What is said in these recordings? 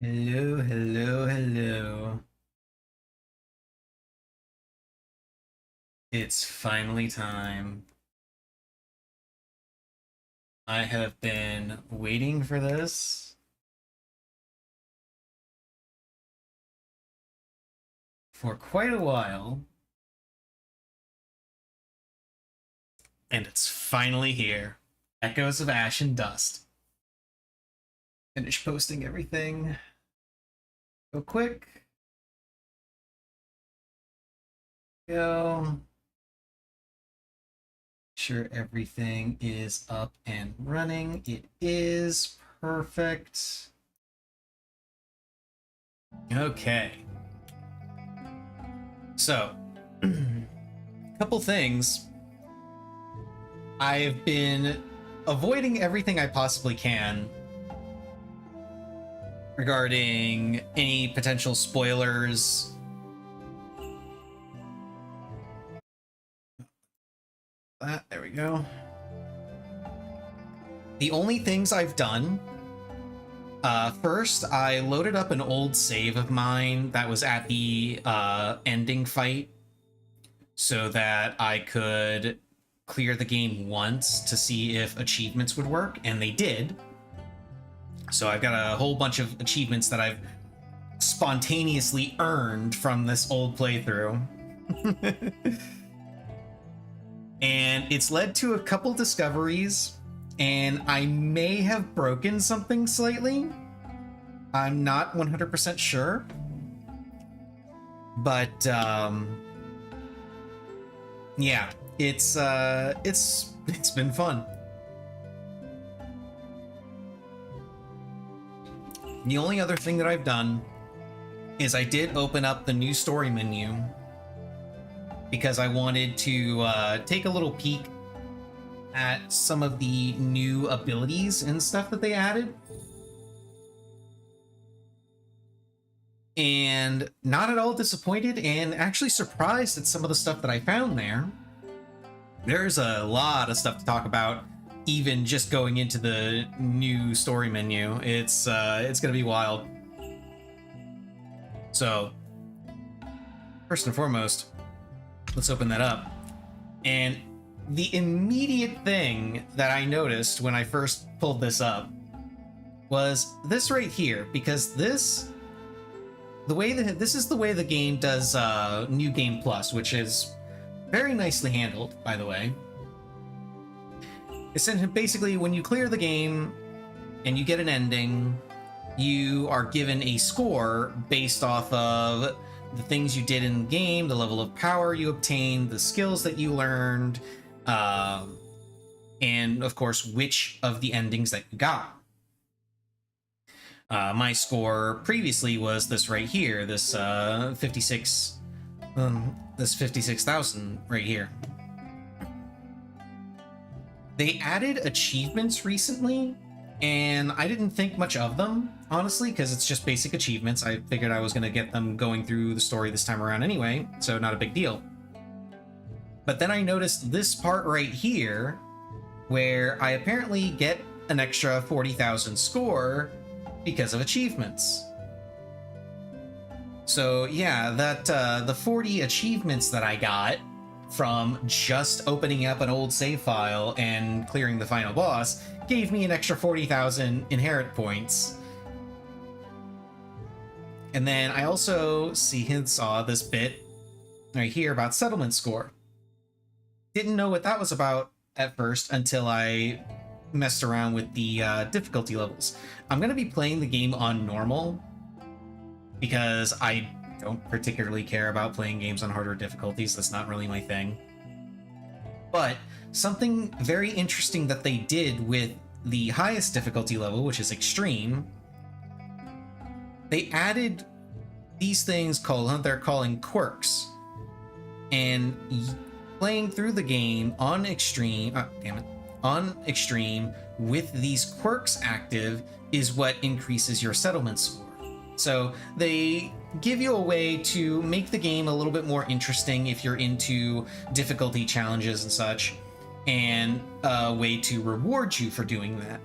Hello, hello, hello. It's finally time. I have been waiting for this for quite a while, and it's finally here. Echoes of Ash and Dust. Finish posting everything. Go quick. Go. Sure everything is up and running. It is perfect. Okay. So, a couple things. I've been avoiding everything I possibly can regarding any potential spoilers. There we go. The only things I've done, first, I loaded up an old save of mine that was at the ending fight so that I could clear the game once to see if achievements would work, and they did. So I've got a whole bunch of achievements that I've spontaneously earned from this old playthrough. And it's led to a couple discoveries, and I may have broken something slightly. I'm not 100% sure. But yeah, it's been fun. The only other thing that I've done is I did open up the new story menu because I wanted to take a little peek at some of the new abilities and stuff that they added. And not at all disappointed, and actually surprised at some of the stuff that I found there. There's a lot of stuff to talk about, even just going into the new story menu. It's gonna be wild. So, first and foremost, let's open that up. And the immediate thing that I noticed when I first pulled this up was this right here, because this is the way the game does New Game Plus, which is very nicely handled, by the way. Essentially, basically, when you clear the game and you get an ending, you are given a score based off of the things you did in the game, the level of power you obtained, the skills that you learned, and of course, which of the endings that you got. My score previously was this right here, this 56,000 right here. They added achievements recently, and I didn't think much of them, honestly, because it's just basic achievements. I figured I was going to get them going through the story this time around anyway, so not a big deal. But then I noticed this part right here, where I apparently get an extra 40,000 score because of achievements. So yeah, that the 40 achievements that I got from just opening up an old save file and clearing the final boss gave me an extra 40,000 inherit points. And then I also saw this bit right here about settlement score. Didn't know what that was about at first until I messed around with the difficulty levels. I'm going to be playing the game on normal because I don't particularly care about playing games on harder difficulties. That's not really my thing. But something very interesting that they did with the highest difficulty level, which is extreme, they added these things they're calling quirks. And playing through the game on extreme, on extreme with these quirks active is what increases your settlement score. So they give you a way to make the game a little bit more interesting if you're into difficulty challenges and such, and a way to reward you for doing that.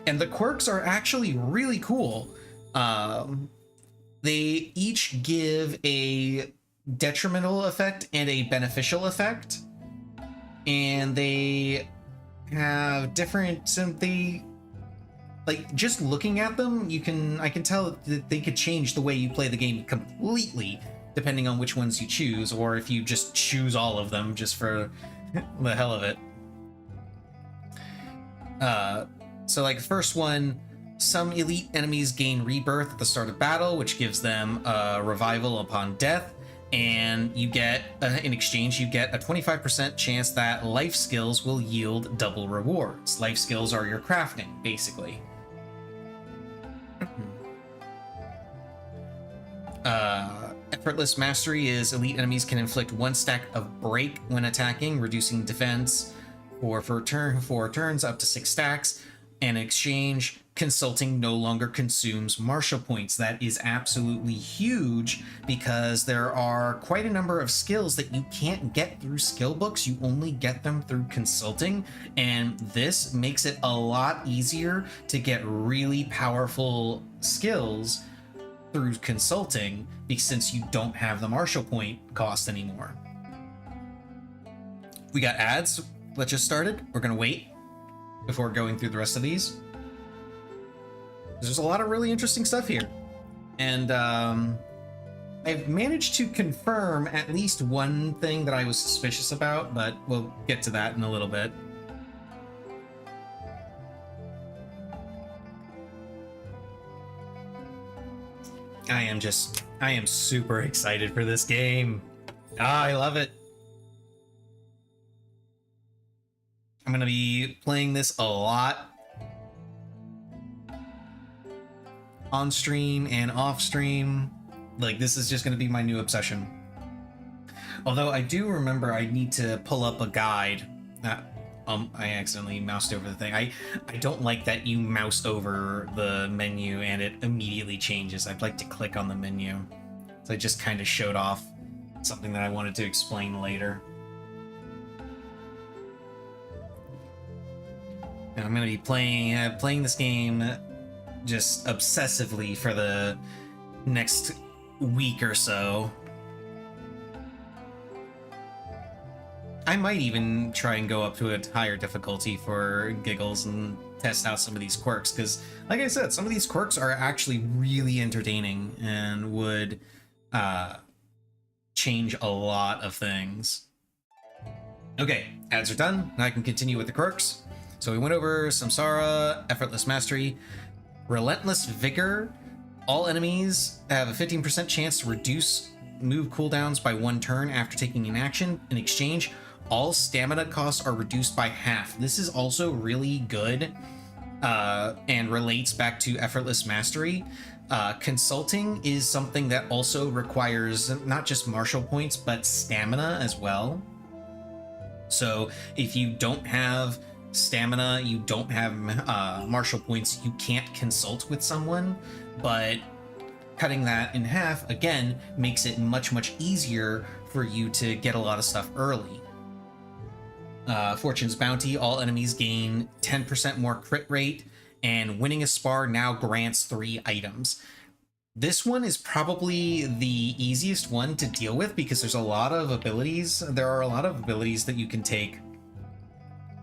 And the quirks are actually really cool. They each give a detrimental effect and a beneficial effect, and they have different they like, just looking at them, I can tell that they could change the way you play the game completely depending on which ones you choose, or if you just choose all of them just for the hell of it. So like the first one, some elite enemies gain rebirth at the start of battle, which gives them a revival upon death, and you get, in exchange, you get a 25% chance that life skills will yield double rewards. Life skills are your crafting, basically. Effortless Mastery is elite enemies can inflict 1 stack of break when attacking, reducing defense for 4 turns up to 6 stacks. And in exchange, Consulting no longer consumes martial points. That is absolutely huge because there are quite a number of skills that you can't get through skill books. You only get them through consulting, and this makes it a lot easier to get really powerful skills through consulting, since you don't have the martial point cost anymore. We got ads that just started. We're gonna wait before going through the rest of these. There's a lot of really interesting stuff here, and I've managed to confirm at least one thing that I was suspicious about, but we'll get to that in a little bit. I am super excited for this game. I love it. I'm gonna be playing this a lot on stream and off stream. Like, this is just gonna be my new obsession. Although I do remember I need to pull up a guide. I accidentally moused over the thing. I don't like that you mouse over the menu and it immediately changes. I'd like to click on the menu. So I just kind of showed off something that I wanted to explain later. And I'm going to be playing this game just obsessively for the next week or so. I might even try and go up to a higher difficulty for giggles and test out some of these quirks, because like I said, some of these quirks are actually really entertaining and would change a lot of things. Okay, ads are done. Now I can continue with the quirks. So we went over Samsara, Effortless Mastery, Relentless Vigor. All enemies have a 15% chance to reduce move cooldowns by 1 turn after taking an action. In exchange, all stamina costs are reduced by half. This is also really good and relates back to Effortless Mastery. Consulting is something that also requires not just martial points, but stamina as well. So if you don't have stamina, you don't have martial points, you can't consult with someone, but cutting that in half, again, makes it much, much easier for you to get a lot of stuff early. Fortune's Bounty, all enemies gain 10% more crit rate, and winning a spar now grants 3 items. This one is probably the easiest one to deal with because there's a lot of abilities. There are a lot of abilities that you can take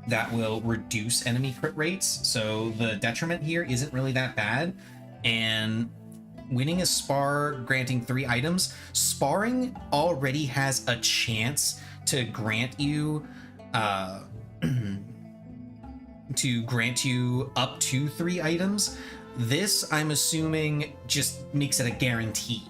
that will reduce enemy crit rates, so the detriment here isn't really that bad. And winning a spar granting 3 items, sparring already has a chance to grant you up to 3 items. This, I'm assuming, just makes it a guarantee.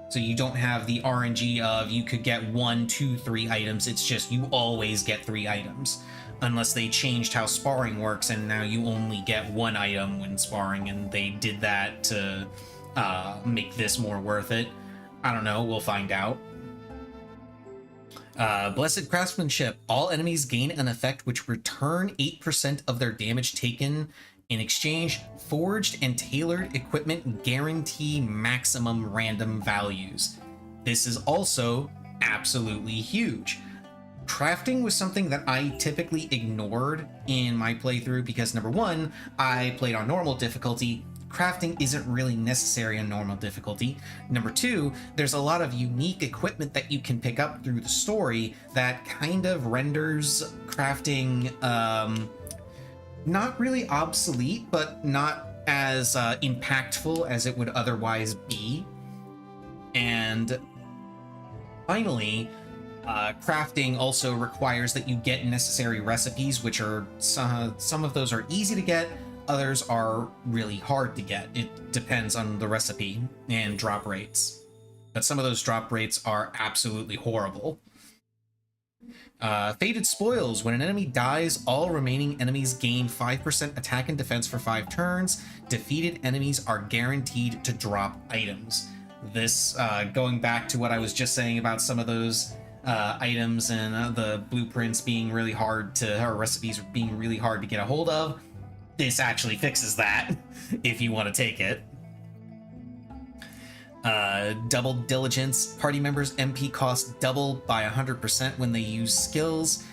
So you don't have the RNG of you could get 1, 2, 3 items. It's just you always get 3 items. Unless they changed how sparring works and now you only get 1 item when sparring, and they did that to make this more worth it. I don't know, we'll find out. Blessed Craftsmanship. All enemies gain an effect which return 8% of their damage taken. In exchange, forged and tailored equipment guarantee maximum random values. This is also absolutely huge. Crafting was something that I typically ignored in my playthrough because, number one, I played on normal difficulty. crafting isn't really necessary on normal difficulty. Number two, there's a lot of unique equipment that you can pick up through the story that kind of renders crafting not really obsolete, but not as impactful as it would otherwise be. And finally, crafting also requires that you get necessary recipes, which are some of those are easy to get, others are really hard to get. It depends on the recipe and drop rates, but some of those drop rates are absolutely horrible. Fated Spoils. When an enemy dies, all remaining enemies gain 5% attack and defense for 5 turns. Defeated enemies are guaranteed to drop items. This, going back to what I was just saying about some of those items and the blueprints being really hard to, or recipes being really hard to get a hold of, this actually fixes that if you want to take it. Double Diligence. Party members' MP cost double by 100% when they use skills.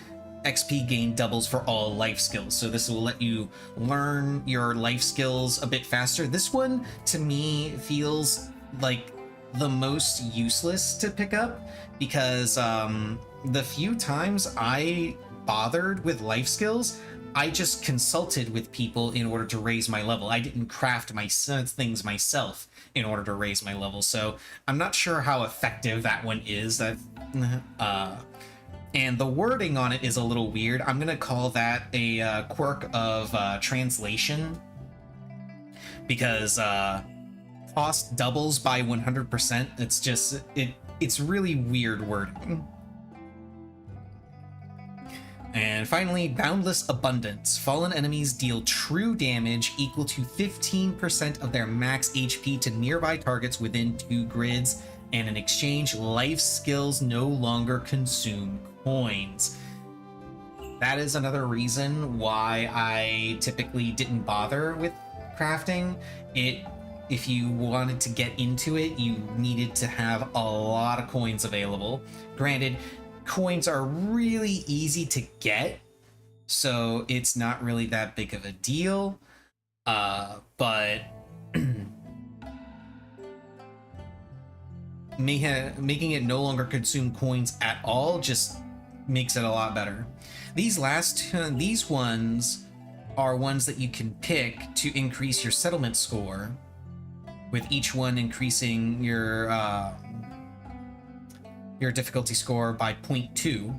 XP gain doubles for all life skills, so this will let you learn your life skills a bit faster. This one, to me, feels like the most useless to pick up, because the few times I bothered with life skills, I just consulted with people in order to raise my level. I didn't craft my things myself in order to raise my level, so I'm not sure how effective that one is. And the wording on it is a little weird. I'm gonna call that a quirk of translation, because cost doubles by 100%. It's just it's really weird wording. And finally, Boundless Abundance. Fallen enemies deal true damage equal to 15% of their max HP to nearby targets within 2 grids, and in exchange, life skills no longer consume coins. That is another reason why I typically didn't bother with crafting. If you wanted to get into it, you needed to have a lot of coins available. Granted, coins are really easy to get, so it's not really that big of a deal, but making it no longer consume coins at all just makes it a lot better. These ones are ones that you can pick to increase your settlement score, with each one increasing your difficulty score by 0.2.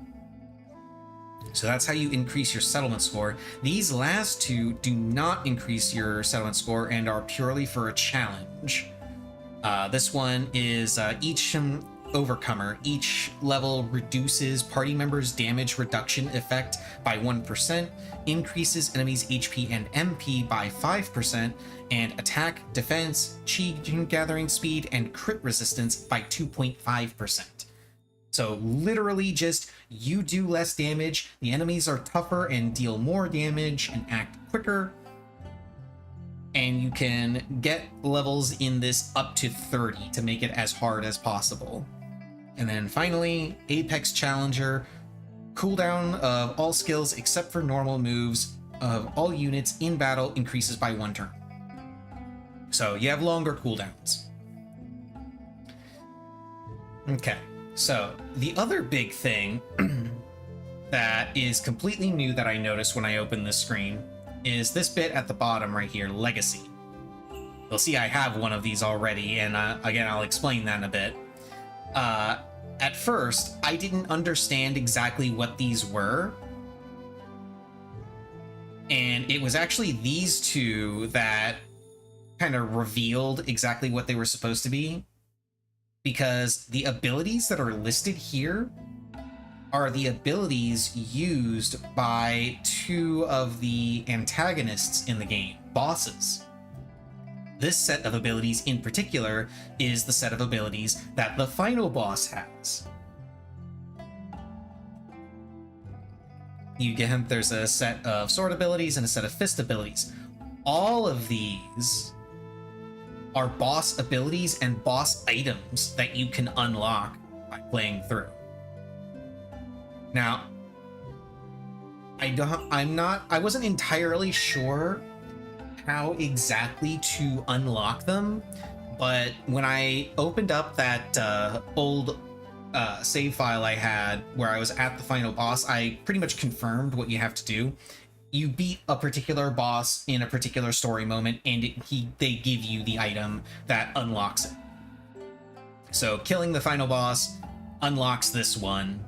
So that's how you increase your settlement score. These last two do not increase your settlement score and are purely for a challenge. This one is each Overcomer. Each level reduces party members' damage reduction effect by 1%, increases enemies' HP and MP by 5%, and attack, defense, chi gathering speed, and crit resistance by 2.5%. So literally just you do less damage, the enemies are tougher and deal more damage and act quicker, and you can get levels in this up to 30 to make it as hard as possible. And then finally, Apex Challenger. Cooldown of all skills except for normal moves of all units in battle increases by 1 turn. So you have longer cooldowns. Okay, so the other big thing that is completely new that I noticed when I opened this screen is this bit at the bottom right here, Legacy. You'll see I have one of these already, and again, I'll explain that in a bit. At first, I didn't understand exactly what these were, and it was actually these two that kind of revealed exactly what they were supposed to be, because the abilities that are listed here are the abilities used by 2 of the antagonists in the game, bosses. This set of abilities in particular is the set of abilities that the final boss has. There's a set of sword abilities and a set of fist abilities. All of these are boss abilities and boss items that you can unlock by playing through. Now, I wasn't entirely sure how exactly to unlock them, but when I opened up that old save file I had where I was at the final boss, I pretty much confirmed what you have to do. You beat a particular boss in a particular story moment, and they give you the item that unlocks it. So killing the final boss unlocks this one.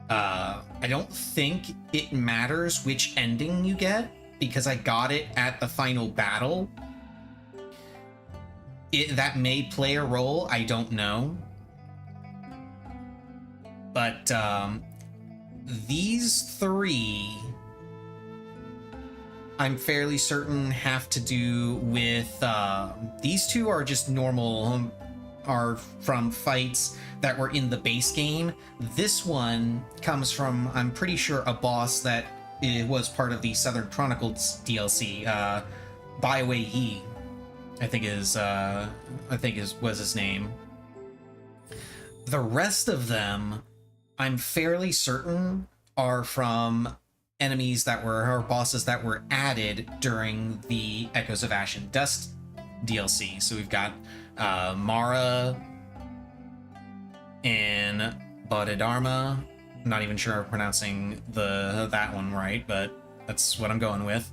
I don't think it matters which ending you get, because I got it at the final battle. That may play a role, I don't know. But these three, I'm fairly certain, have to do with... these two are just normal, are from fights that were in the base game. This one comes from, I'm pretty sure, a boss that was part of the Southern Chronicles DLC. Baiwei Yi, I think was his name. The rest of them, I'm fairly certain, are from enemies that were, or bosses that were added during the Echoes of Ash and Dust DLC. So we've got Mara and Bodhidharma. I'm not even sure I'm pronouncing that one right, but that's what I'm going with.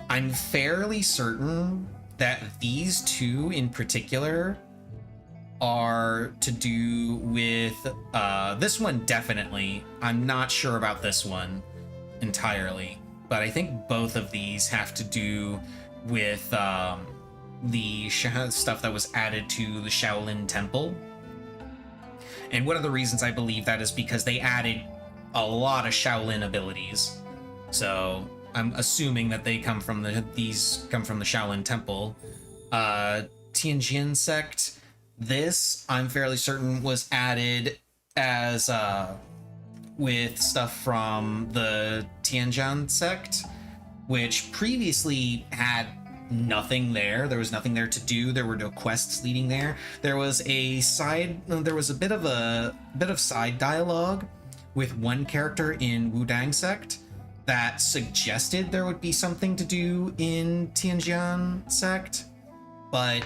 I'm fairly certain that these two in particular are to do with this one, definitely. I'm not sure about this one entirely, but I think both of these have to do with the stuff that was added to the Shaolin Temple. And one of the reasons I believe that is because they added a lot of Shaolin abilities. So I'm assuming that they come from these come from the Shaolin Temple. Tianjin Sect, this I'm fairly certain was added as with stuff from the Tianjin Sect, which previously had nothing there. There was nothing there to do. There were no quests leading there. There was a bit of side dialogue with one character in Wudang Sect that suggested there would be something to do in Tianjin Sect, but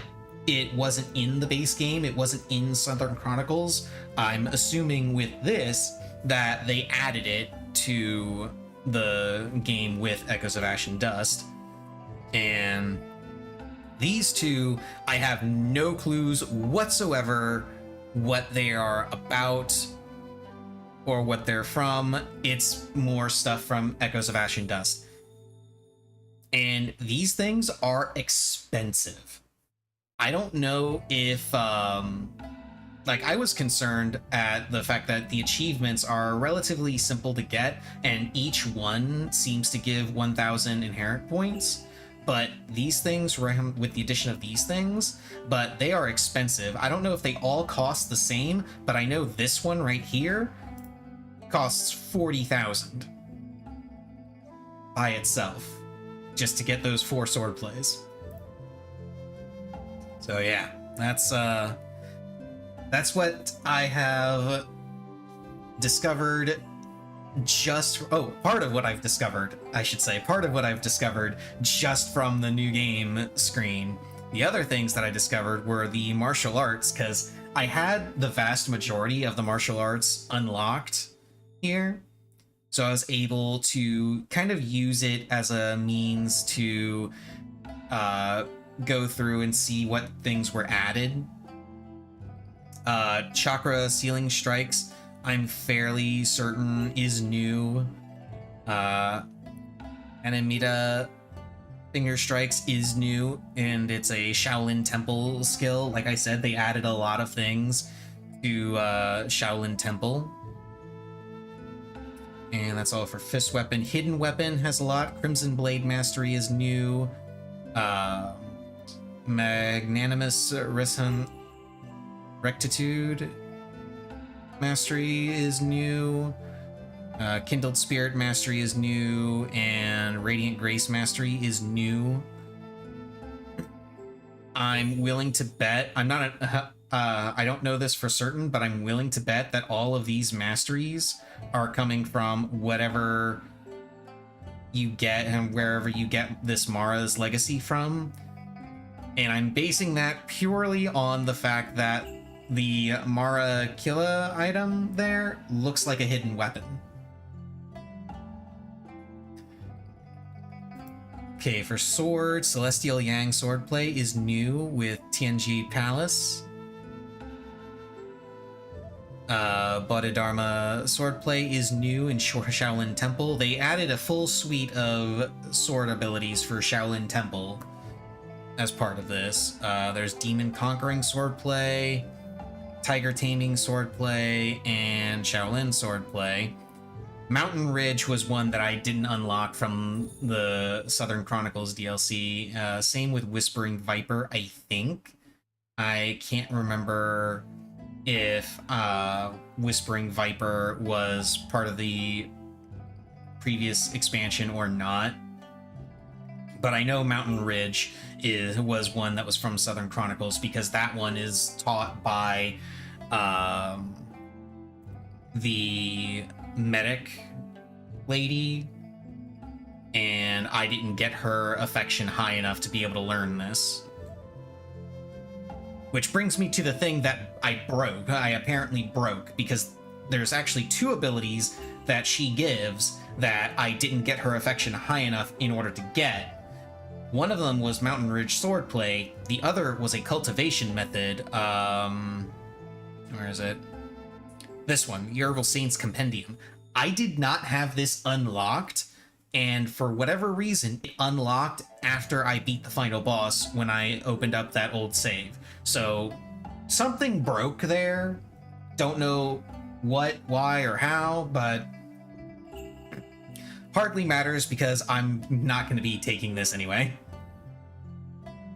it wasn't in the base game. It wasn't in Southern Chronicles. I'm assuming with this that they added it to the game with Echoes of Ash and Dust. And these two, I have no clues whatsoever what they are about or what they're from. It's more stuff from Echoes of Ash and Dust. And these things are expensive. I don't know if I was concerned at the fact that the achievements are relatively simple to get, and each one seems to give 1,000 inherent points. But these things, with the addition of these things, but they are expensive. I don't know if they all cost the same, but I know this one right here costs 40,000 by itself, just to get those 4 sword plays. So yeah, that's what I have discovered. Part of what I've discovered just from the new game screen. The other things that I discovered were the martial arts, because I had the vast majority of the martial arts unlocked here. So I was able to kind of use it as a means to go through and see what things were added. Chakra Ceiling Strikes, I'm fairly certain is new. Anamita Finger Strikes is new, and it's a Shaolin Temple skill. Like I said, they added a lot of things to Shaolin Temple. And that's all for Fist Weapon. Hidden Weapon has a lot. Crimson Blade Mastery is new. Magnanimous Rectitude Mastery is new. Kindled Spirit Mastery is new, and Radiant Grace Mastery is new. I'm willing to bet, I don't know this for certain, but I'm willing to bet that all of these masteries are coming from whatever you get and wherever you get this Mara's legacy from. And I'm basing that purely on the fact that the Mara Killa item there looks like a hidden weapon. Okay, for sword, Celestial Yang swordplay is new with Tianji Palace. Bodhidharma swordplay is new in Shaolin Temple. They added a full suite of sword abilities for Shaolin Temple as part of this. There's Demon Conquering swordplay, Tiger Taming swordplay, and Shaolin swordplay. Mountain Ridge was one that I didn't unlock from the Southern Chronicles DLC. Same with Whispering Viper, I think. I can't remember if Whispering Viper was part of the previous expansion or not. But I know Mountain Ridge was one that was from Southern Chronicles, because that one is taught by the medic lady, and I didn't get her affection high enough to be able to learn this. Which brings me to the thing that I apparently broke, because there's actually two abilities that she gives that I didn't get her affection high enough in order to get. One of them was Mountain Ridge swordplay, the other was a cultivation method. Where is it? This one, Yergel Saint's Compendium. I did not have this unlocked, and for whatever reason, it unlocked after I beat the final boss when I opened up that old save. So something broke there. Don't know what, why, or how, but hardly matters because I'm not going to be taking this anyway.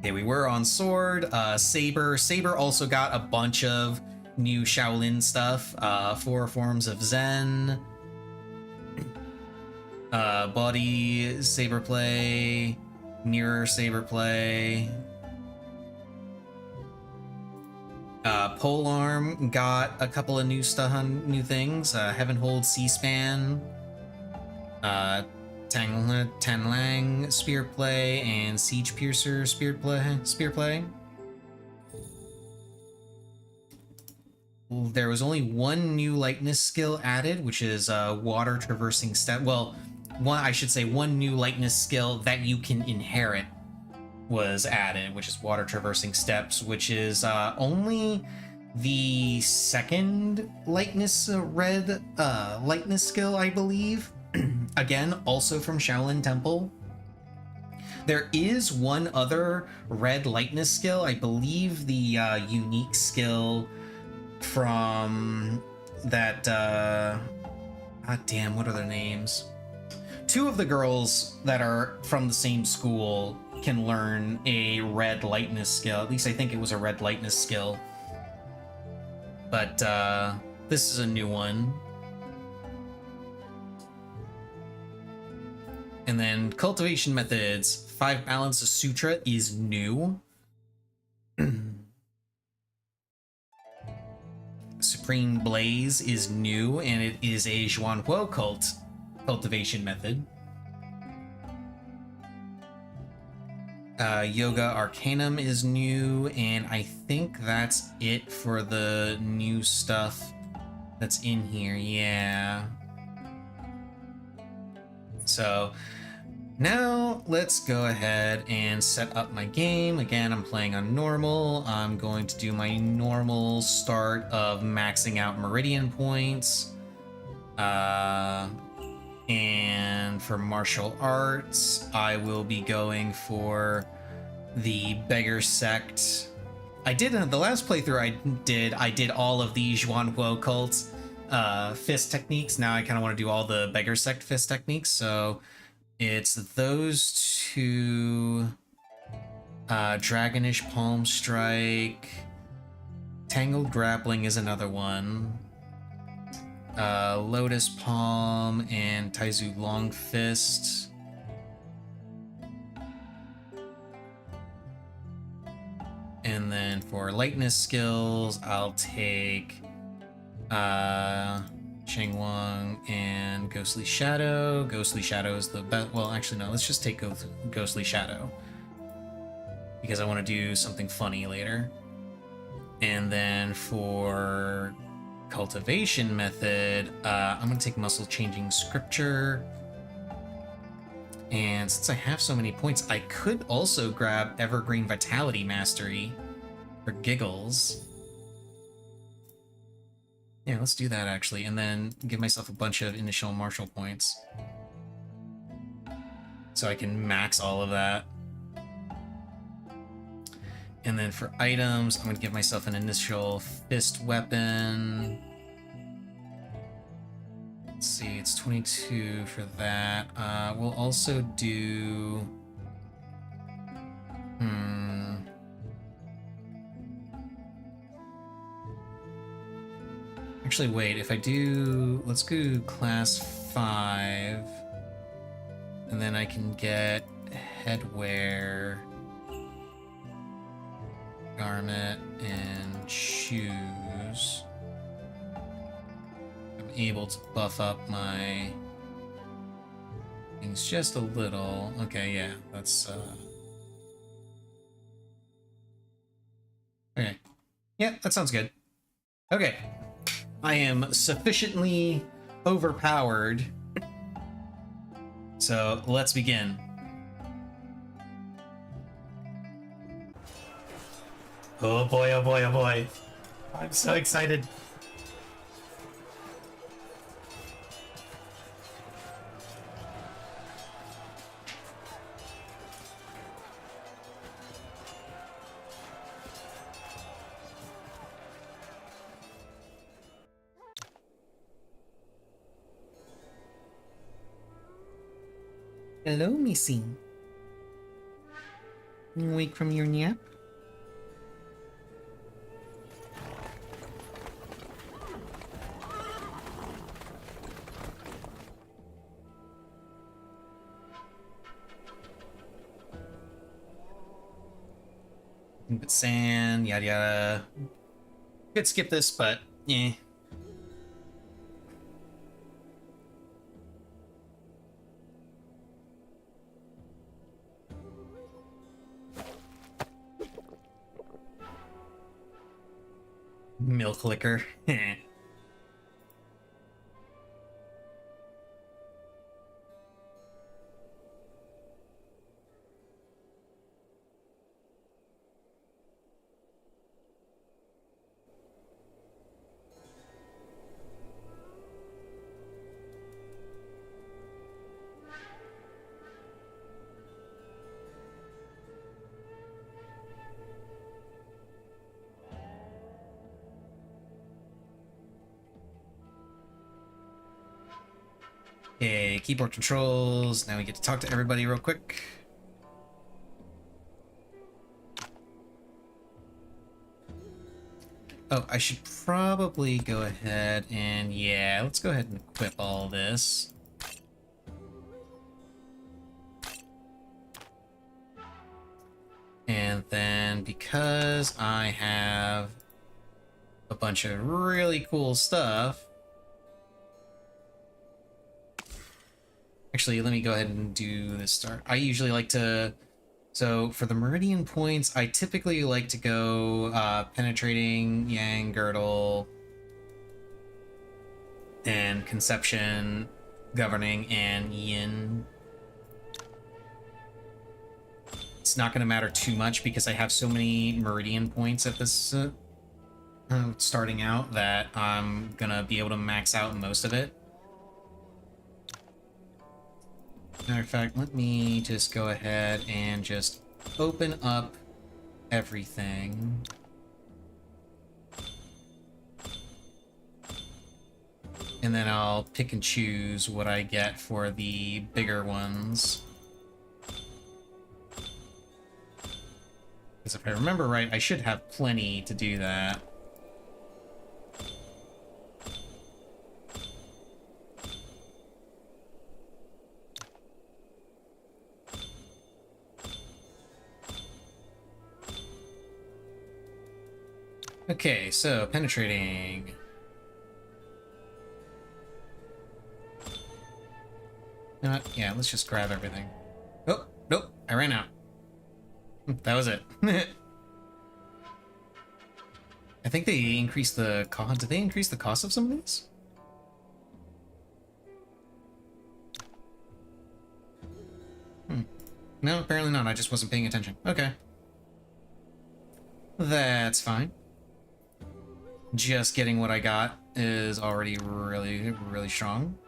Okay, we were on sword. Saber. Saber also got a bunch of new Shaolin stuff. 4 forms of Zen. Body saber play. Mirror saber play. Polearm got a couple of new things. Heavenhold C-span. Tanlang spear play and Siege Piercer spear play. There was only one new lightness skill added, which is water traversing step. Well, one new lightness skill that you can inherit was added, which is water traversing steps, which is only the second lightness lightness skill, I believe. Again, also from Shaolin Temple. There is one other red lightness skill, I believe the unique skill from that damn, what are their names? Two of the girls that are from the same school can learn a red lightness skill. At least I think it was a red lightness skill. But this is a new one. And then cultivation methods. 5 Balance of Sutra is new. Supreme Blaze is new, and it is a Zhuanhuo cultivation method. Yoga Arcanum is new, and I think that's it for the new stuff that's in here. Yeah. So now let's go ahead and set up my game. Again, I'm playing on normal. I'm going to do my normal start of maxing out Meridian points. And for martial arts, I will be going for the Beggar Sect. I did the last playthrough I did all of the Zhuanhuo cult fist techniques. Now I kind of want to do all the Beggar Sect fist techniques. So it's those two. Dragonish Palm Strike. Tangled Grappling is another one. Lotus Palm and Taizu Long Fist. And then for lightness skills, I'll take Shang Wang and Ghostly Shadow. Ghostly Shadow is the best. Well, actually, no. Let's just take Ghostly Shadow because I want to do something funny later. And then for cultivation method, I'm going to take Muscle Changing Scripture. And since I have so many points, I could also grab Evergreen Vitality Mastery for giggles. Yeah, let's do that actually, and then give myself a bunch of initial martial points. So I can max all of that. And then for items, I'm going to give myself an initial fist weapon. Let's see, it's 22 for that. We'll also do... Actually, wait, if I do... Let's go class 5. And then I can get headwear, garment, and shoes. I'm able to buff up my things just a little. Okay, yeah, that's... Okay. Yeah, that sounds good. Okay. I am sufficiently overpowered. So let's begin. Oh boy, oh boy, oh boy. I'm so excited. Hello, Missy. Wake from your nap? But sand, yada yada. Could skip this, but yeah. Milk liquor. Okay, keyboard controls. Now we get to talk to everybody real quick. Oh, I should probably go ahead and, yeah, let's go ahead and equip all this. And then because I have a bunch of really cool stuff, actually, let me go ahead and do this start. I usually like to... So, for the Meridian points, I typically like to go Penetrating, Yang, Girdle, and Conception, Governing, and Yin. It's not going to matter too much because I have so many Meridian points at this starting out that I'm going to be able to max out most of it. Matter of fact, let me just go ahead and just open up everything. And then I'll pick and choose what I get for the bigger ones. Because if I remember right, I should have plenty to do that. Okay, so penetrating. Yeah, let's just grab everything. Oh, nope, I ran out. That was it. I think they increased the cost. Did they increase the cost of some of these? No, apparently not. I just wasn't paying attention. Okay. That's fine. Just getting what I got is already really, really strong.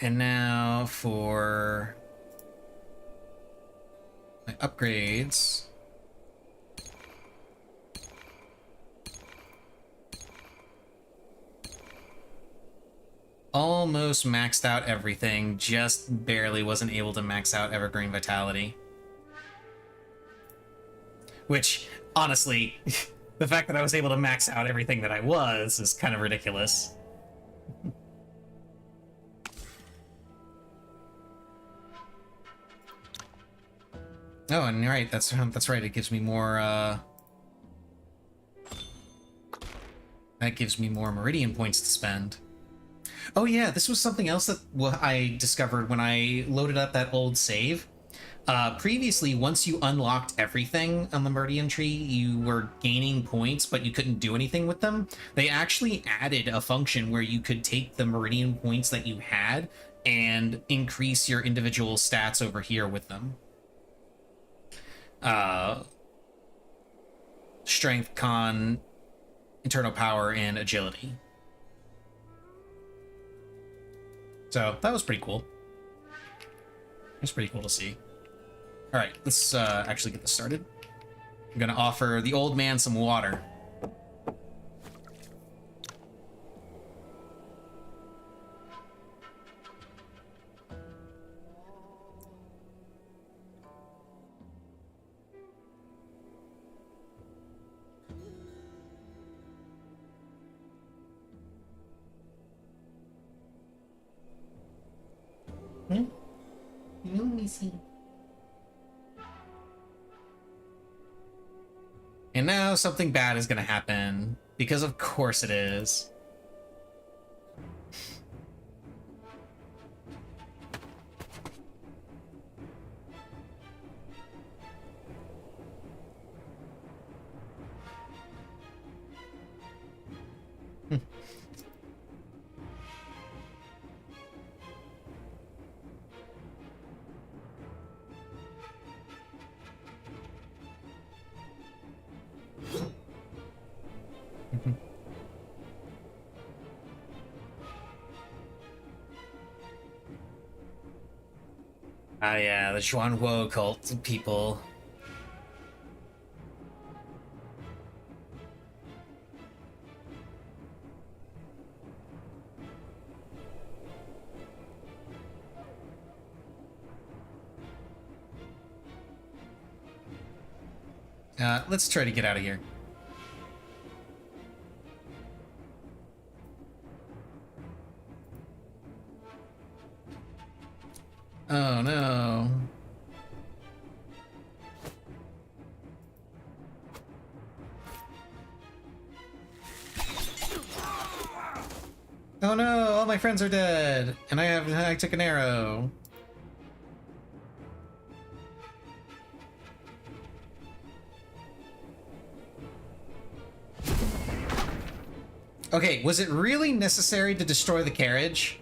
And now for my upgrades. Almost maxed out everything, just barely wasn't able to max out Evergreen Vitality. Which, honestly, the fact that I was able to max out everything that I was is kind of ridiculous. Oh, and right, that's right, it gives me more, that gives me more Meridian points to spend. Oh yeah, this was something else that I discovered when I loaded up that old save. Previously, once you unlocked everything on the Meridian tree, you were gaining points, but you couldn't do anything with them. They actually added a function where you could take the Meridian points that you had and increase your individual stats over here with them. Strength, con, internal power, and agility. So that was pretty cool. It's pretty cool to see. All right, let's actually get this started. I'm gonna offer the old man some water. Let me see. And now something bad is gonna happen, because of course it is. Ah, yeah, the Xuanhuo cult people. Let's try to get out of here. Oh no. Oh no, all my friends are dead, and I took an arrow. Okay, was it really necessary to destroy the carriage?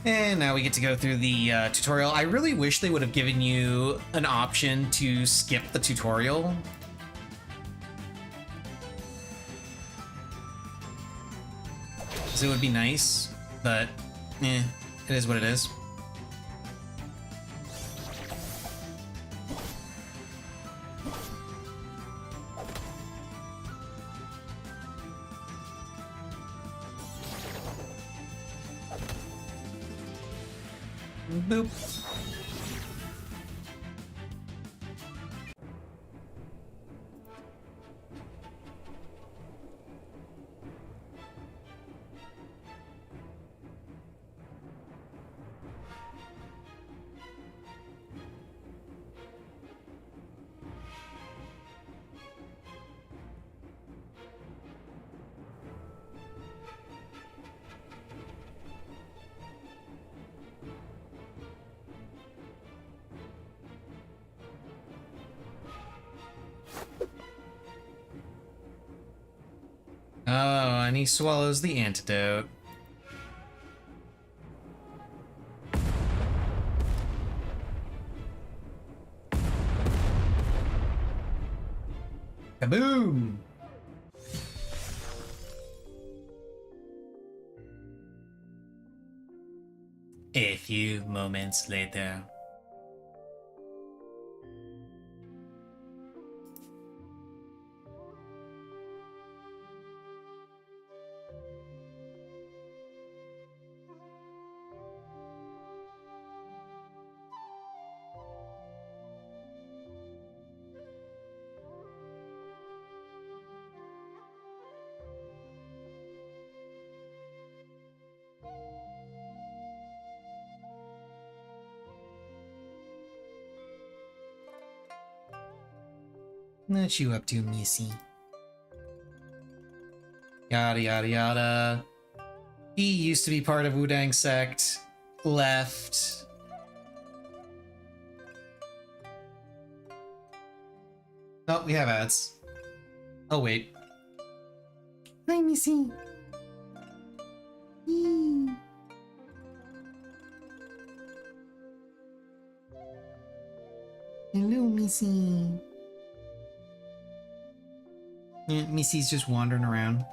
And now we get to go through the tutorial. I really wish they would have given you an option to skip the tutorial. Because it would be nice, but it is what it is. Boop. Oh, and he swallows the antidote. Kaboom! A few moments later. What you up to, Missy? Yada yada yada. He used to be part of Wudang sect. Left. Oh, we have ads. Oh, wait. Hi, Missy. Hello, Missy. Yeah, Missy's just wandering around.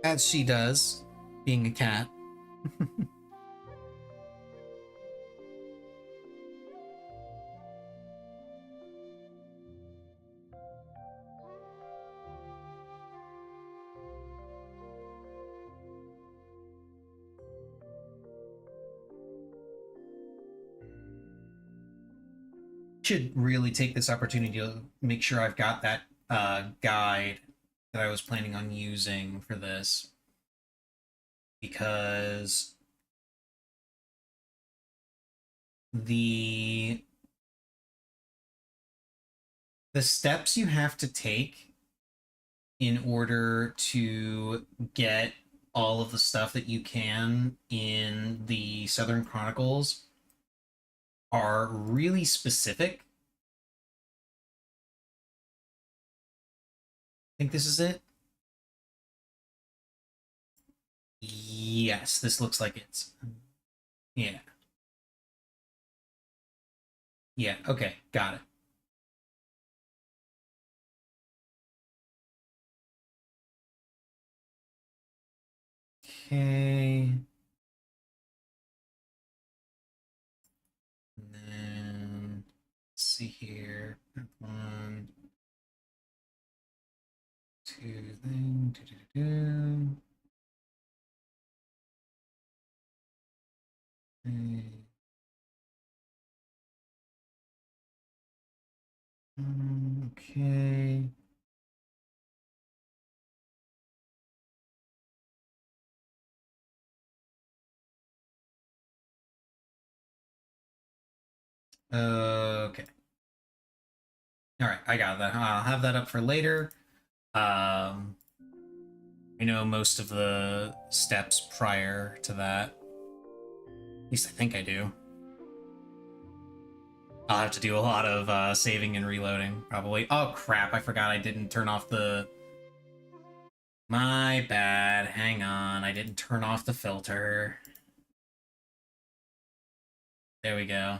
As she does, being a cat. Should really take this opportunity to make sure I've got that guide that I was planning on using for this, because the steps you have to take in order to get all of the stuff that you can in the Southern Chronicles are really specific. I think this is it. Yes, this looks like it's... Yeah. Yeah, okay, got it. Okay. And then, let's see here. 1, 2, then, okay. Okay. All right, I got that. I'll have that up for later. I know most of the steps prior to that. At least I think I do. I'll have to do a lot of saving and reloading, probably. Oh, crap, I forgot I didn't turn off the... My bad, hang on, I didn't turn off the filter. There we go.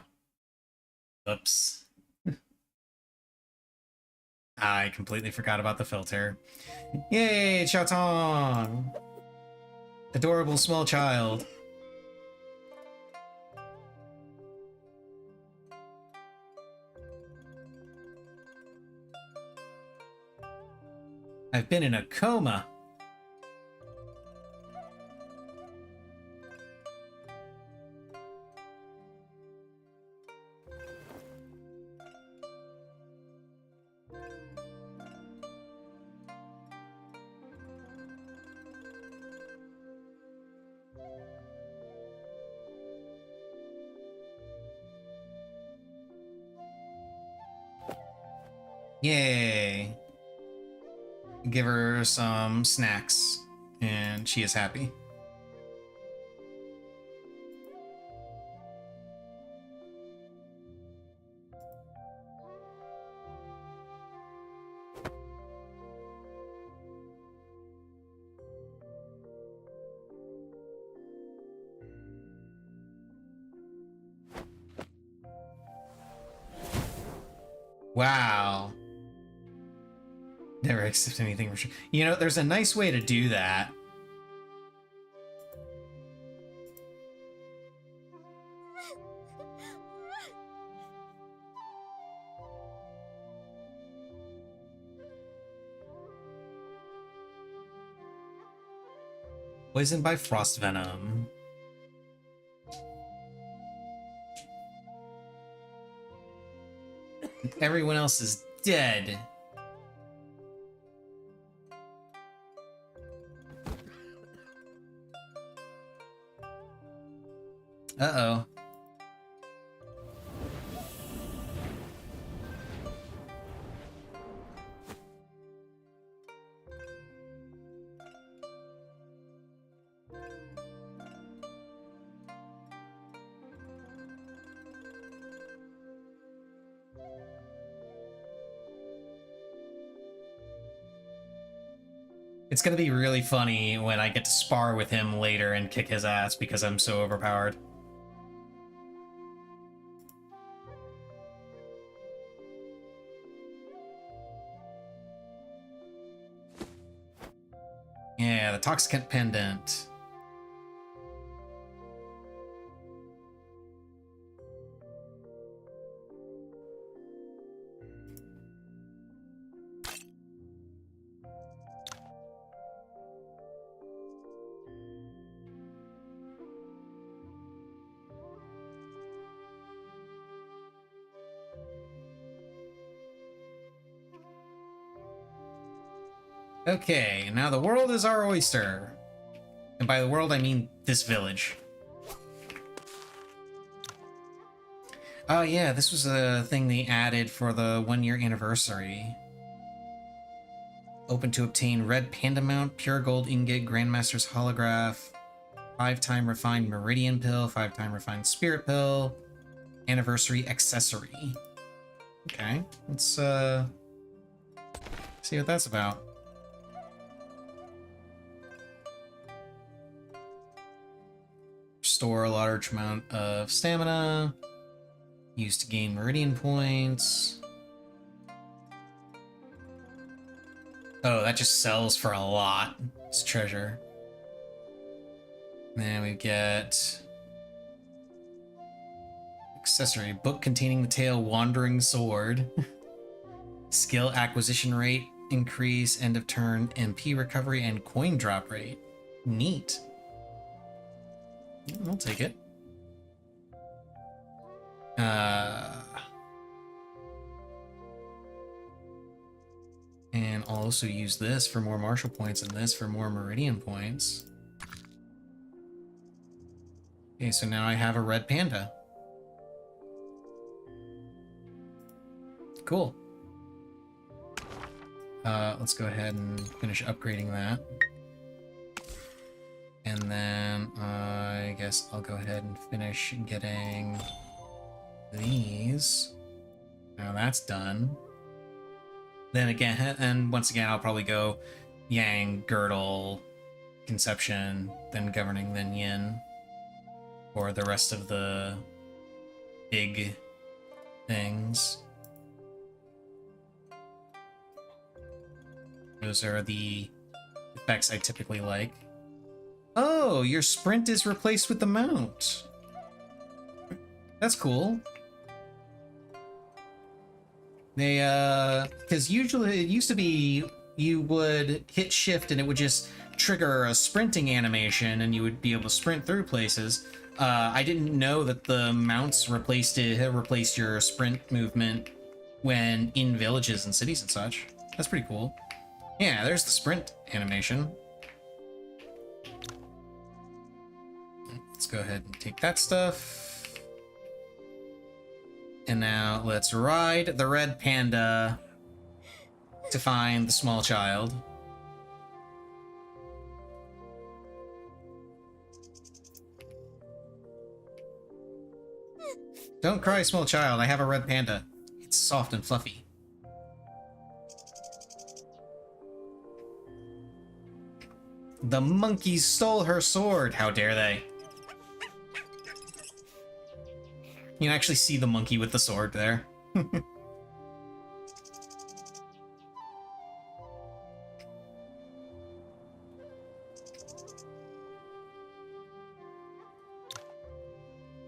Oops. I completely forgot about the filter. Yay, Xiaotong! Adorable small child. I've been in a coma. Yay. Give her some snacks, and she is happy. Wow. Never accept anything for sure. You know, there's a nice way to do that. Poisoned by frost venom. Everyone else is dead. Uh-oh. It's gonna be really funny when I get to spar with him later and kick his ass because I'm so overpowered. Yeah, the Toxicant Pendant. Okay, now the world is our oyster. And by the world, I mean this village. Oh yeah, this was a thing they added for the 1-year anniversary. Open to obtain Red Panda Mount, Pure Gold Ingot, Grandmaster's Holograph, 5-time Refined Meridian Pill, 5-time Refined Spirit Pill, Anniversary Accessory. Okay, let's see what that's about. Restore a large amount of stamina. Used to gain Meridian points. Oh, that just sells for a lot. It's treasure. Then we get accessory, book containing the tale Wandering Sword. Skill acquisition rate increase, end of turn MP recovery, and coin drop rate. Neat. I'll take it. And I'll also use this for more martial points and this for more meridian points. Okay, so now I have a red panda. Cool. Let's go ahead and finish upgrading that. And then I guess I'll go ahead and finish getting these. Now that's done. Then again, and once again, I'll probably go Yang, Girdle, Conception, then Governing, then Yin. For the rest of the big things. Those are the effects I typically like. Oh, your sprint is replaced with the mount. That's cool. They, because usually it used to be you would hit shift and it would just trigger a sprinting animation and you would be able to sprint through places. I didn't know that the mounts replaced your sprint movement when in villages and cities and such. That's pretty cool. Yeah, there's the sprint animation. Let's go ahead and take that stuff. And now let's ride the red panda to find the small child. Don't cry, small child. I have a red panda. It's soft and fluffy. The monkeys stole her sword. How dare they? You can actually see the monkey with the sword there.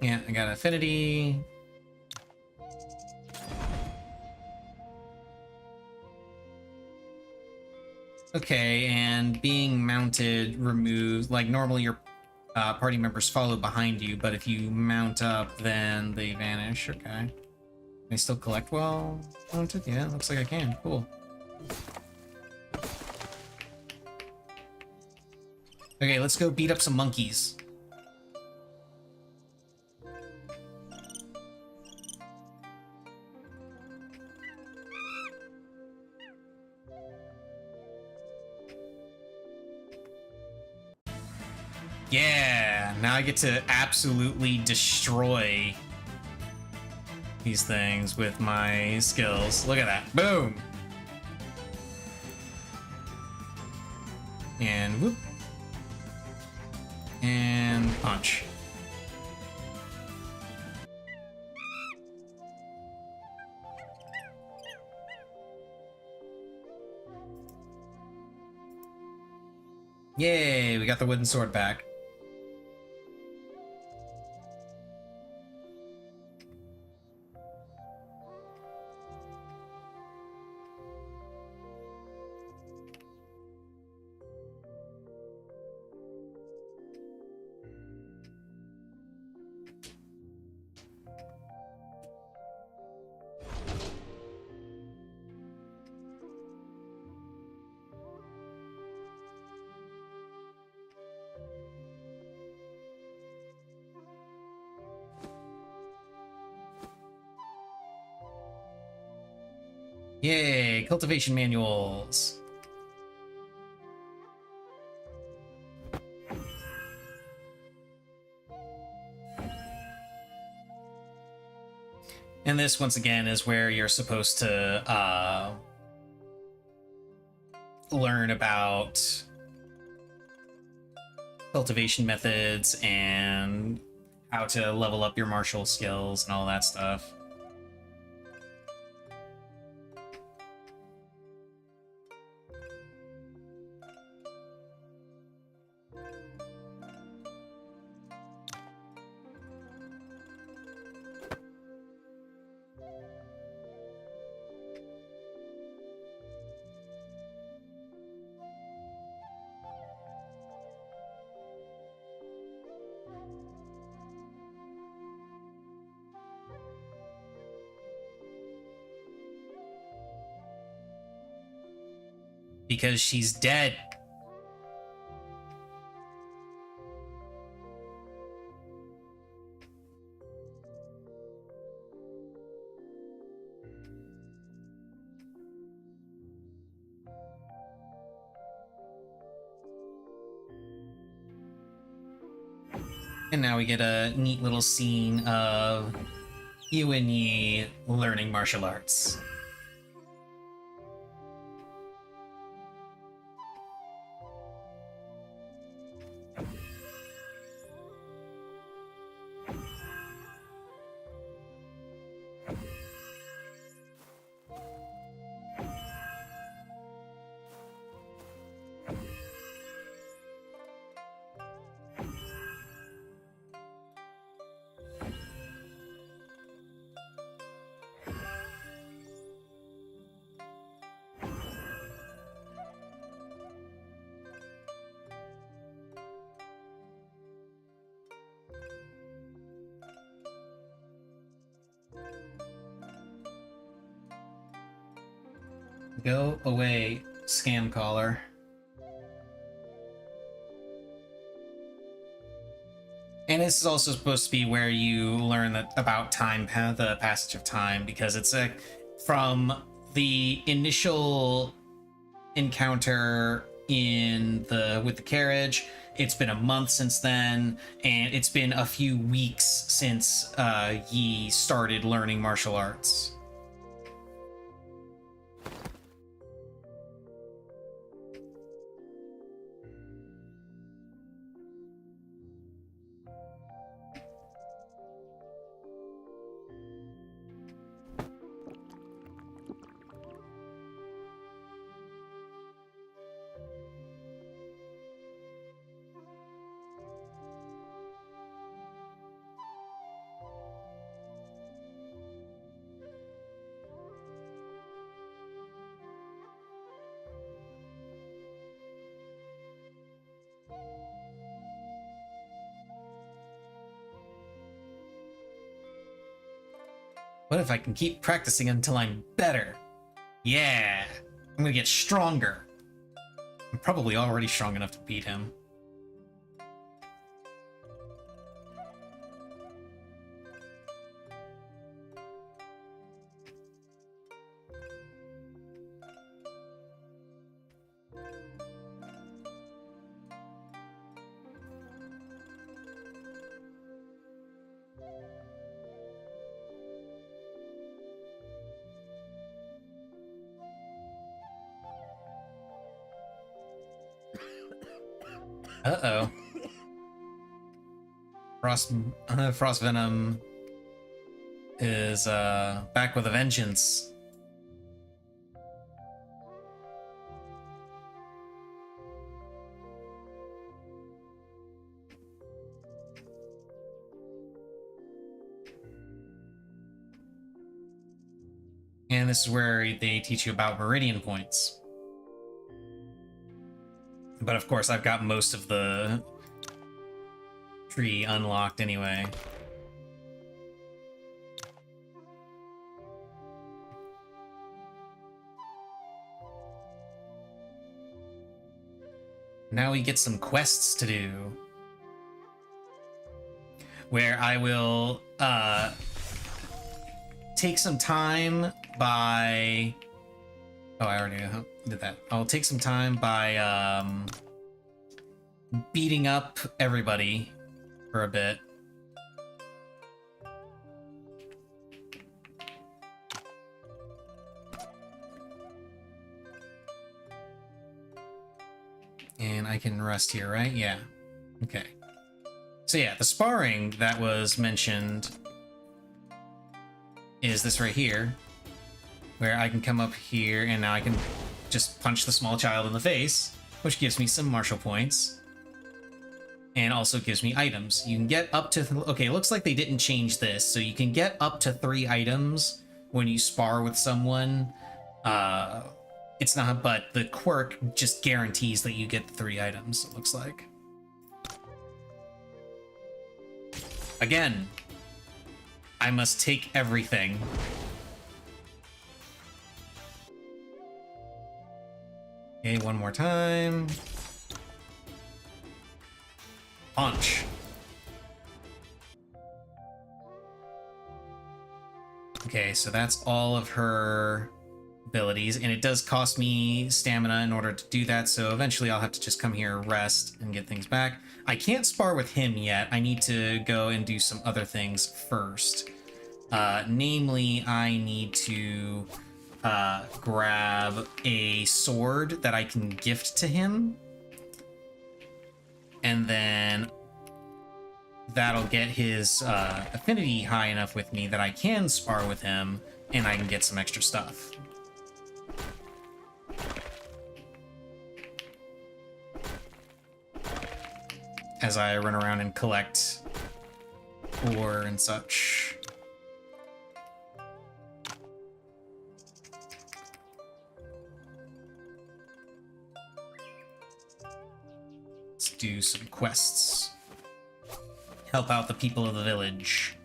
Yeah, I got affinity. Okay, and being mounted removes, like, normally your party members follow behind you, but if you mount up, then they vanish. Okay. Can I still collect while mounted? Yeah, looks like I can. Cool. Okay, let's go beat up some monkeys. Yeah, now I get to absolutely destroy these things with my skills. Look at that. Boom! And whoop. And punch. Yay, we got the wooden sword back. Yay, cultivation manuals. And this, once again, is where you're supposed to learn about cultivation methods and how to level up your martial skills and all that stuff. Because she's dead. And now we get a neat little scene of you and Yi learning martial arts. Go away, scam caller. And this is also supposed to be where you learn about time, the passage of time, because it's from the initial encounter with the carriage. It's been a month since then, and it's been a few weeks since Yi started learning martial arts. What if I can keep practicing until I'm better? Yeah, I'm gonna get stronger. I'm probably already strong enough to beat him. Uh-oh. Frost Venom is back with a vengeance. And this is where they teach you about Meridian points. But of course, I've got most of the tree unlocked anyway. Now we get some quests to do. Where I will take some time by... Oh, I already did that. I'll take some time by beating up everybody for a bit. And I can rest here, right? Yeah. Okay. So yeah, the sparring that was mentioned is this right here, where I can come up here and now I can just punch the small child in the face, which gives me some martial points. And also gives me items. You can get up to... Okay, it looks like they didn't change this, so you can get up to 3 items when you spar with someone. It's not... But the quirk just guarantees that you get the 3 items, it looks like. Again, I must take everything. Okay, one more time. Punch. Okay, so that's all of her abilities, and it does cost me stamina in order to do that, so eventually I'll have to just come here, rest, and get things back. I can't spar with him yet. I need to go and do some other things first. Namely, I need to grab a sword that I can gift to him. And then that'll get his affinity high enough with me that I can spar with him, and I can get some extra stuff. As I run around and collect ore and such. Let's do some quests. Help out the people of the village.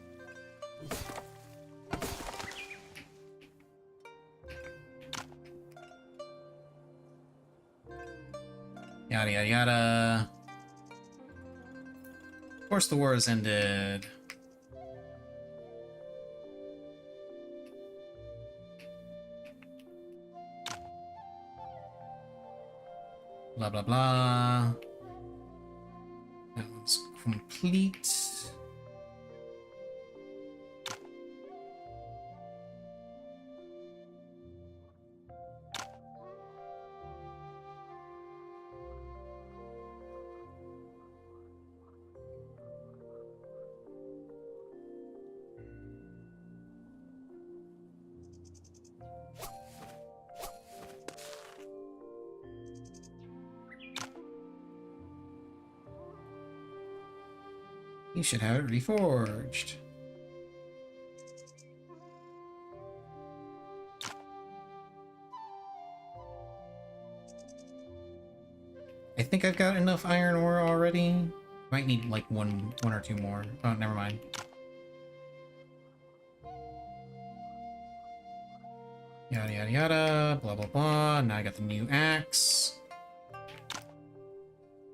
Yada yada yada. Of course the war has ended. Blah blah blah. That one's complete. You should have it reforged. I think I've got enough iron ore already. Might need like one or two more. Oh, never mind. yada, blah, blah, blah. Now I got the new axe.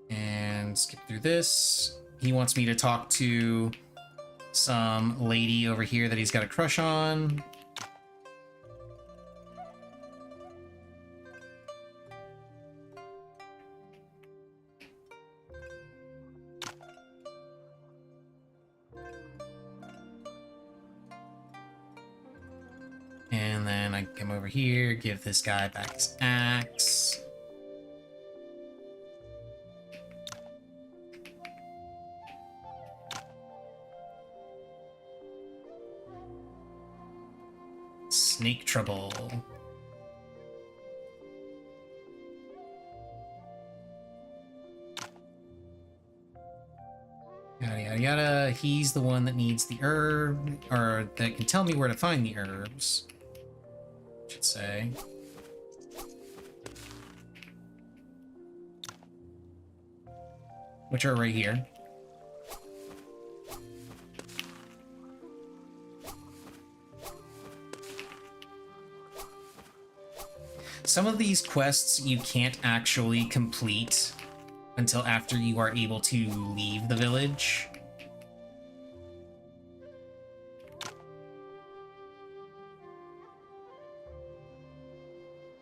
And skip through this. He wants me to talk to some lady over here that he's got a crush on. And then I come over here, give this guy back his axe. Snake trouble. Yada yada yada. He's the one that needs the herb, or that can tell me where to find the herbs, I should say. Which are right here. Some of these quests you can't actually complete until after you are able to leave the village.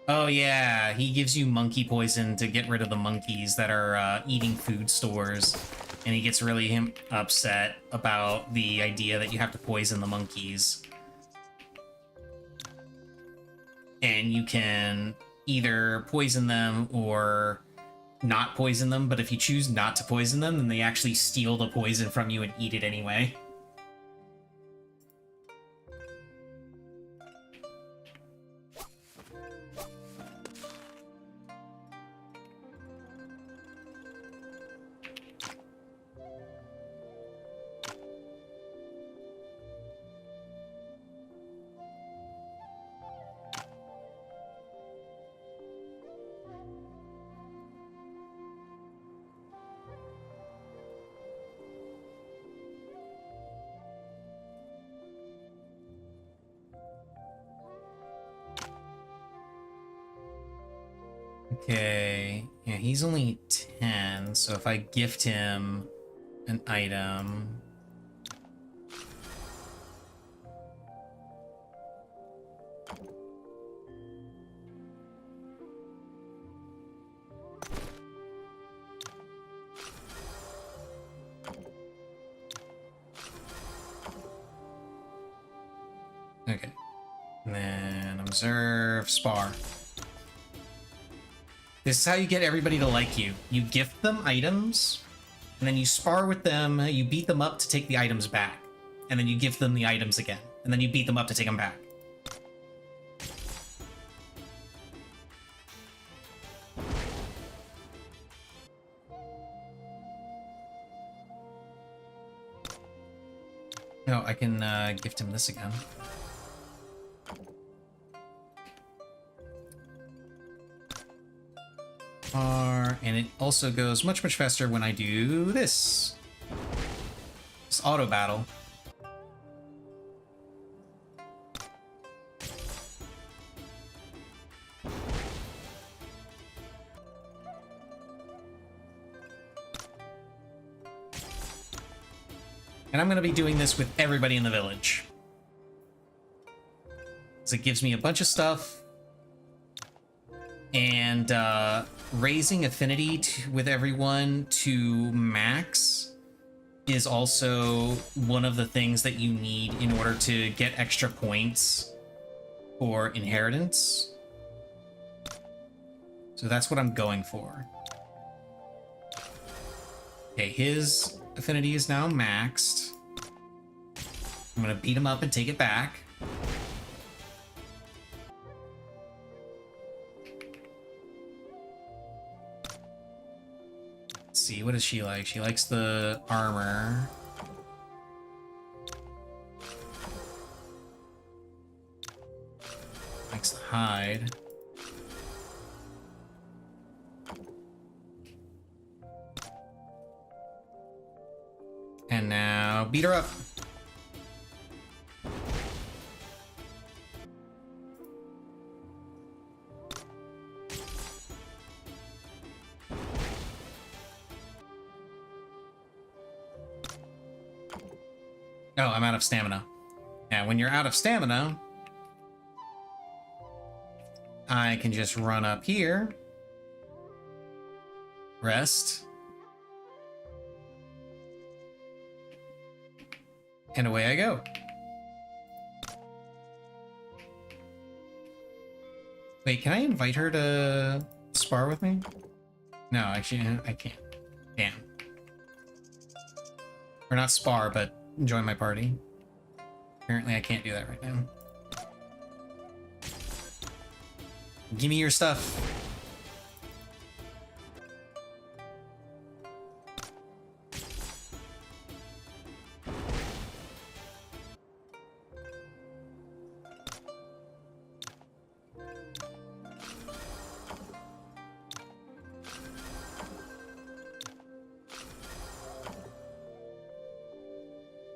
Oh yeah, he gives you monkey poison to get rid of the monkeys that are eating food stores, and he gets really upset about the idea that you have to poison the monkeys. And you can either poison them or not poison them, but if you choose not to poison them, then they actually steal the poison from you and eat it anyway. Okay, yeah, he's only 10, so if I gift him an item... Okay, and then observe, spar. This is how you get everybody to like you. You gift them items, and then you spar with them, you beat them up to take the items back. And then you gift them the items again, and then you beat them up to take them back. No, I can gift him this again. And it also goes much, much faster when I do this. This auto battle. And I'm going to be doing this with everybody in the village. So it gives me a bunch of stuff. And raising affinity with everyone to max is also one of the things that you need in order to get extra points for inheritance. So that's what I'm going for. Okay, his affinity is now maxed. I'm gonna beat him up and take it back. Let's see, what does she like? She likes the armor. Likes the hide. And now beat her up. Oh, I'm out of stamina. Now, when you're out of stamina, I can just run up here, rest, and away I go. Wait, can I invite her to spar with me? No, actually, I can't. Damn. Or not spar, but join my party. Apparently I can't do that right now. Give me your stuff.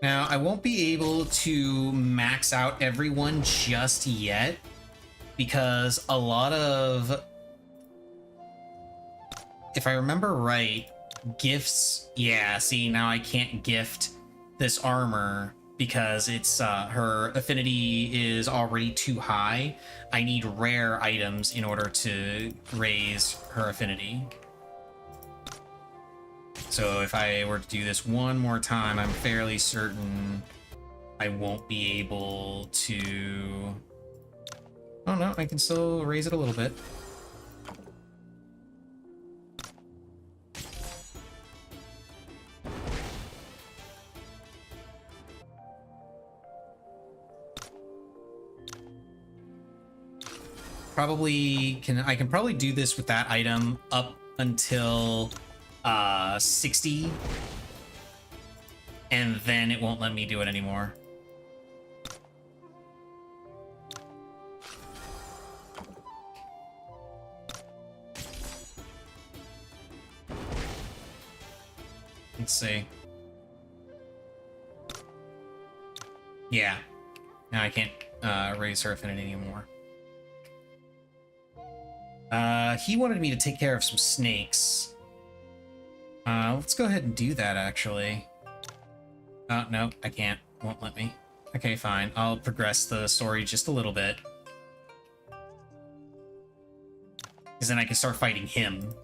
Now, I won't be able to max out everyone just yet, because a lot of, if I remember right, gifts, yeah, see, now I can't gift this armor because it's her affinity is already too high. I need rare items in order to raise her affinity. So if I were to do this one more time, I'm fairly certain I won't be able to... Oh no, I can still raise it a little bit. I can probably do this with that item up until 60, and then it won't let me do it anymore. Let's see. Yeah. Now I can't raise her affinity anymore. He wanted me to take care of some snakes. Let's go ahead and do that, actually. No, I can't. Won't let me. Okay, fine. I'll progress the story just a little bit. Because then I can start fighting him.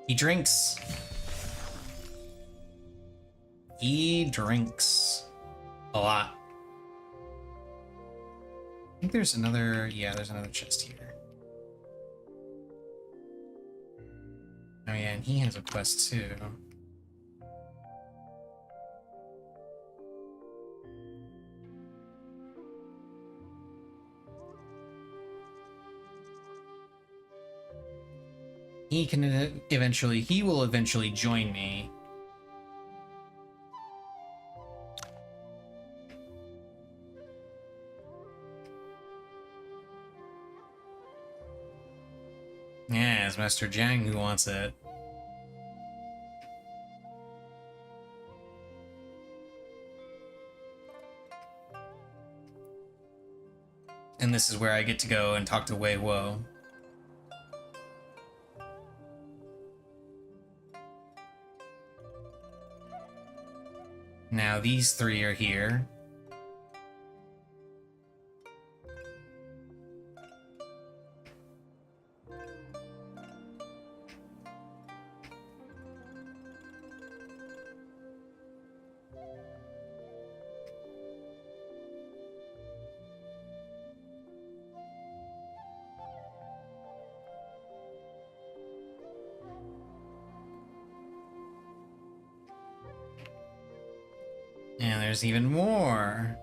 He drinks. He drinks a lot. I think there's another... Yeah, there's another chest here. Oh yeah, and he has a quest too. He will eventually join me. Yeah, it's Master Jiang who wants it. And this is where I get to go and talk to Wei Wo. Now these three are here. And there's even more.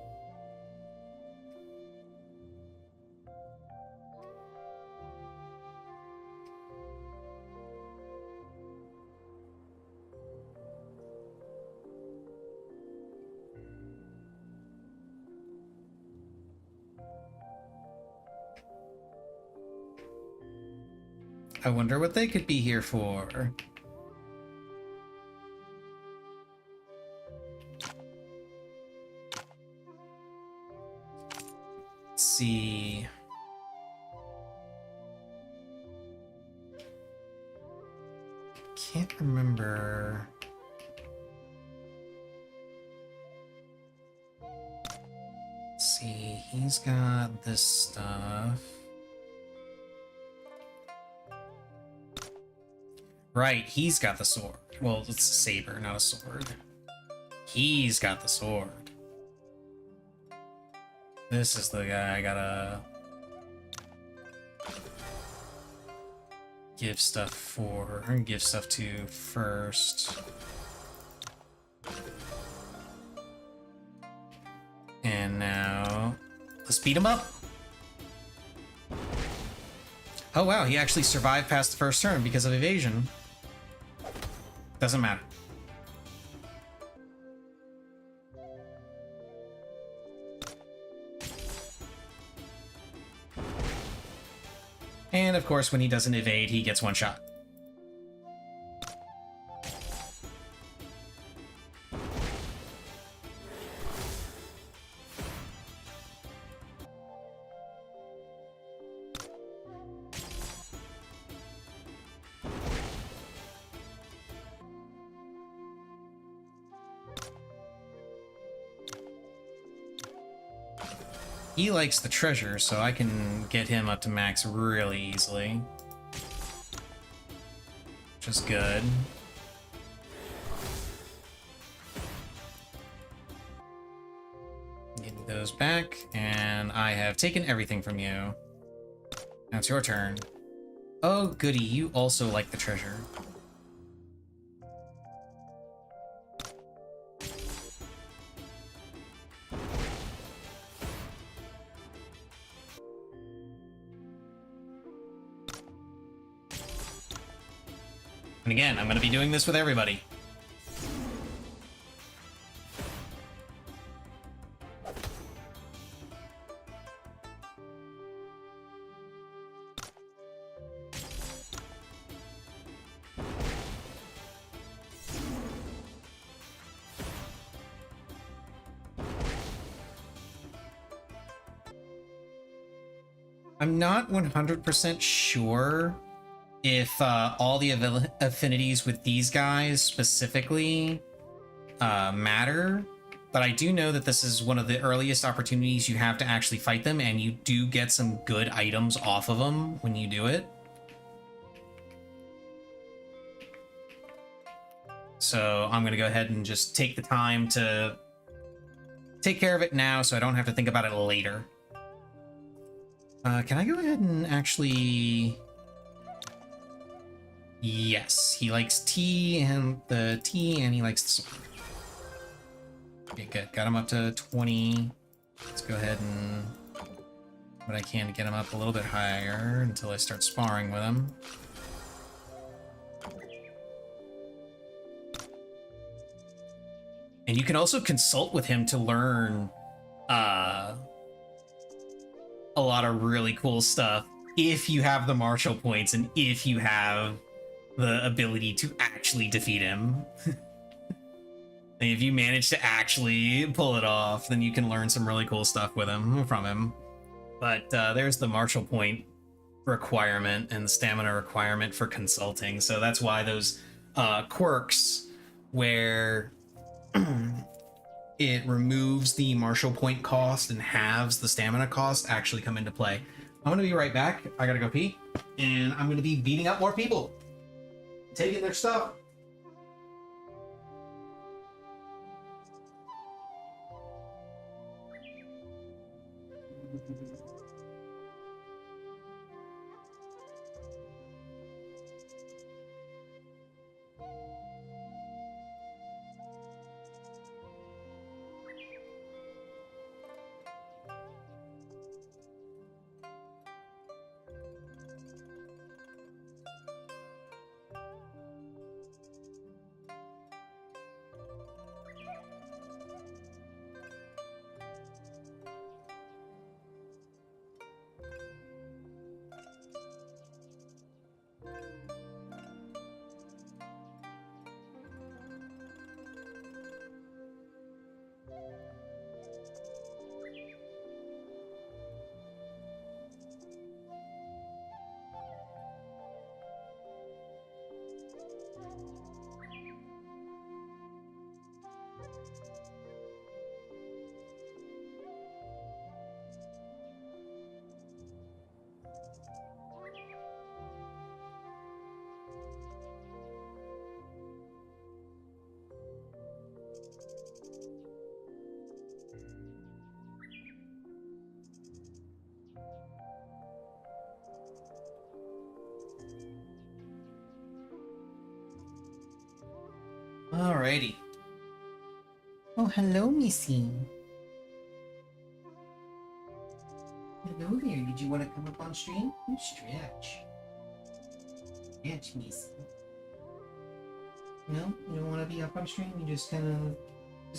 I wonder what they could be here for. Let's see. Can't remember. Let's see, he's got this stuff. Right, he's got the sword. Well, it's a saber, not a sword. He's got the sword. This is the guy I gotta give stuff for, or give stuff to first. And now, let's beat him up. Oh wow, he actually survived past the first turn because of evasion. Doesn't matter. And of course, when he doesn't evade, he gets one shot. He likes the treasure, so I can get him up to max really easily. Which is good. Give me those back, and I have taken everything from you. Now it's your turn. Oh goody, you also like the treasure. And again, I'm going to be doing this with everybody. I'm not 100% sure if all the affinities with these guys specifically matter, but I do know that this is one of the earliest opportunities you have to actually fight them, and you do get some good items off of them when you do it. So I'm going to go ahead and just take the time to take care of it now so I don't have to think about it later. Can I go ahead and actually... Yes, he likes tea and he likes the sword. Okay, good. Got him up to 20. Let's go ahead and do what I can to get him up a little bit higher until I start sparring with him. And you can also consult with him to learn a lot of really cool stuff if you have the martial points and if you have the ability to actually defeat him. If you manage to actually pull it off, then you can learn some really cool stuff with him from him. But there's the martial point requirement and the stamina requirement for consulting. So that's why those quirks where it removes the martial point cost and halves the stamina cost actually come into play. I'm gonna be right back. I gotta go pee, and I'm gonna be beating up more people, taking their stuff. Alrighty. Oh, hello, Missy. Hello there. Did you want to come up on stream? You stretch. Stretch, Missy. No, you don't want to be up on stream. You just kind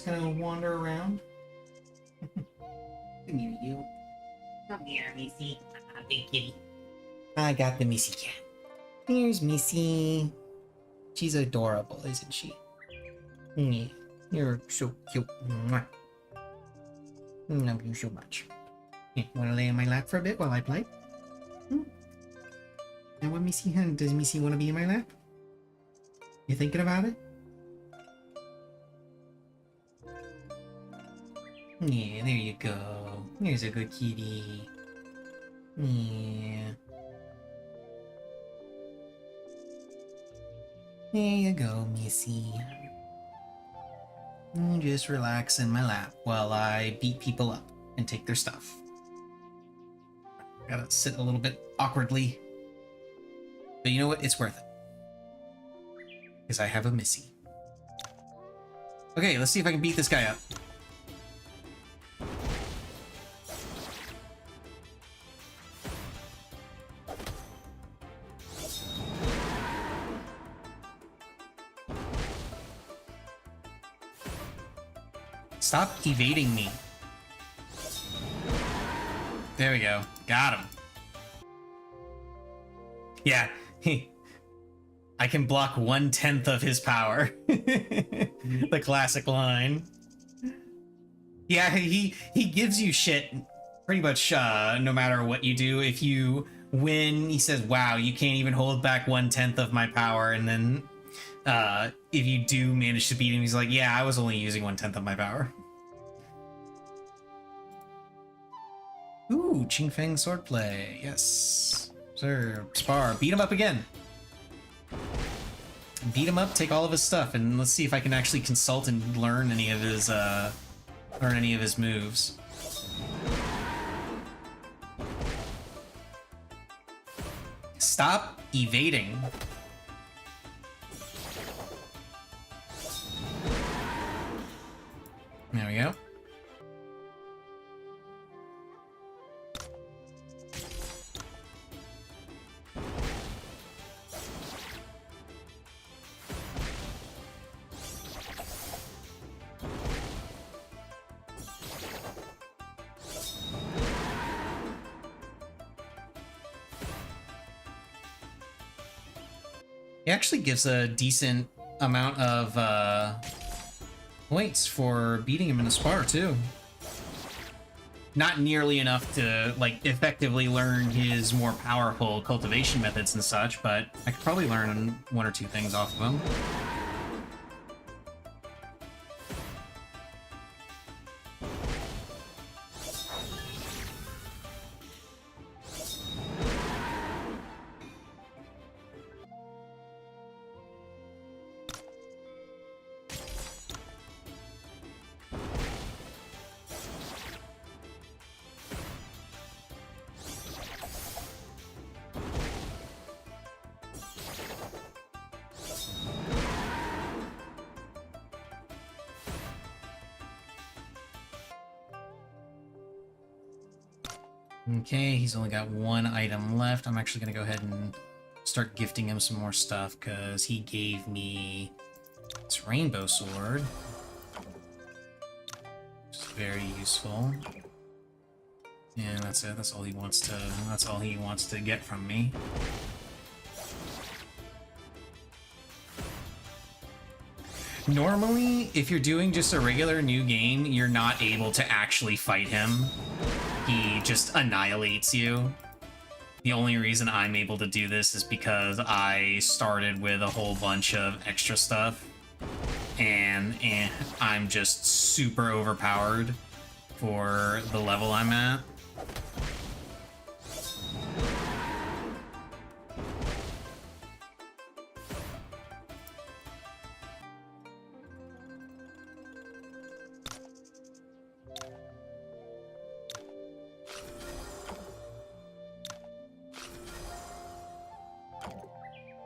of wander around. Come here, you. Come here, Missy. Big kitty. I got the Missy cat. Here's Missy. She's adorable, isn't she? Yeah, you're so cute. Mwah. Love you so much. Yeah, want to lay in my lap for a bit while I play? And what Missy? Does Missy want to be in my lap? You thinking about it? Yeah, there you go. There's a good kitty. Yeah. There you go, Missy. Just relax in my lap while I beat people up and take their stuff. Gotta sit a little bit awkwardly. But you know what? It's worth it. Because I have a Missy. Okay, let's see if I can beat this guy up. Stop evading me. There we go. Got him. Yeah. I can block 1/10 of his power. The classic line. Yeah, he gives you shit pretty much no matter what you do. If you win, he says, wow, you can't even hold back 1/10 of my power. And then if you do manage to beat him, he's like, yeah, I was only using 1/10 of my power. Ooh, Qingfeng swordplay. Yes. Sir, spar. Beat him up again. Beat him up, take all of his stuff, and let's see if I can actually consult and learn any of his moves. Stop evading. There we go. He actually gives a decent amount of points for beating him in a spar too. Not nearly enough to like effectively learn his more powerful cultivation methods and such, but I could probably learn one or two things off of him. Okay, he's only got one item left. I'm actually going to go ahead and start gifting him some more stuff because he gave me this rainbow sword. Which is very useful. Yeah, that's it. That's all he wants to get from me. Normally, if you're doing just a regular new game, you're not able to actually fight him. He just annihilates you. The only reason I'm able to do this is because I started with a whole bunch of extra stuff. And I'm just super overpowered for the level I'm at.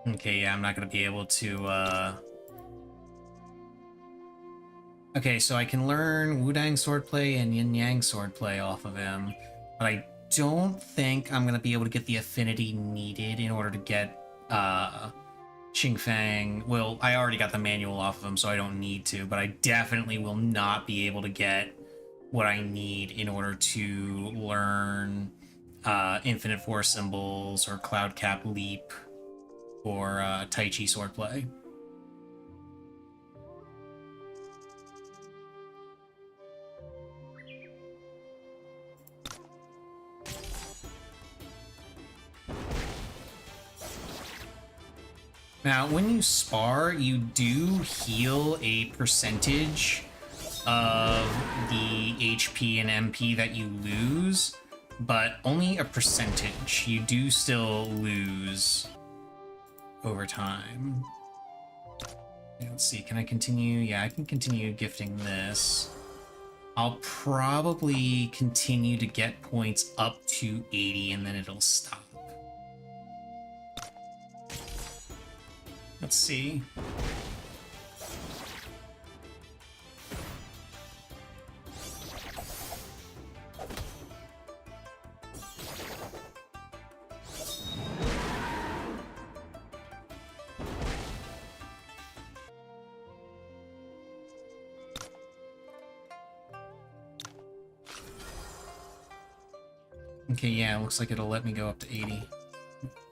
Okay, yeah, I'm not gonna be able to Okay, so I can learn Wudang swordplay and Yin Yang swordplay off of him, but I don't think I'm gonna be able to get the affinity needed in order to get Xingfang. Well, I already got the manual off of him, so I don't need to, but I definitely will not be able to get what I need in order to learn Infinite Force Symbols or Cloud Cap Leap or Tai Chi swordplay. Now, when you spar, you do heal a percentage of the HP and MP that you lose, but only a percentage. You do still lose over time. Let's see, can I continue? Yeah, I can continue gifting this. I'll probably continue to get points up to 80 and then it'll stop. Let's see. Okay, yeah, it looks like it'll let me go up to 80.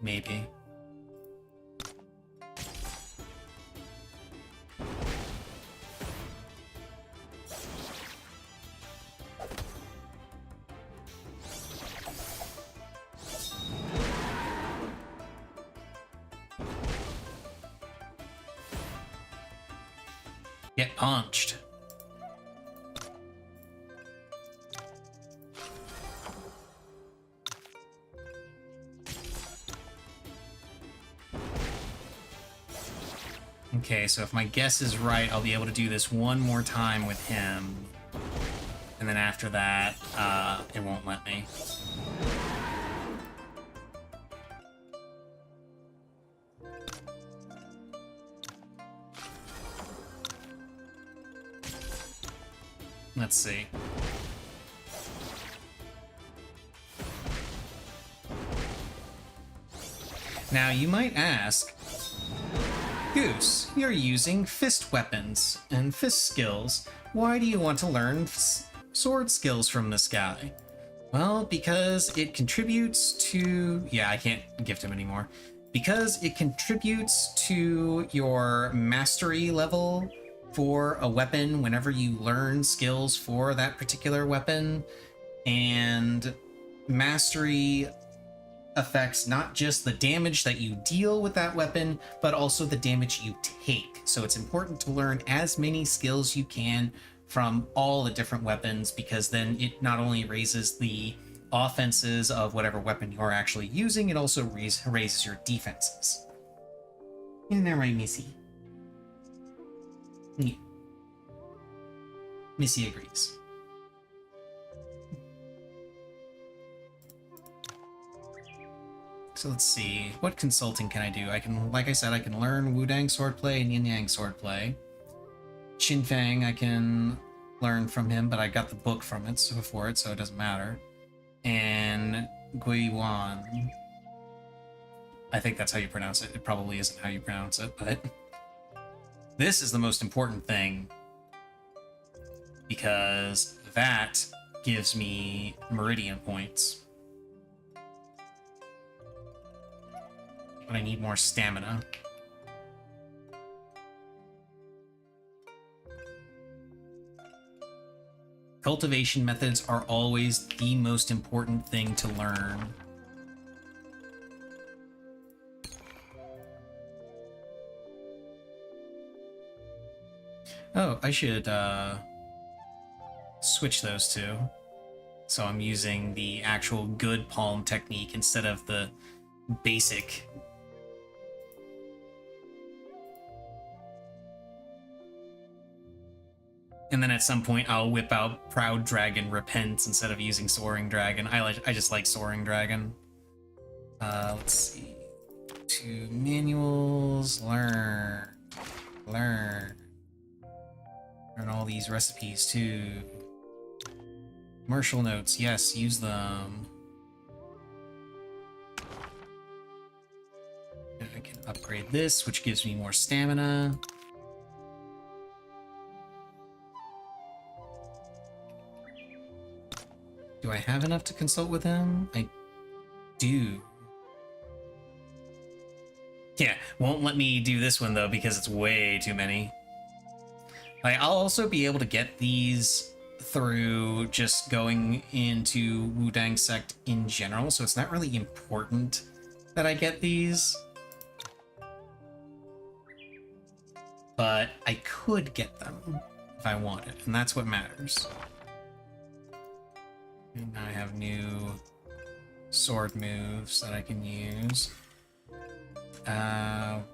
Maybe. Get punched. Okay, so if my guess is right, I'll be able to do this one more time with him. And then after that, it won't let me. Let's see. Now, you might ask, Goose, you're using fist weapons and fist skills. Why do you want to learn sword skills from this guy? Well, because it contributes to... Yeah, I can't gift him anymore. Because it contributes to your mastery level for a weapon whenever you learn skills for that particular weapon. And mastery affects not just the damage that you deal with that weapon, but also the damage you take. So it's important to learn as many skills you can from all the different weapons, because then it not only raises the offenses of whatever weapon you're actually using, it also raises your defenses. Isn't that right, Missy? Yeah. Missy agrees. So let's see, what consulting can I do? I can, like I said, I can learn Wudang swordplay and Yin Yang swordplay. Xingfang I can learn from him, but I got the book from it so it doesn't matter. And Guiyuan. I think that's how you pronounce it. It probably isn't how you pronounce it, but this is the most important thing, because that gives me Meridian points. But I need more stamina. Cultivation methods are always the most important thing to learn. Oh, I should switch those two. So I'm using the actual good palm technique instead of the basic. And then at some point I'll whip out Proud Dragon Repents instead of using Soaring Dragon. I just like Soaring Dragon. Let's see. To manuals, learn. Learn all these recipes too. Commercial notes, yes, use them. I can upgrade this, which gives me more stamina. Do I have enough to consult with him? I do. Yeah, won't let me do this one though because it's way too many. Like, I'll also be able to get these through just going into Wudang Sect in general, so it's not really important that I get these. But I could get them if I wanted, and that's what matters. And I have new sword moves that I can use.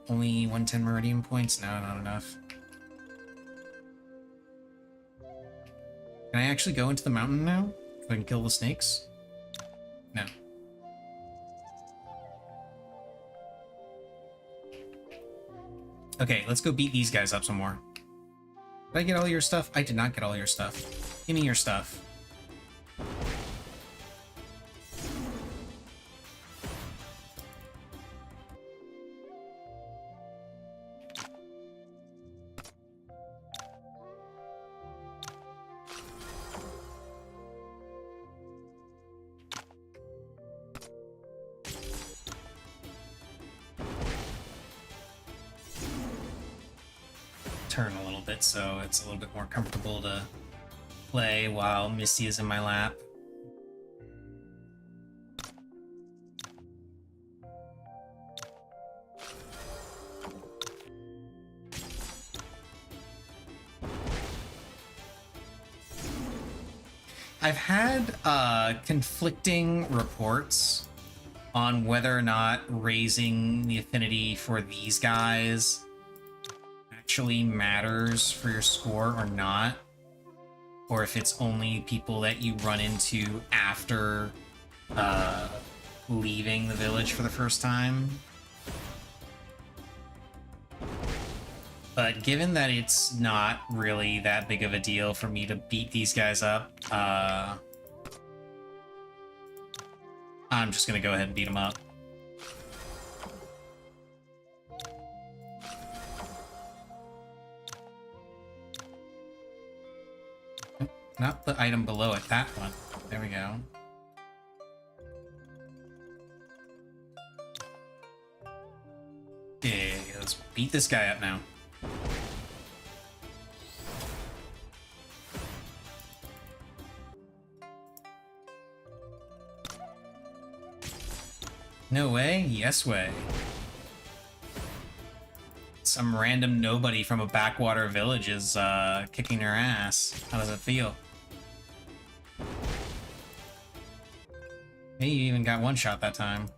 Only 110 Meridian points? No, not enough. Can I actually go into the mountain now? So I can kill the snakes? No. Okay, let's go beat these guys up some more. Did I get all your stuff? I did not get all your stuff. Give me your stuff. Turn a little bit so it's a little bit more comfortable to play while Misty is in my lap. I've had conflicting reports on whether or not raising the affinity for these guys actually matters for your score or not, or if it's only people that you run into after leaving the village for the first time. But given that it's not really that big of a deal for me to beat these guys up, I'm just gonna go ahead and beat them up. Not the item below it, that one. There we go. Okay, let's beat this guy up now. No way? Yes way. Some random nobody from a backwater village is kicking her ass. How does it feel? Maybe you even got one shot that time.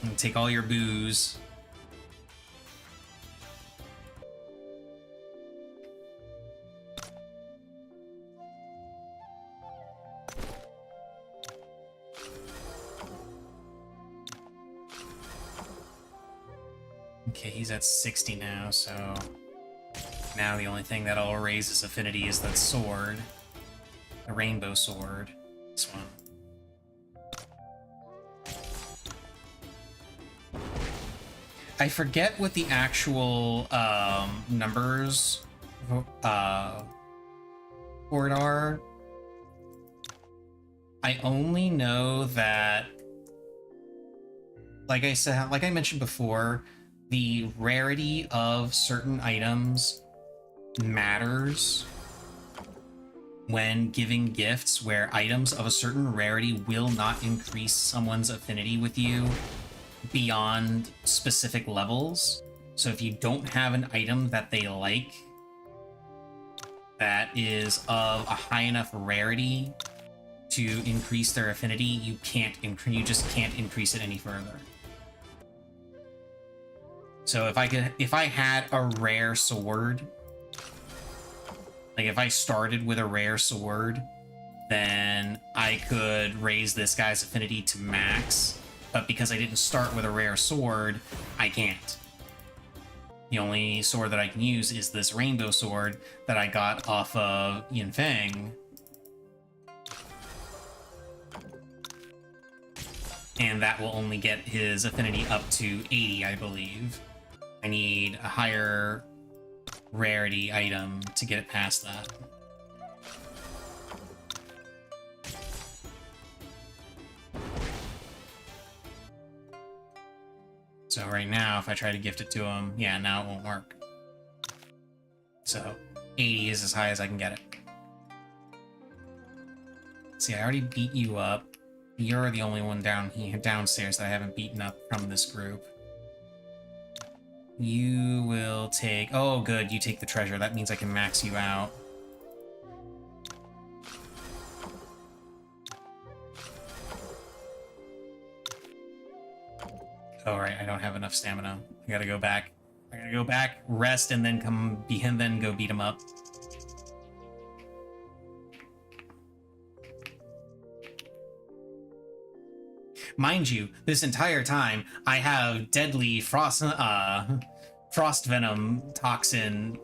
And take all your booze. Okay, he's at 60 now, so now the only thing that'll raise his affinity is that sword. The rainbow sword. This one. I forget what the actual numbers for it are. I only know that, like I said, like I mentioned before, the rarity of certain items matters when giving gifts, where items of a certain rarity will not increase someone's affinity with you beyond specific levels. So if you don't have an item that they like that is of a high enough rarity to increase their affinity, you just can't increase it any further. So if I had a rare sword, like if I started with a rare sword, then I could raise this guy's affinity to max, but because I didn't start with a rare sword, I can't. The only sword that I can use is this rainbow sword that I got off of Yanfeng. And that will only get his affinity up to 80, I believe. I need a higher rarity item to get it past that. So right now, if I try to gift it to him, yeah, now it won't work. So 80 is as high as I can get it. See, I already beat you up. You're the only one downstairs that I haven't beaten up from this group. You will take... Oh, good, you take the treasure. That means I can max you out. Oh, right, I don't have enough stamina. I gotta go back. I gotta go back, rest, and then then go beat him up. Mind you, this entire time, I have deadly frost venom toxin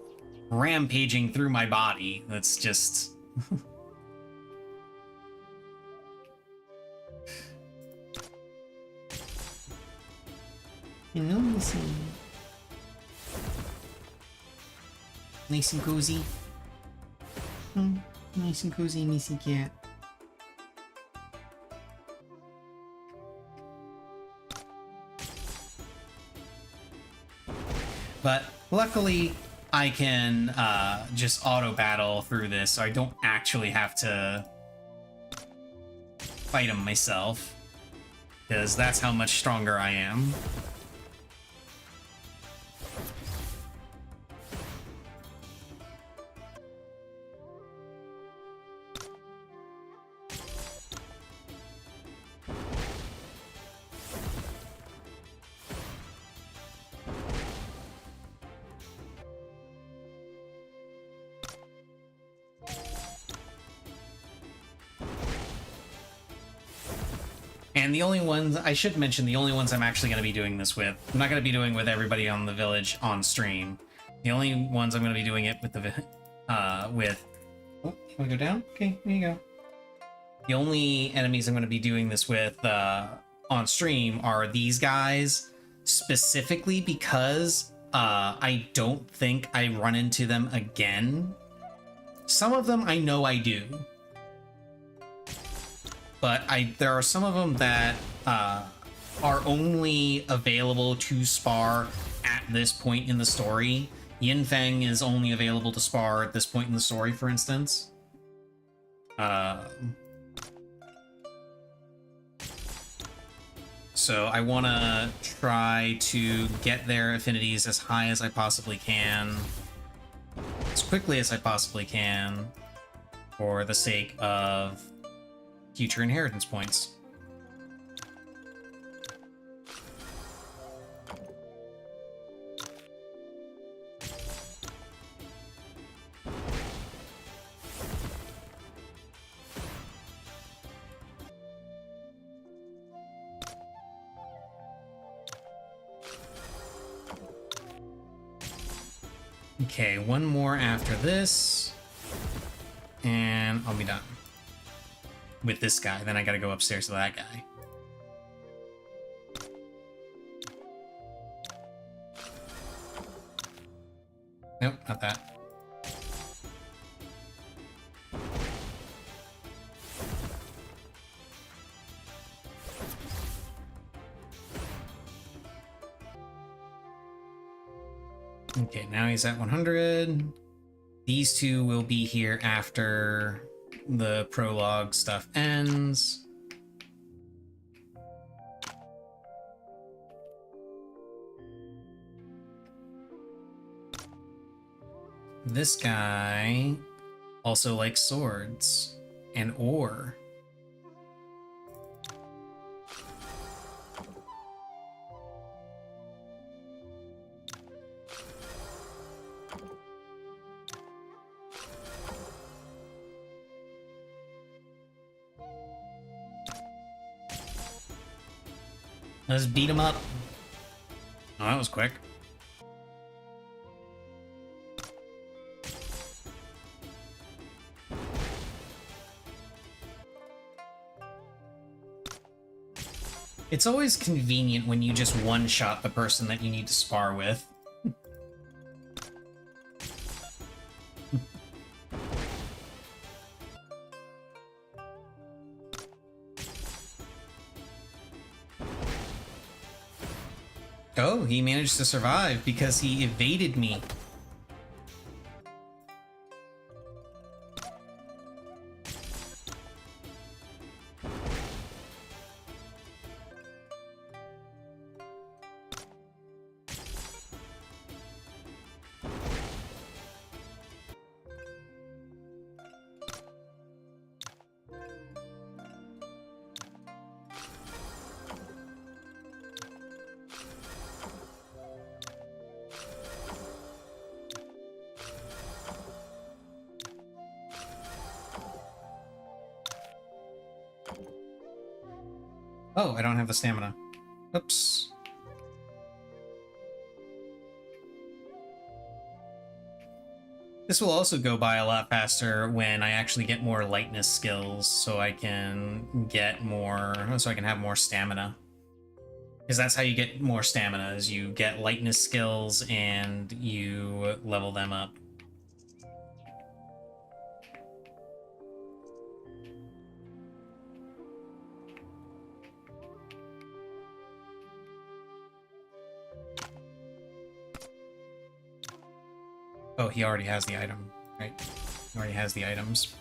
rampaging through my body. That's just... Hello, Missy. Nice and cozy. Nice and cozy, Missy cat. But luckily, I can just auto battle through this, so I don't actually have to fight him myself, because that's how much stronger I am. And the only ones, I should mention, the only ones I'm actually going to be doing this with, I'm not going to be doing with everybody on the village on stream. The only ones I'm going to be doing it with Oh, you want to go down? Okay, here you go. The only enemies I'm going to be doing this with on stream are these guys, specifically because I don't think I run into them again. Some of them I know I do. But there are some of them that are only available to spar at this point in the story. Yanfeng is only available to spar at this point in the story, for instance. So I want to try to get their affinities as high as I possibly can, as quickly as I possibly can, for the sake of future inheritance points. Okay, one more after this, and I'll be done with this guy. Then I gotta go upstairs to that guy. Nope, not that. Okay, now he's at 100. These two will be here after the prologue stuff ends. This guy also likes swords and ore. Let's beat him up. Oh, that was quick. It's always convenient when you just one-shot the person that you need to spar with. Oh, he managed to survive because he evaded me. Oh, I don't have the stamina. Oops. This will also go by a lot faster when I actually get more lightness skills, so I can get more, so I can have more stamina. Because that's how you get more stamina, is you get lightness skills and you level them up. Oh, he already has the item, right? He already has the items.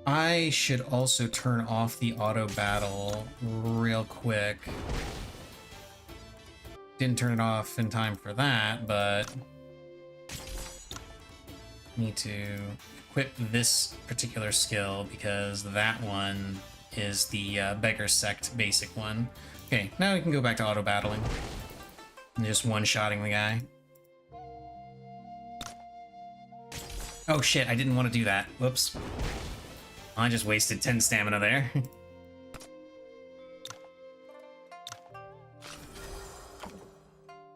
I should also turn off the auto battle real quick. Didn't turn it off in time for that, but need to equip this particular skill because that one is the Beggar Sect basic one. Okay, now we can go back to auto battling and just one-shotting the guy. Oh shit, I didn't want to do that. Whoops. I just wasted 10 stamina there.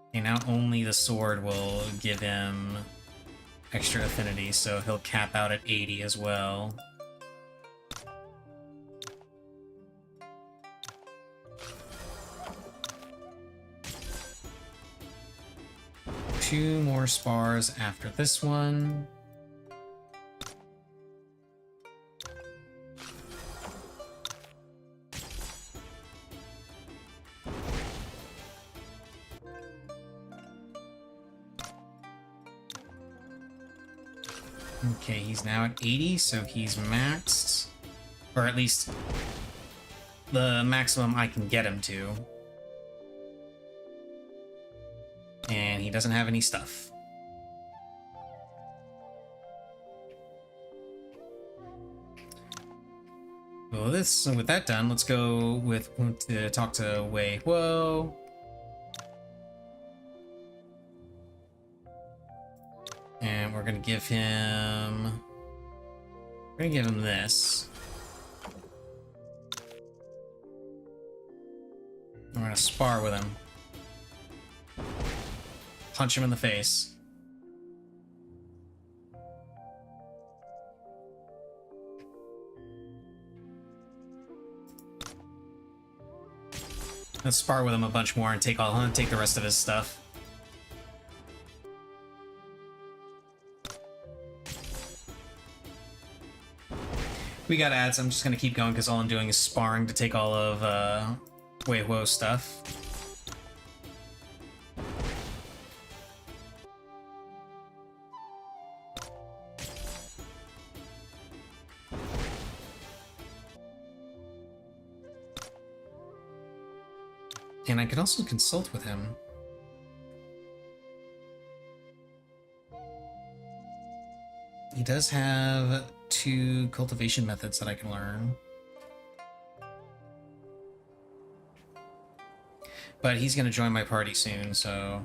Okay, now only the sword will give him extra affinity, so he'll cap out at 80 as well. Two more spars after this one. Okay, he's now at 80, so he's maxed. Or at least the maximum I can get him to. And he doesn't have any stuff. Well, with that done, let's go to talk to Wei Huo. And we're gonna give him this. We're gonna spar with him. Punch him in the face. Let's spar with him a bunch more and take the rest of his stuff. We got ads. I'm just gonna keep going because all I'm doing is sparring to take all of Wei Huo's stuff. And I could also consult with him. He does have 2 cultivation methods that I can learn. But he's going to join my party soon, so...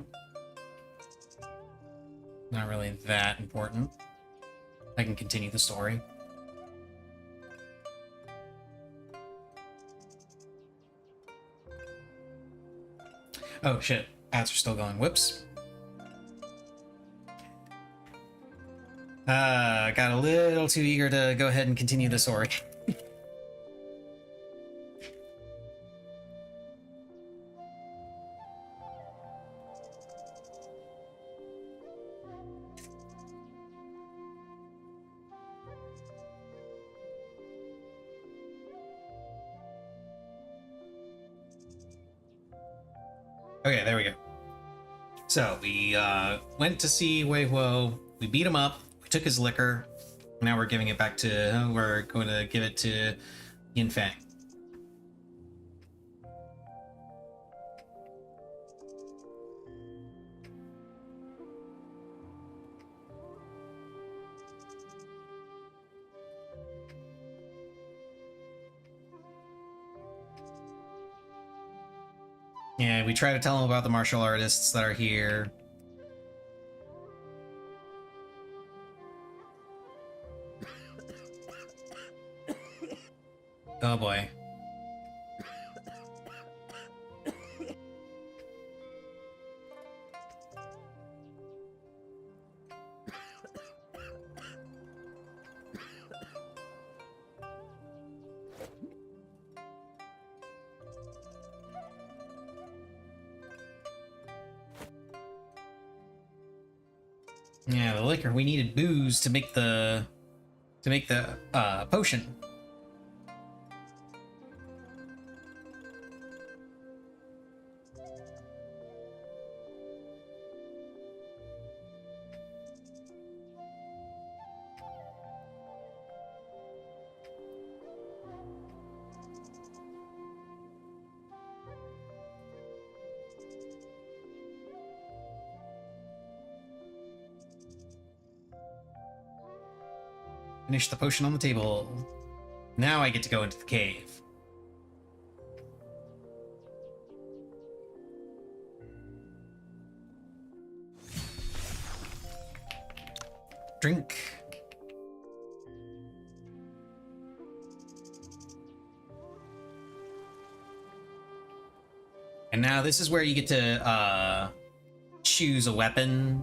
Not really that important. I can continue the story. Oh shit, ads are still going. Whoops. Got a little too eager to go ahead and continue the story. Okay, there we go. So we went to see Wei Wo. We beat him up. We took his liquor. Now we're giving it back to. We're going to give it to Yin Fang. Yeah, we try to tell him about the martial artists that are here. Oh boy. Yeah, the liquor. We needed booze to make the potion. Finish the potion on the table. Now I get to go into the cave. Drink. And now this is where you get to choose a weapon.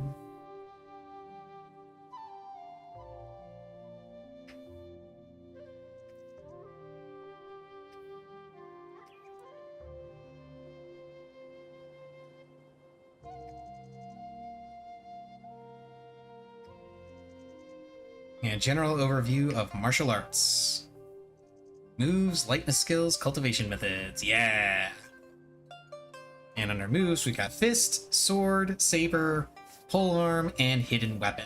And general overview of martial arts. Moves, lightness skills, cultivation methods. Yeah! And under moves, we got fist, sword, saber, polearm, and hidden weapon.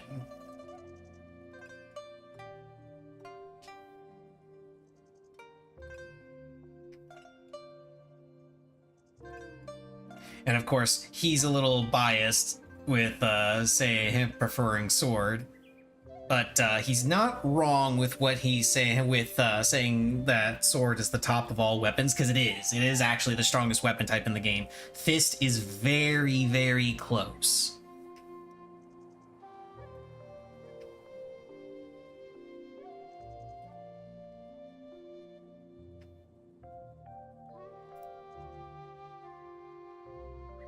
And of course, he's a little biased with, say, him preferring sword. But he's not wrong with what he's saying with saying that sword is the top of all weapons, because it is. It is actually the strongest weapon type in the game. Fist is very, very close.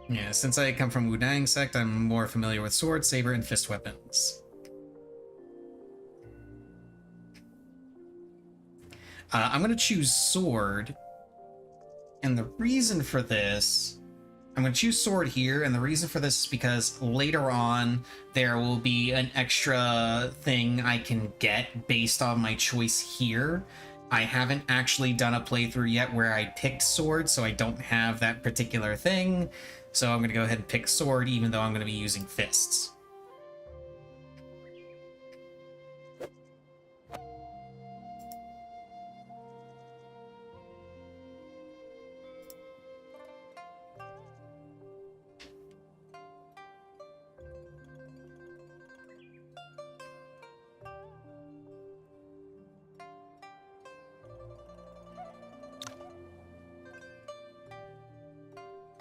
Yeah, since I come from Wudang sect, I'm more familiar with sword, saber, and fist weapons. I'm going to choose sword, and the reason for this, I'm going to choose sword here, and the reason for this is because later on there will be an extra thing I can get based on my choice here. I haven't actually done a playthrough yet where I picked sword, so I don't have that particular thing, so I'm going to go ahead and pick sword even though I'm going to be using fists.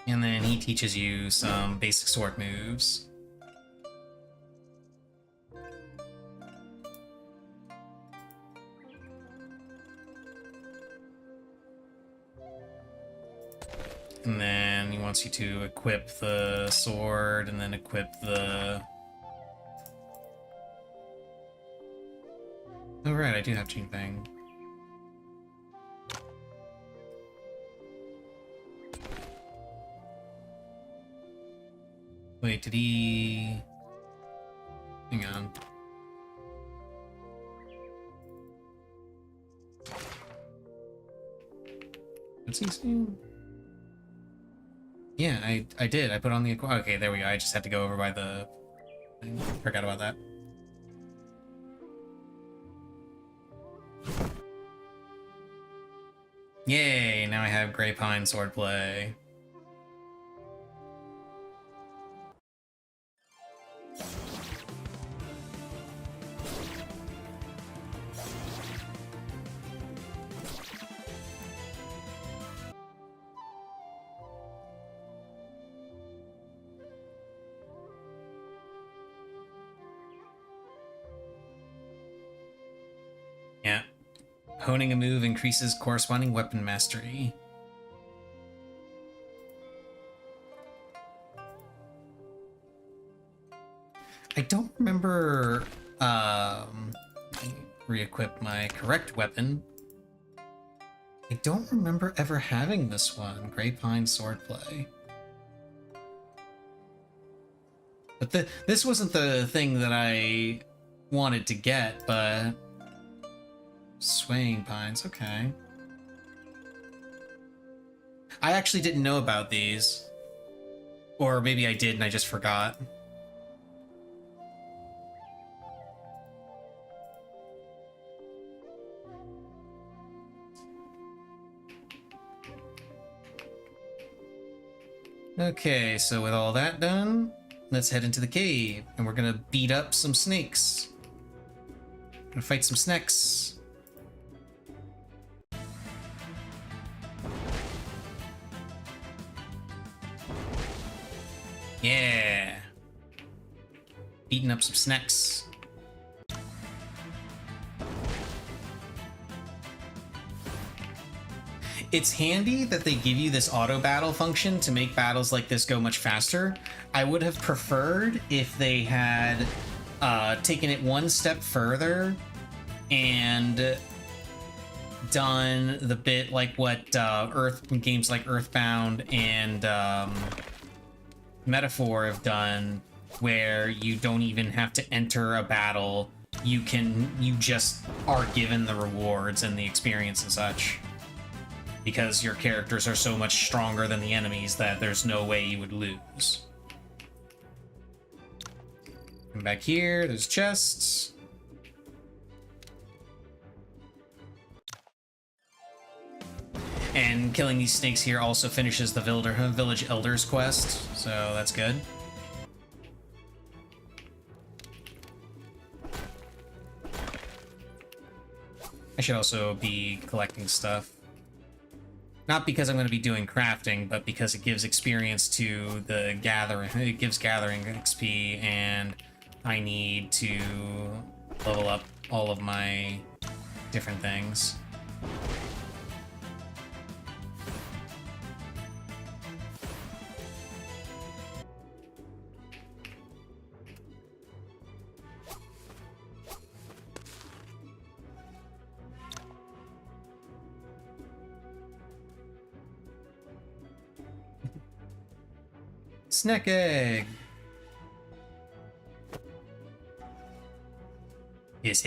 And then he teaches you some basic sword moves. and then he wants you to equip the sword, and then equip the... Oh right, I do have Chain Fang. Wait, did he... Hang on. What's he saying? Yeah, I did. I put on the... Okay, there we go. I just had to go over by the... I forgot about that. Yay! Now I have Grey Pine swordplay. Yeah. Honing a move increases corresponding weapon mastery. I don't remember re-equip my correct weapon. I don't remember ever having this one, Grey Pine swordplay. But this wasn't the thing that I wanted to get, but Swaying Pines, okay. I actually didn't know about these. Or maybe I did and I just forgot. Okay, so with all that done, let's head into the cave, and we're gonna beat up some snakes. Gonna fight some snakes. Yeah. Beating up some snakes. It's handy that they give you this auto battle function to make battles like this go much faster. I would have preferred if they had taken it one step further and done the bit like what games like Earthbound and Metaphor have done, where you don't even have to enter a battle. You just are given the rewards and the experience and such. Because your characters are so much stronger than the enemies that there's no way you would lose. Come back here, there's chests. And killing these snakes here also finishes the Village Elders quest, so that's good. I should also be collecting stuff. Not because I'm going to be doing crafting, but because it gives experience to the gathering. It gives gathering XP, and I need to level up all of my different things. Snack egg. Yes.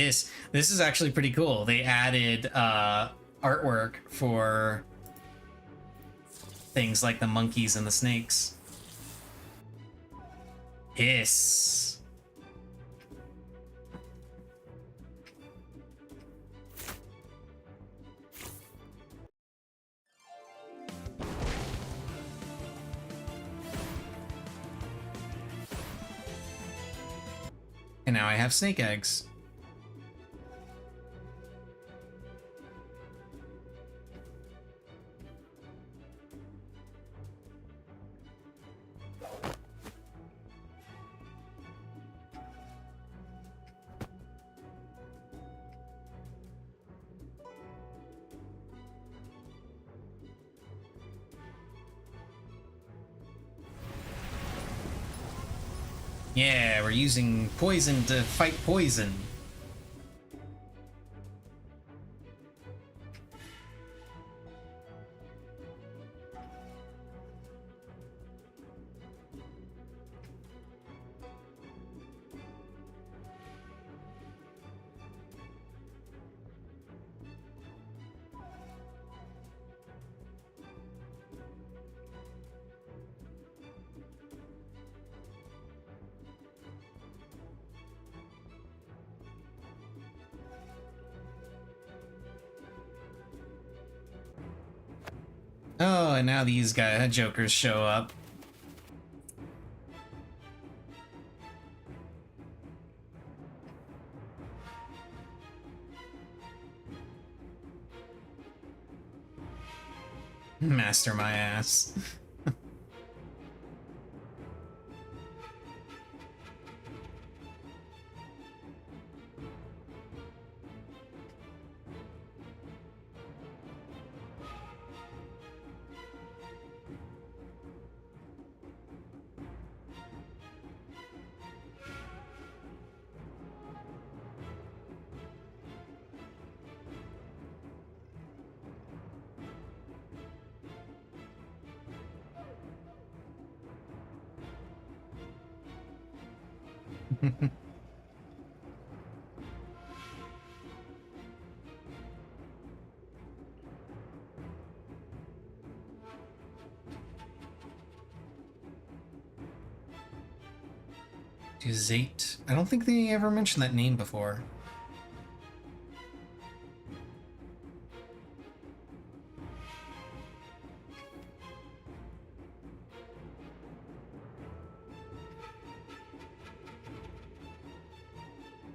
This is actually pretty cool. They added artwork for things like the monkeys and the snakes. Hiss. And now I have snake eggs. Yeah, we're using poison to fight poison. Oh, and now these jokers show up. Master my ass. Zate. I don't think they ever mentioned that name before.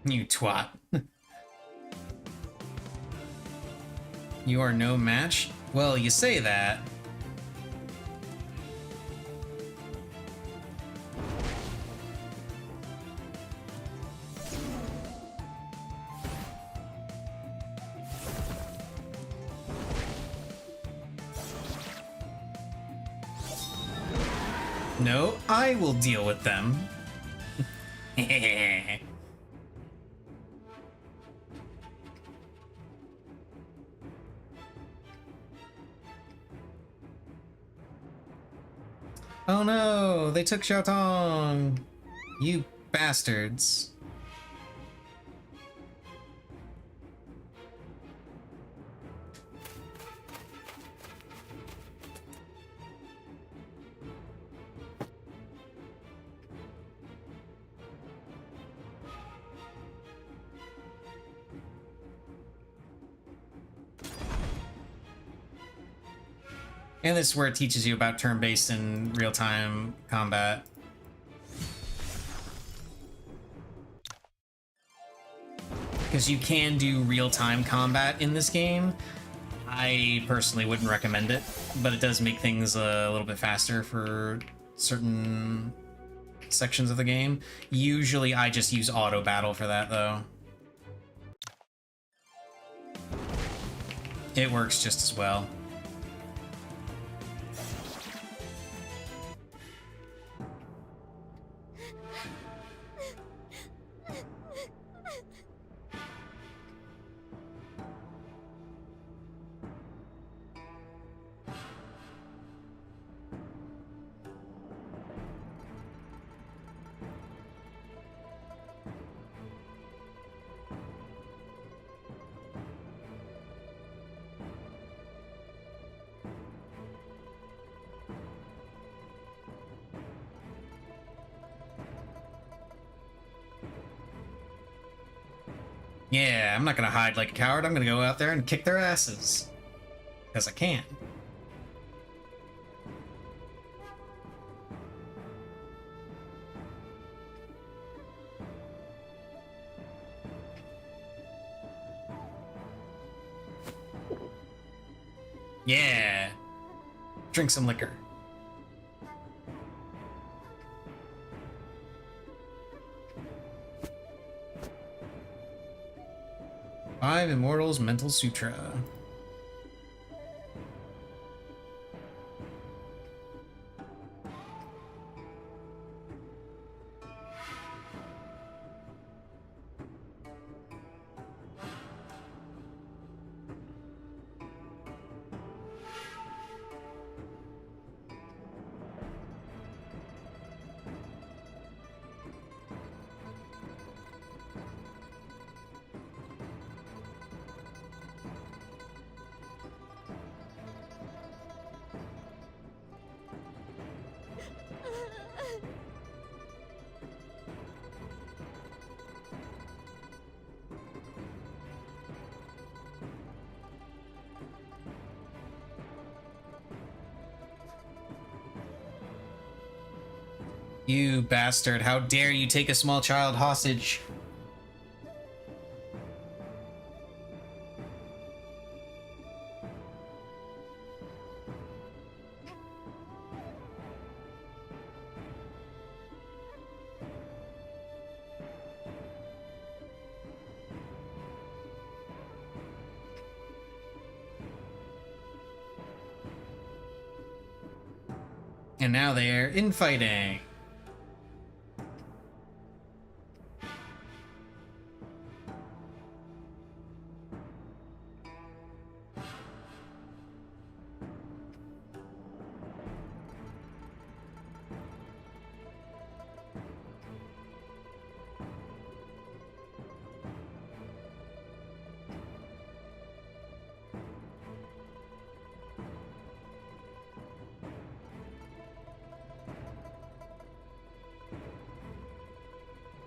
You twat. You are no match? Well, you say that. No, I will deal with them. Oh no, they took Xiaotong! You bastards. And this is where it teaches you about turn-based and real-time combat. Because you can do real-time combat in this game. I personally wouldn't recommend it, but it does make things a little bit faster for certain sections of the game. Usually I just use auto battle for that, though. It works just as well. Yeah, I'm not gonna hide like a coward. I'm gonna go out there and kick their asses. Because I can. Yeah. Drink some liquor. Five Immortals Mental Sutra. You bastard, how dare you take a small child hostage? And now they're infighting.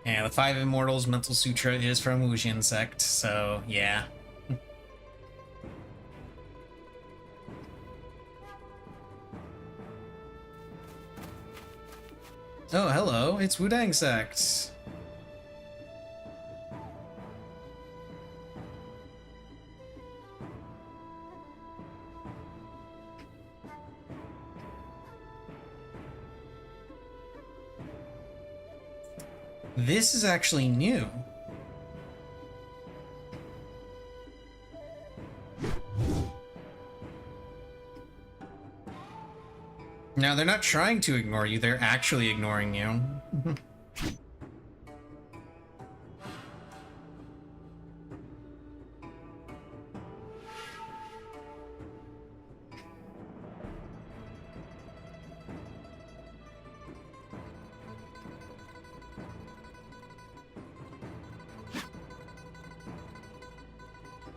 Yeah, the Five Immortals Mental Sutra is from Wuxian sect, so yeah. Oh, hello, it's Wudang sect. This is actually new. Now, they're not trying to ignore you, they're actually ignoring you.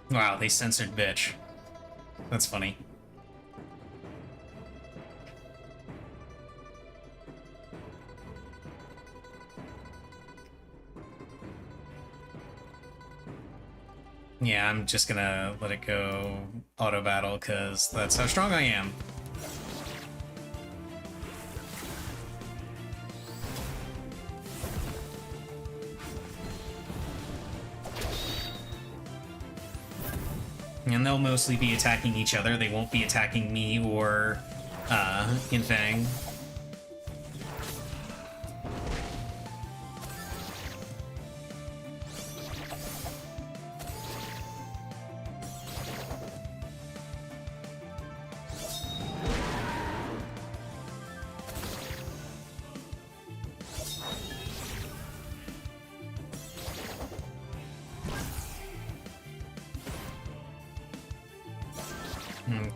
Wow, they censored bitch. That's funny. Yeah, I'm just gonna let it go auto battle because that's how strong I am. And they'll mostly be attacking each other. They won't be attacking me or Infang.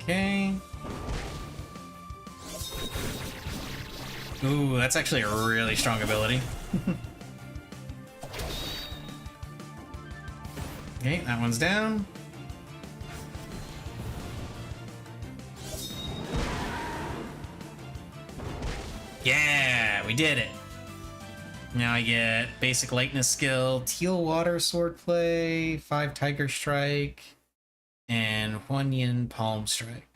Okay. Ooh, that's actually a really strong ability. Okay, that one's down. Yeah, we did it. Now I get basic lightness skill, teal water swordplay, 5 tiger strike, and 1 yin palm strike.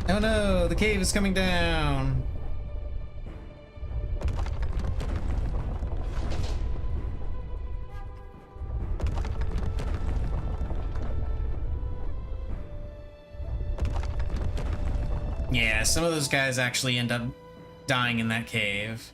Oh no, the cave is coming down. Yeah, some of those guys actually end up dying in that cave.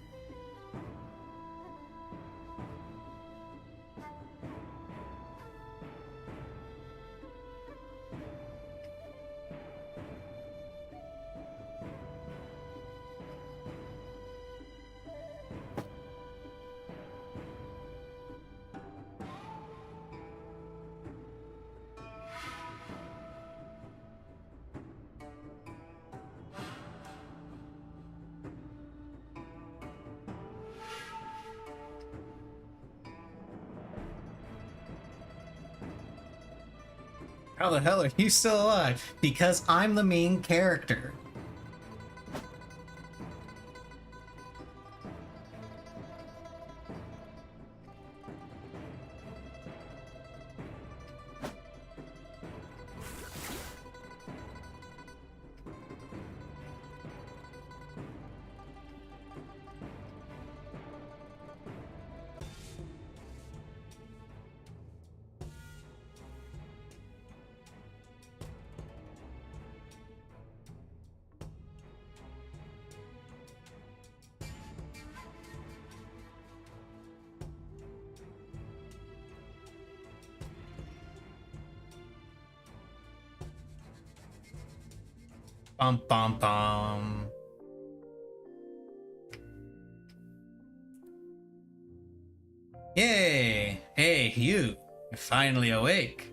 How the hell are you still alive? Because I'm the main character. Bum bum bum. Yay! Hey, you! You're finally awake.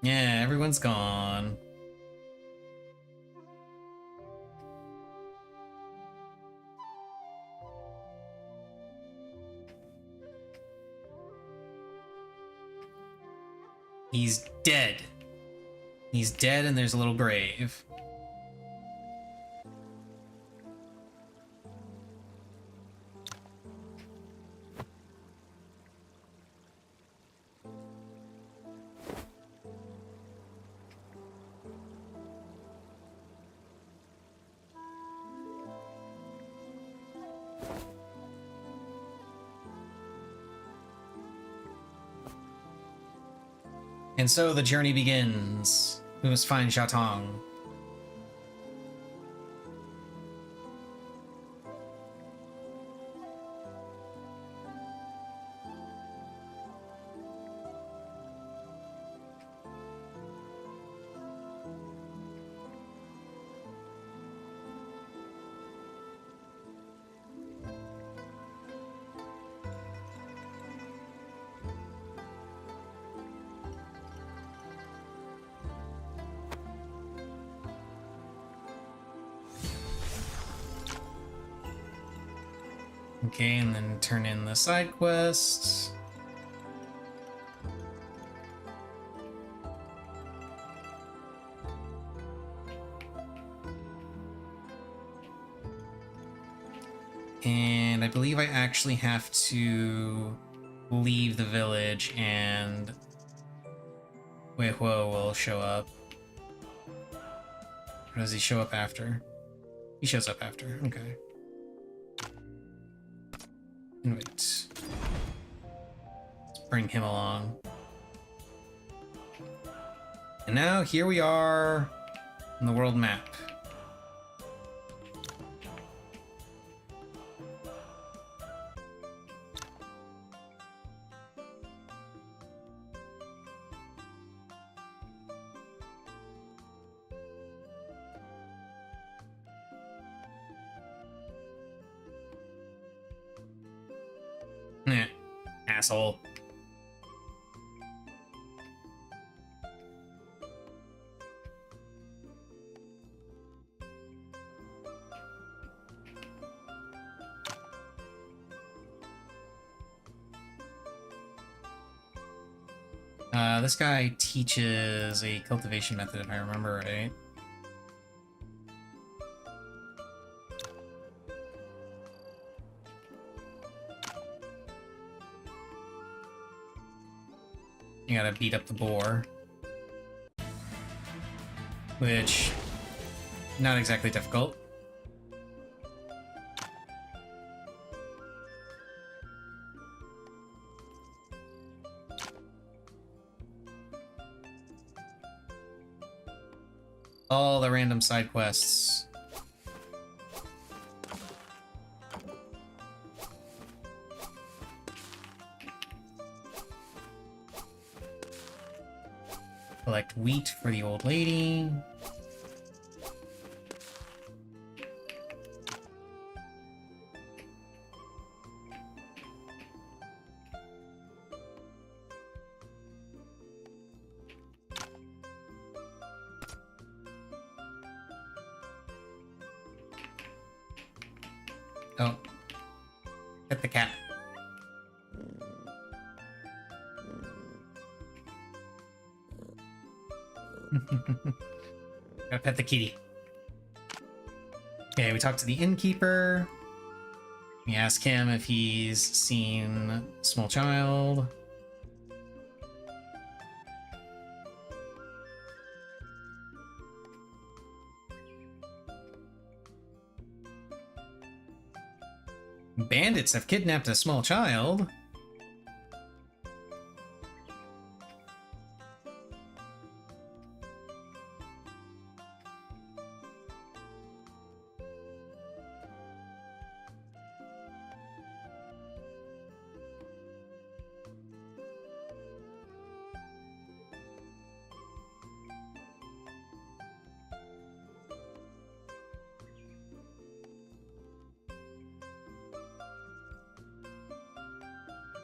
Yeah, everyone's gone. He's dead. He's dead and there's a little grave. And so the journey begins. We must find Shatong. Okay, and then turn in the side quests. And I believe I actually have to leave the village and Wei-Huo will show up. Or does he show up after? He shows up after, okay. Wait. Let's bring him along. And now here we are on the world map. Eh, asshole. This guy teaches a cultivation method, if I remember right. You gotta beat up the boar. Which, not exactly difficult. All the random side quests. Collect wheat for the old lady. Oh. Pet the cat. Gotta pet the kitty. Okay, we talked to the innkeeper. We ask him if he's seen a small child. Bandits have kidnapped a small child.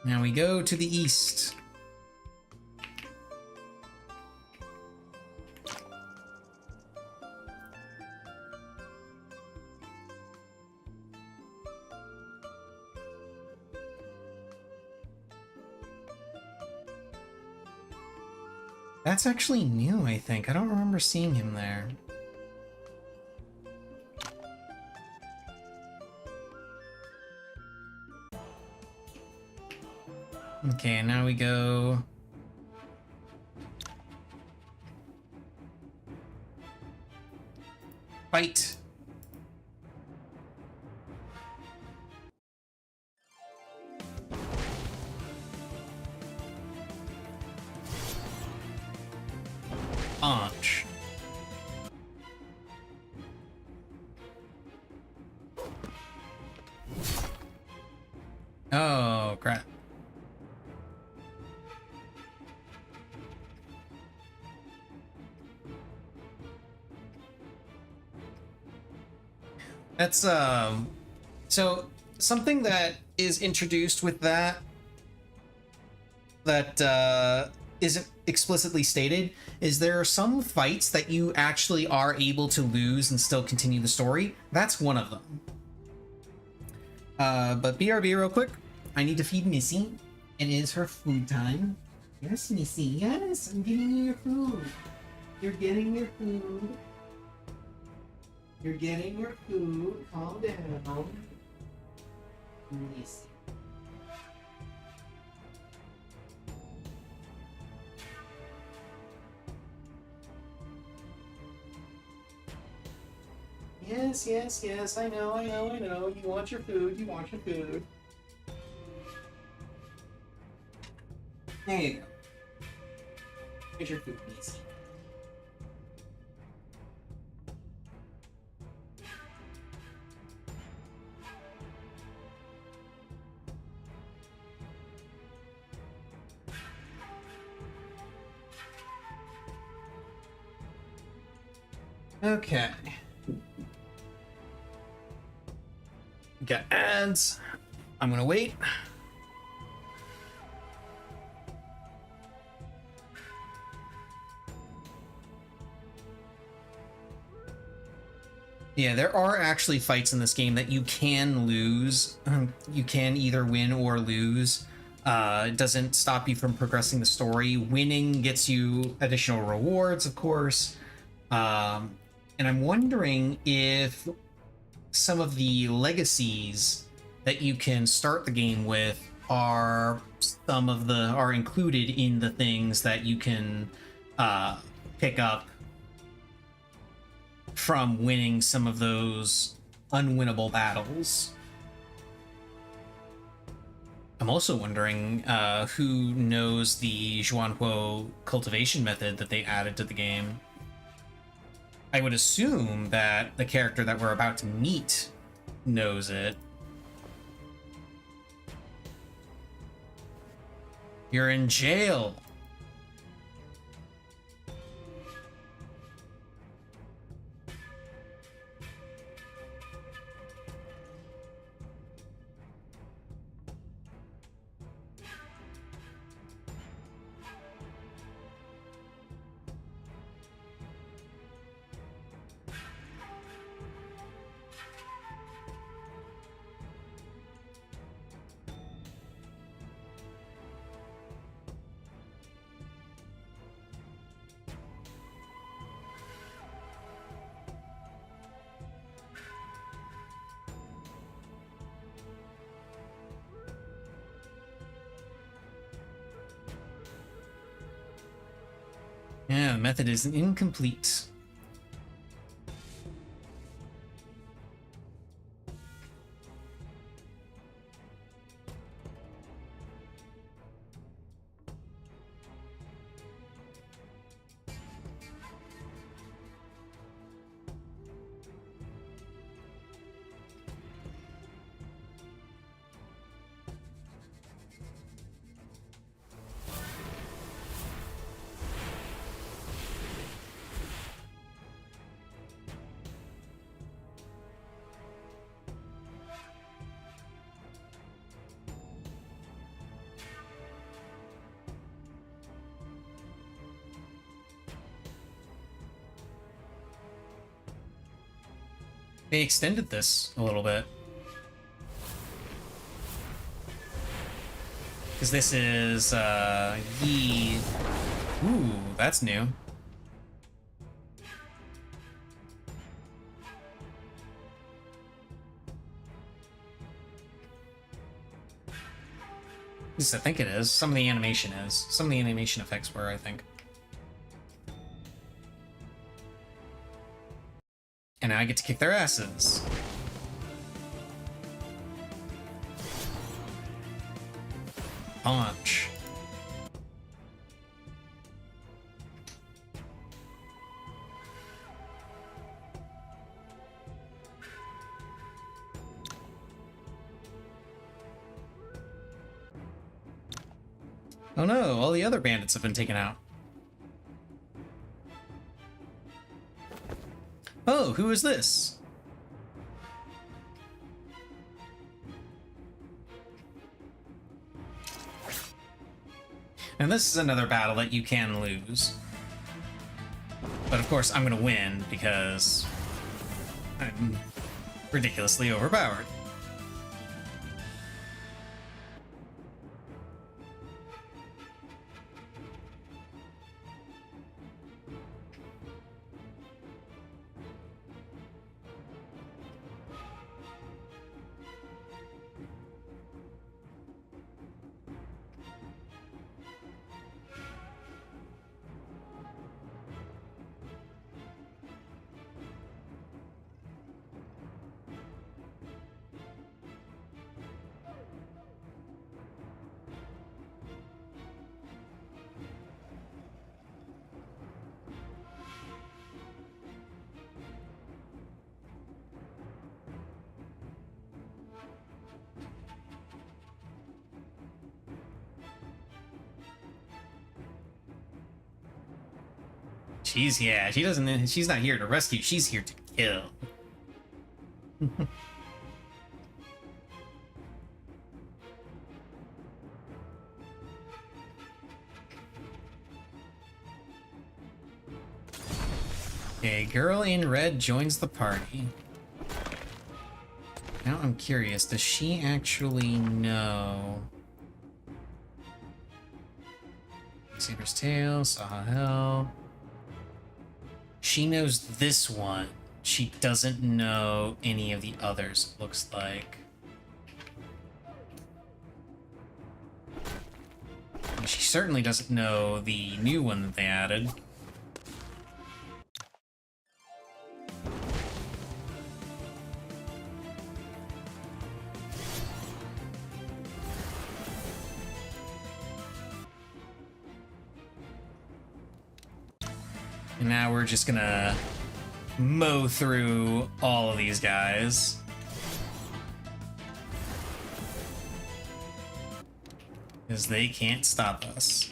Now we go to the east. That's actually new, I think. I don't remember seeing him there. Okay, and now we go... Fight! Launch. Oh, crap. That's, so something that is introduced with that isn't explicitly stated is there are some fights that you actually are able to lose and still continue the story. That's one of them. But BRB real quick. I need to feed Missy. It is her food time. Yes, Missy. Yes, I'm getting you your food. You're getting your food. You're getting your food. Calm down. Missy. Yes, yes, yes, I know. You want your food, you want your food. There you go. Here's your food, Missy. Okay. Got ads. I'm gonna wait. Yeah, there are actually fights in this game that you can lose. You can either win or lose. It doesn't stop you from progressing the story. Winning gets you additional rewards, of course. And I'm wondering if some of the legacies that you can start the game with are included in the things that you can pick up from winning some of those unwinnable battles. I'm also wondering who knows the Xuanhuo cultivation method that they added to the game. I would assume that the character that we're about to meet knows it. You're in jail. Yeah, the method is incomplete. They extended this a little bit. Because this is, Yi. Ooh, that's new. At least I think it is. Some of the animation is. Some of the animation effects were, I think. And now I get to kick their asses. Punch. Oh no, all the other bandits have been taken out. Oh, who is this? And this is another battle that you can lose. But of course, I'm gonna win because I'm ridiculously overpowered. She's not here to rescue, she's here to kill. Okay, girl in red joins the party. Now I'm curious, does she actually know? Saber's tail, Sahel. She knows this one. She doesn't know any of the others, it looks like. And she certainly doesn't know the new one that they added. And now we're just gonna mow through all of these guys. Because they can't stop us.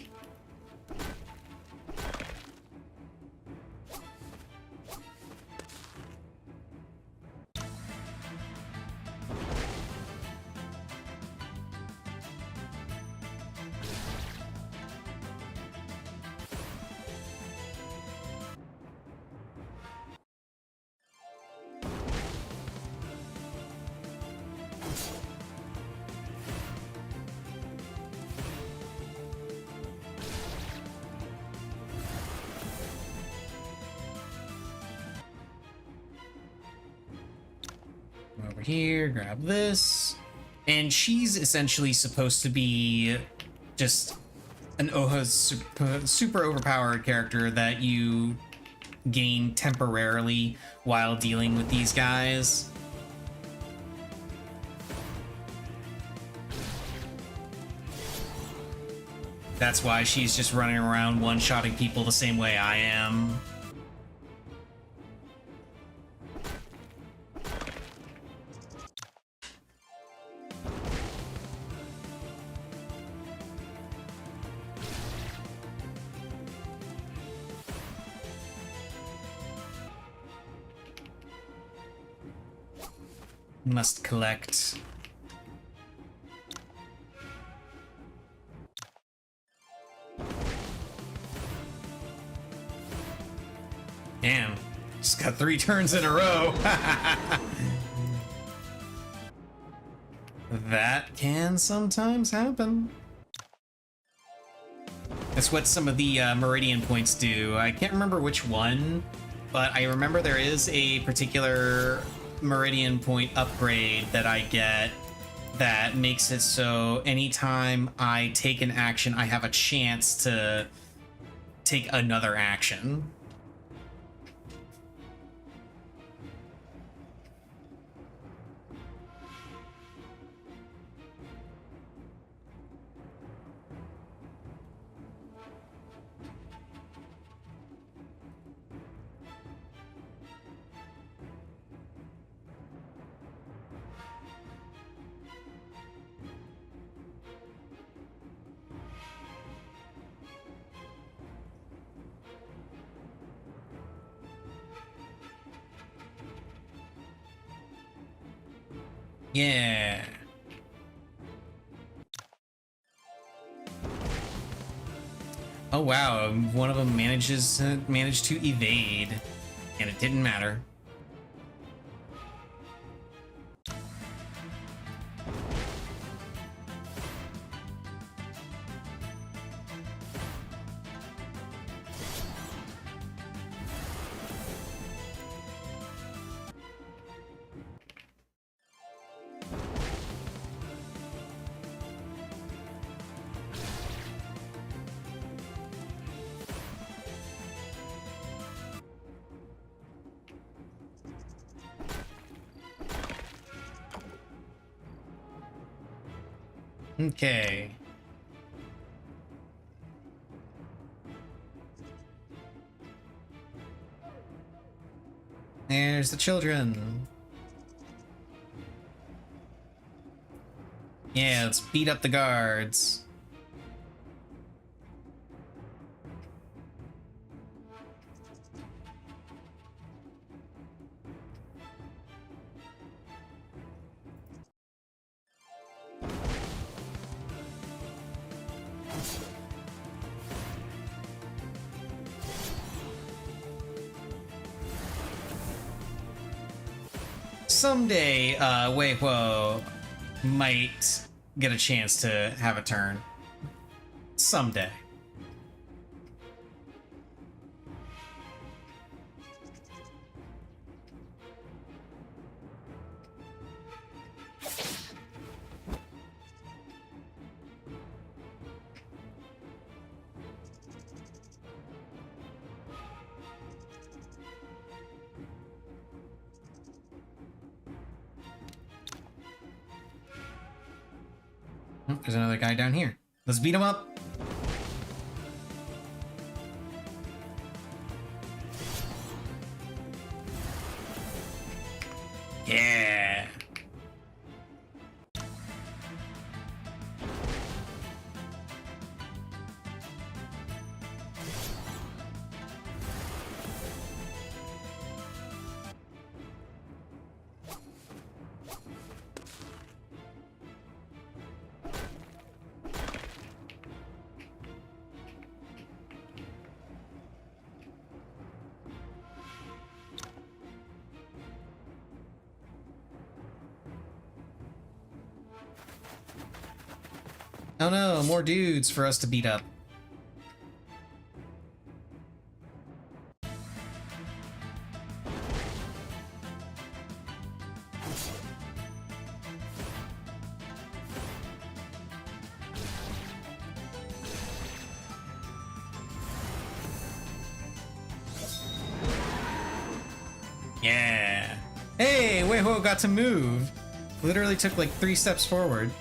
Over here, grab this. And she's essentially supposed to be just an super overpowered character that you gain temporarily while dealing with these guys. That's why she's just running around one-shotting people the same way I am. Must collect. Damn, just got 3 turns in a row. That can sometimes happen. That's what some of the Meridian points do. I can't remember which one, but I remember there is a particular Meridian point upgrade that I get that makes it so anytime I take an action, I have a chance to take another action. Yeah. Oh wow, one of them managed to evade, and it didn't matter. Okay. There's the children. Yeah, let's beat up the guards. Someday, Weihuo might get a chance to have a turn. Someday. Oh, there's another guy down here. Let's beat him up. Yeah. Oh no, more dudes for us to beat up. Yeah. Hey, Weiho got to move. Literally took like 3 steps forward.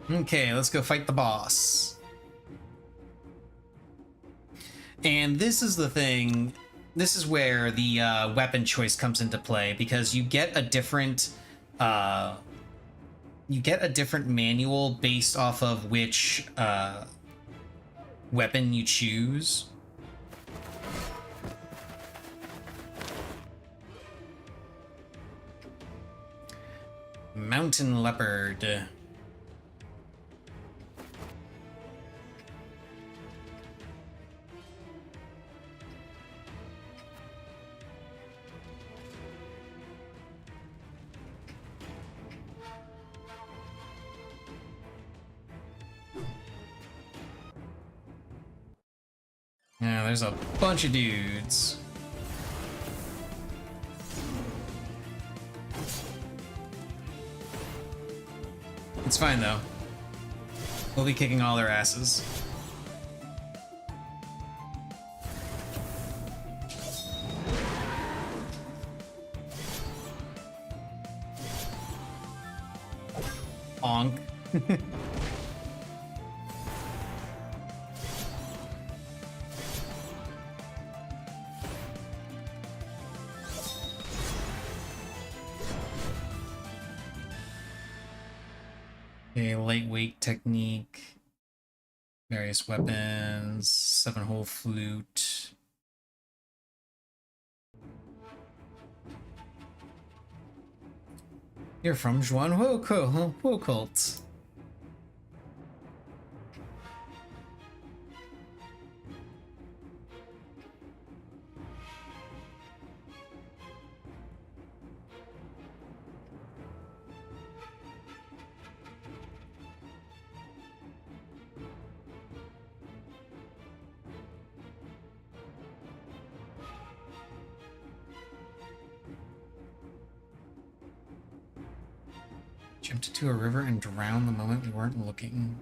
Okay, let's go fight the boss. And this is the thing. This is where the weapon choice comes into play, because you get a different manual based off of which weapon you choose. Mountain leopard. Yeah, there's a bunch of dudes. It's fine though. We'll be kicking all their asses. Onk. A lightweight technique, various weapons, 7-hole flute. You're from Zhuan Cult. Jumped into a river and drowned the moment we weren't looking.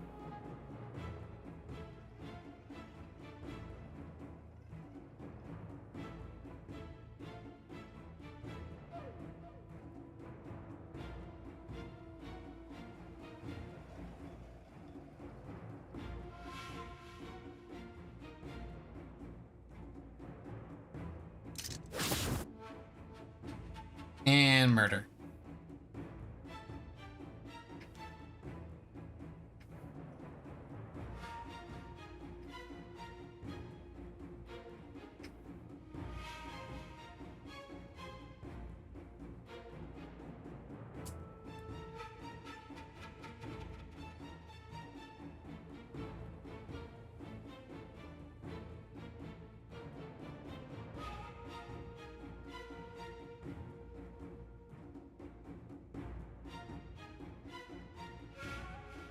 And murder.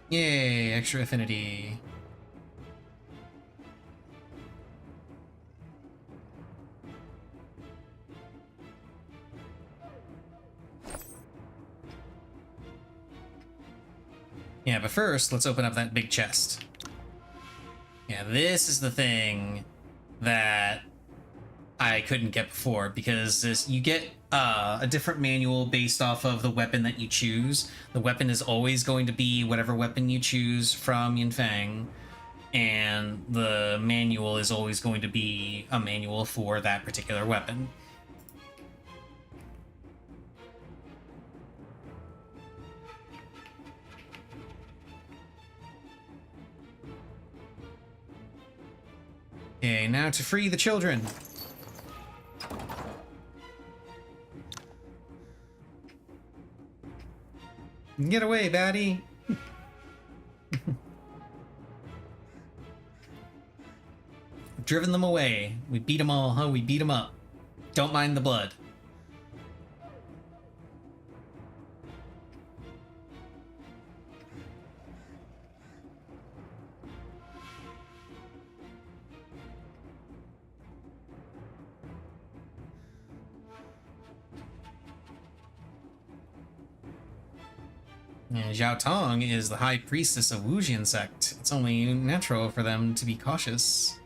Yay, extra affinity. Yeah, but first, let's open up that big chest. Yeah, this is the thing that I couldn't get before, because you get a different manual based off of the weapon that you choose. The weapon is always going to be whatever weapon you choose from Yunfang, and the manual is always going to be a manual for that particular weapon. Okay, now to free the children. Get away, baddie! Driven them away. We beat them all, huh? We beat them up. Don't mind the blood. And Zhao Tong is the high priestess of Wujian sect. It's only natural for them to be cautious.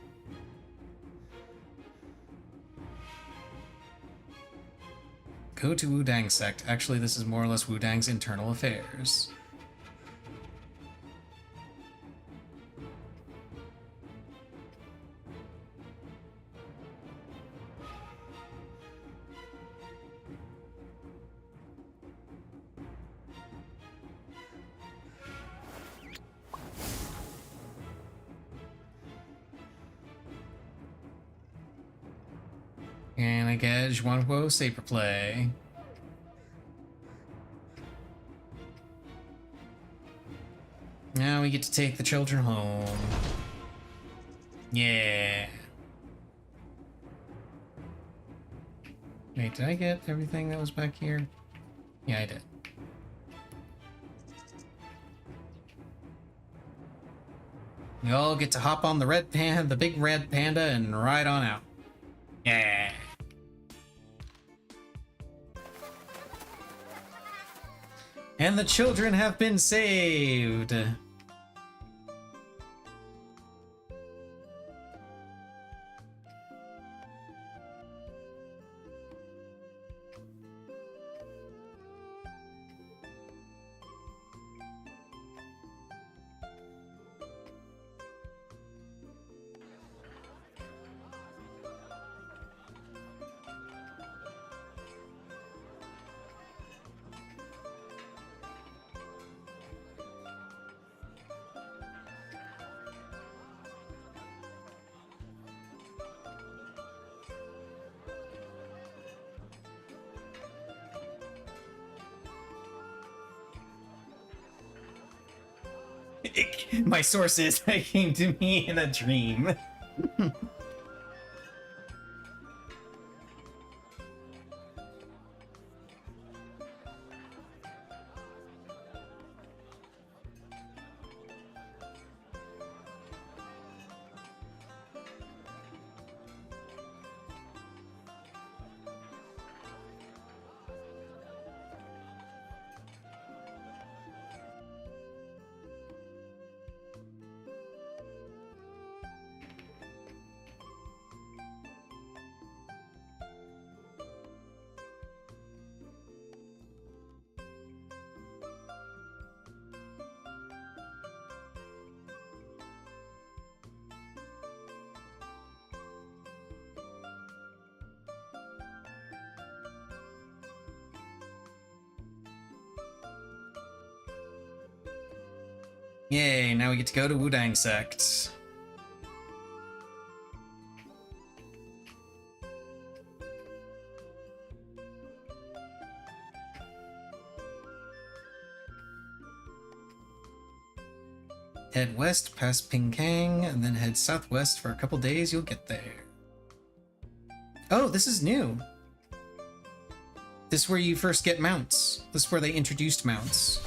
Go to Wudang sect. Actually, this is more or less Wudang's internal affairs. And I get Zhuanhuo Saber Play. Now we get to take the children home. Yeah. Wait, did I get everything that was back here? Yeah, I did. We all get to hop on the the big red panda, and ride on out. Yeah. And the children have been saved. My source is that came to me in a dream. Yay, now we get to go to Wudang sect. Head west past Pingkang, and then head southwest for a couple days, you'll get there. Oh, this is new. This is where you first get mounts. This is where they introduced mounts.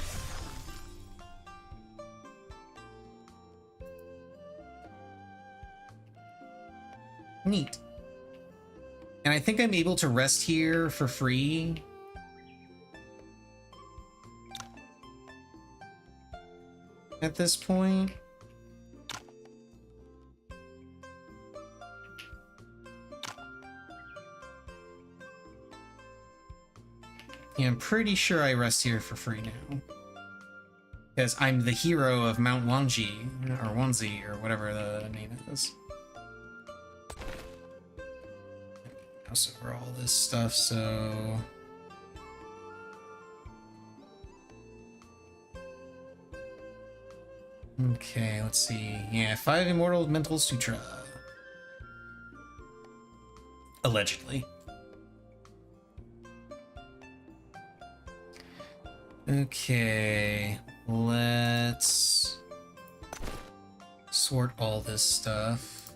Neat. And I think I'm able to rest here for free. At this point. Yeah, I'm pretty sure I rest here for free now. Because I'm the hero of Mount Wanji, or Wanzi, or whatever the name is. Mouse over all this stuff, so... Okay, let's see. Yeah, 5 Immortal Mental Sutra. Allegedly. Okay, let's sort all this stuff.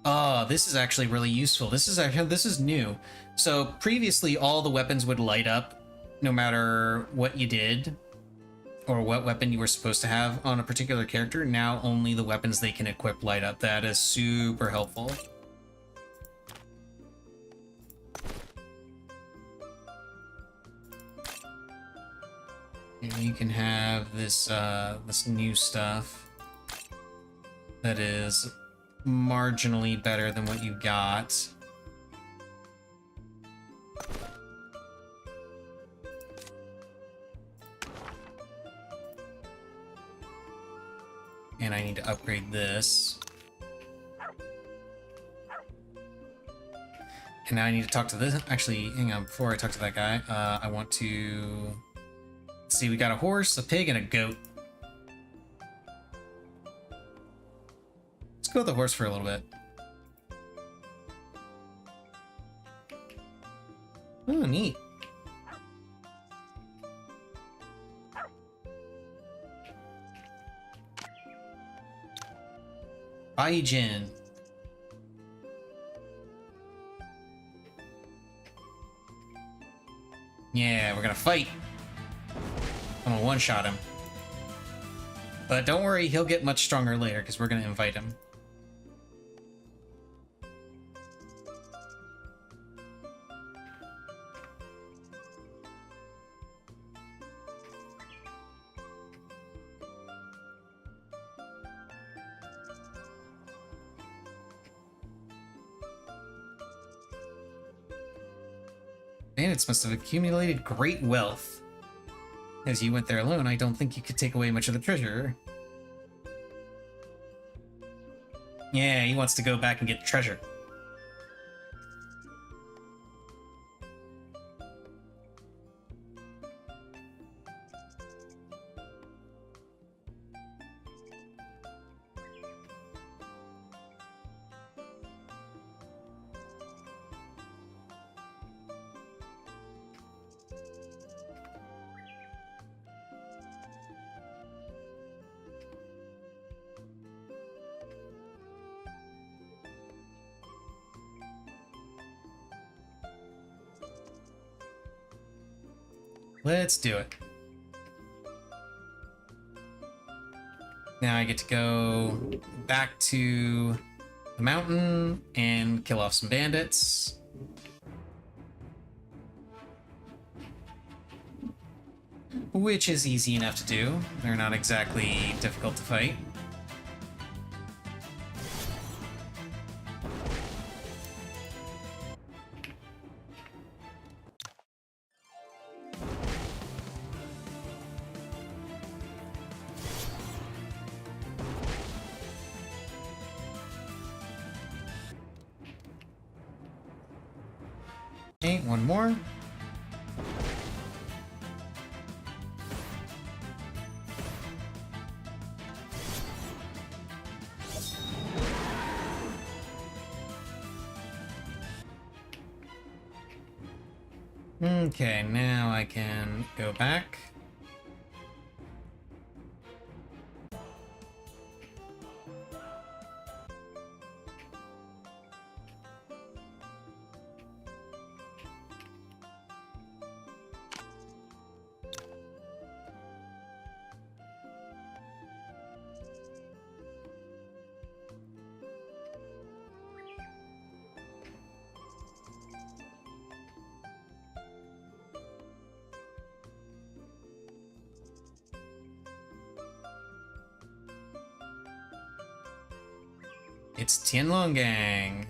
Ah, this is actually really useful. This is new. So previously all the weapons would light up no matter what you did or what weapon you were supposed to have on a particular character. Now only the weapons they can equip light up. That is super helpful. You can have this this new stuff that is marginally better than what you got. And I need to upgrade this. And now I need to talk to this. Actually, hang on, before I talk to that guy, I want to... Let's see, we got a horse, a pig, and a goat. Let's go with the horse for a little bit. Oh, neat. Baijin. Yeah, we're gonna fight. I'm gonna one-shot him. But don't worry, he'll get much stronger later, because we're gonna invite him. Bandits must have accumulated great wealth. As you went there alone, I don't think you could take away much of the treasure. Yeah, he wants to go back and get the treasure. Let's do it. Now I get to go back to the mountain and kill off some bandits. Which is easy enough to do. They're not exactly difficult to fight. Okay, one more. Okay, now I can go back. It's Tianlong Gang.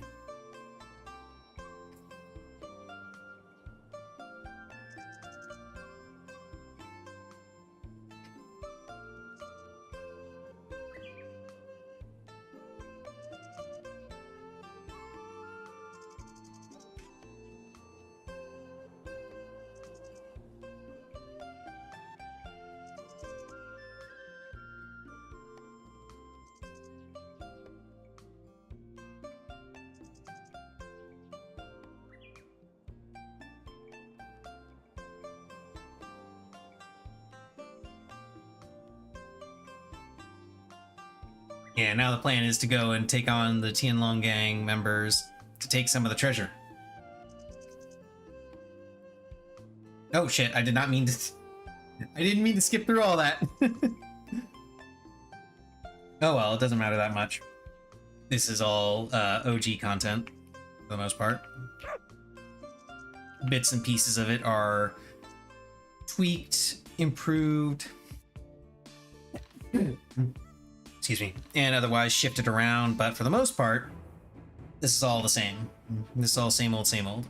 Yeah, now the plan is to go and take on the Tianlong Gang members to take some of the treasure. Oh shit, I did not mean to... I didn't mean to skip through all that. Oh well, it doesn't matter that much. This is all OG content, for the most part. Bits and pieces of it are tweaked improved, excuse me, and otherwise shifted around, but for the most part, this is all the same. This is all same old, same old.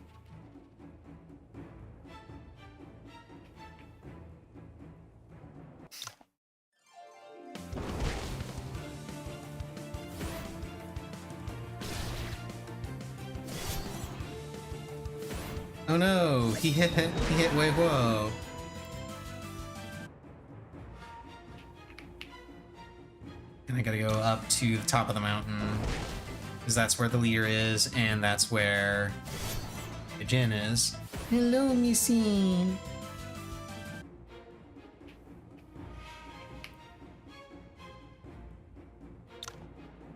Oh no, he hit Wei Huo. And I gotta go up to the top of the mountain, because that's where the leader is, and that's where the Jin is. Hello, Missy.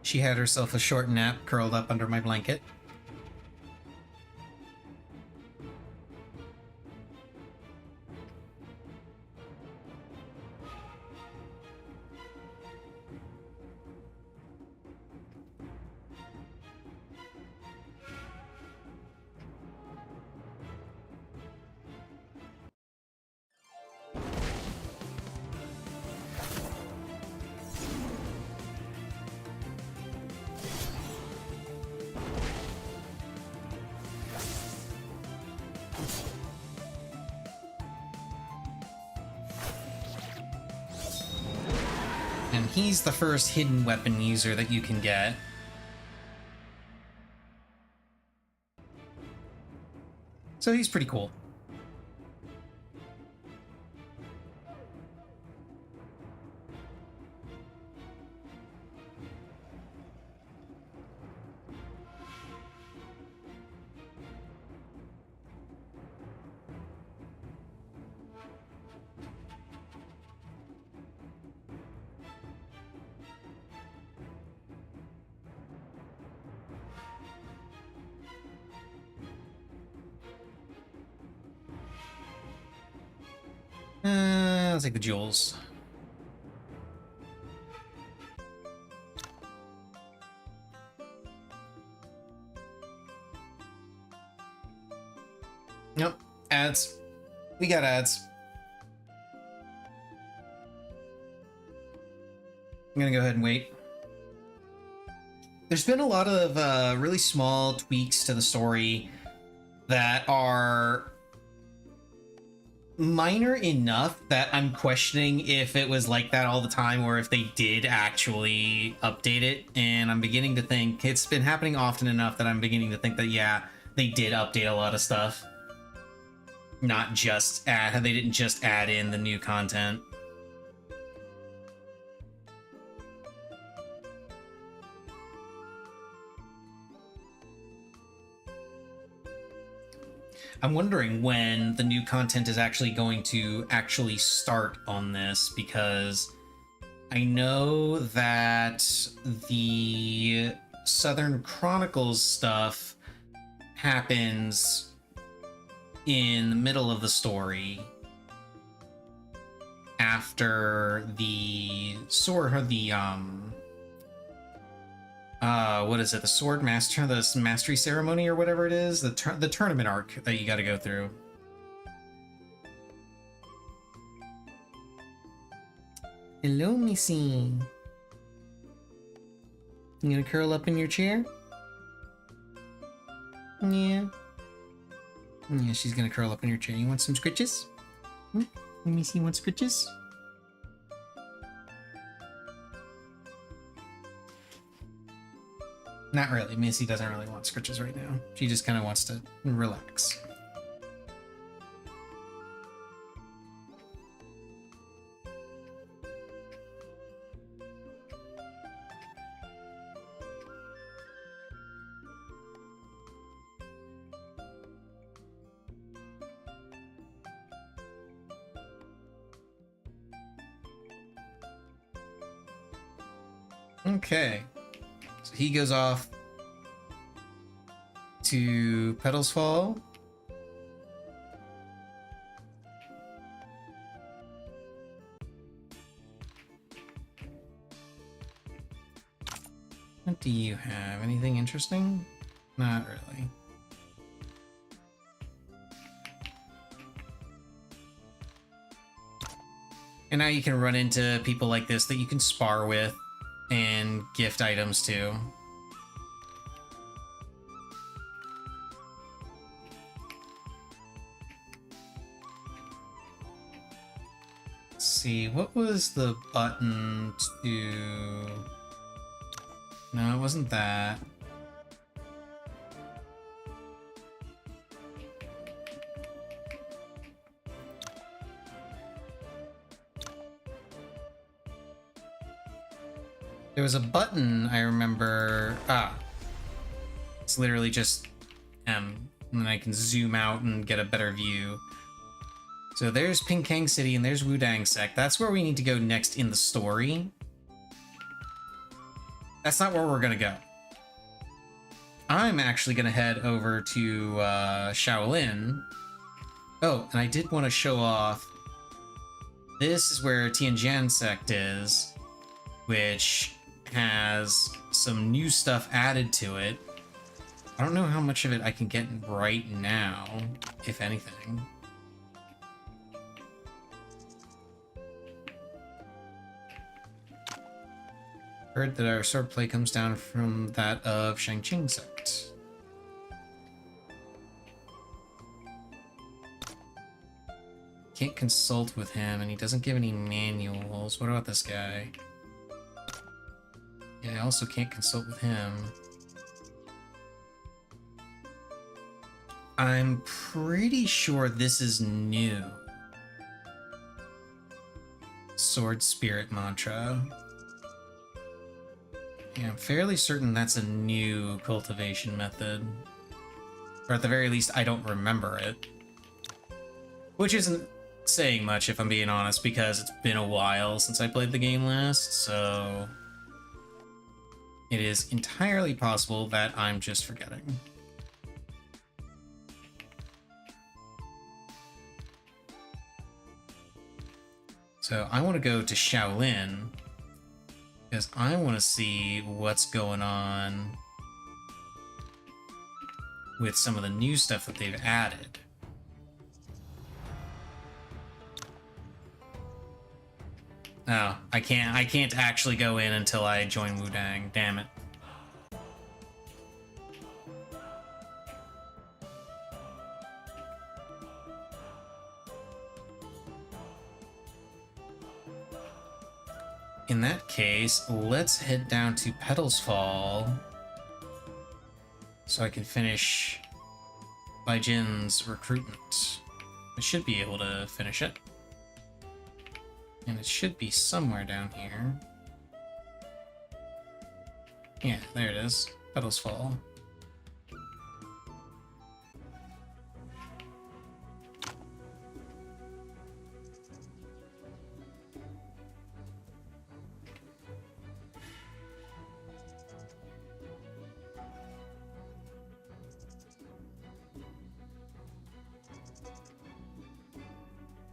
She had herself a short nap curled up under my blanket. And he's the first hidden weapon user that you can get. So he's pretty cool. I'll take the jewels. Nope, ads. We got ads. I'm gonna go ahead and wait. There's been a lot of really small tweaks to the story that are minor enough that I'm questioning if it was like that all the time or if they did actually update it. And I'm beginning to think it's been happening often enough that I'm beginning to think that, yeah, they did update a lot of stuff. Not just they didn't just add in the new content. I'm wondering when the new content is actually going to actually start on this, because I know that the Southern Chronicles stuff happens in the middle of the story after the sword, or the what is it? The sword master, the mastery ceremony, or whatever it is, the tournament arc that you got to go through. Hello, Missy. You gonna curl up in your chair? Yeah. Yeah, she's gonna curl up in your chair. You want some scritches? Let me see. You want scritches? Not really. Missy doesn't really want scritches right now. She just kind of wants to relax. Okay. So he goes off to Petals Fall. What do you have? Anything interesting? Not really. And now you can run into people like this that you can spar with and gift items to. Let's see, what was the button to... No, it wasn't that. There was a button I remember. It's literally just M, and then I can zoom out and get a better view. So there's Pinkang City and there's Wudang Sect. That's where we need to go next in the story. That's not where we're gonna go. I'm actually gonna head over to Shaolin. Oh, and I did want to show off. This is where Tianjian Sect is, which has some new stuff added to it. I don't know how much of it I can get right now, if anything. Heard that our swordplay comes down from that of Shangqing Sect. Can't consult with him, and he doesn't give any manuals. What about this guy? Yeah, I also can't consult with him. I'm pretty sure this is new. Sword Spirit Mantra. Yeah, I'm fairly certain that's a new cultivation method. Or at the very least, I don't remember it. Which isn't saying much, if I'm being honest, because it's been a while since I played the game last, so... It is entirely possible that I'm just forgetting. So I want to go to Shaolin, because I want to see what's going on with some of the new stuff that they've added. Oh, I can't actually go in until I join Wudang. Damn it. In that case, let's head down to Petals Fall so I can finish Baijin's recruitment. I should be able to finish it. And it should be somewhere down here. Yeah, there it is. Petals Fall.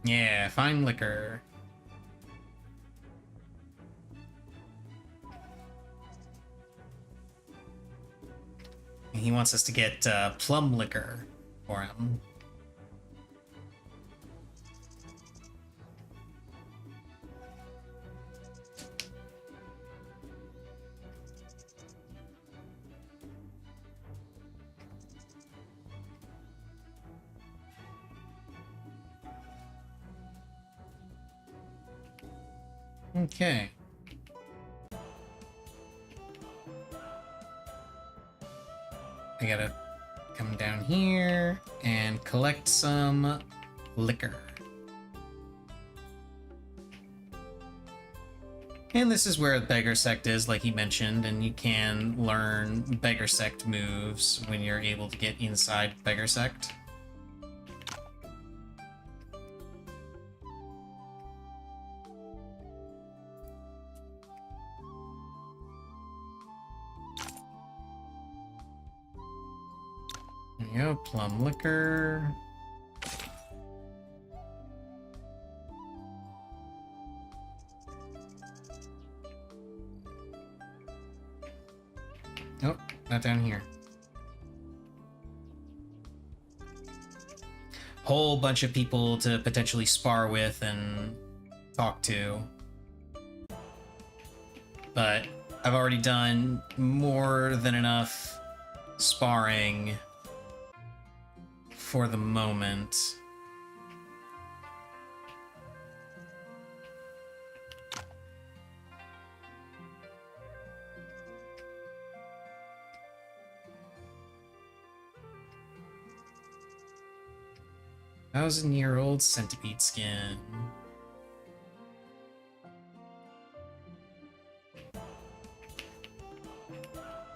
Yeah, fine liquor. He wants us to get plum liquor for him. Okay. I gotta come down here and collect some liquor. And this is where Beggar Sect is, like he mentioned, and you can learn Beggar Sect moves when you're able to get inside Beggar Sect. There you go, plum liquor. Nope, not down here. Whole bunch of people to potentially spar with and talk to. But I've already done more than enough sparring for the moment. Thousand-year-old centipede skin.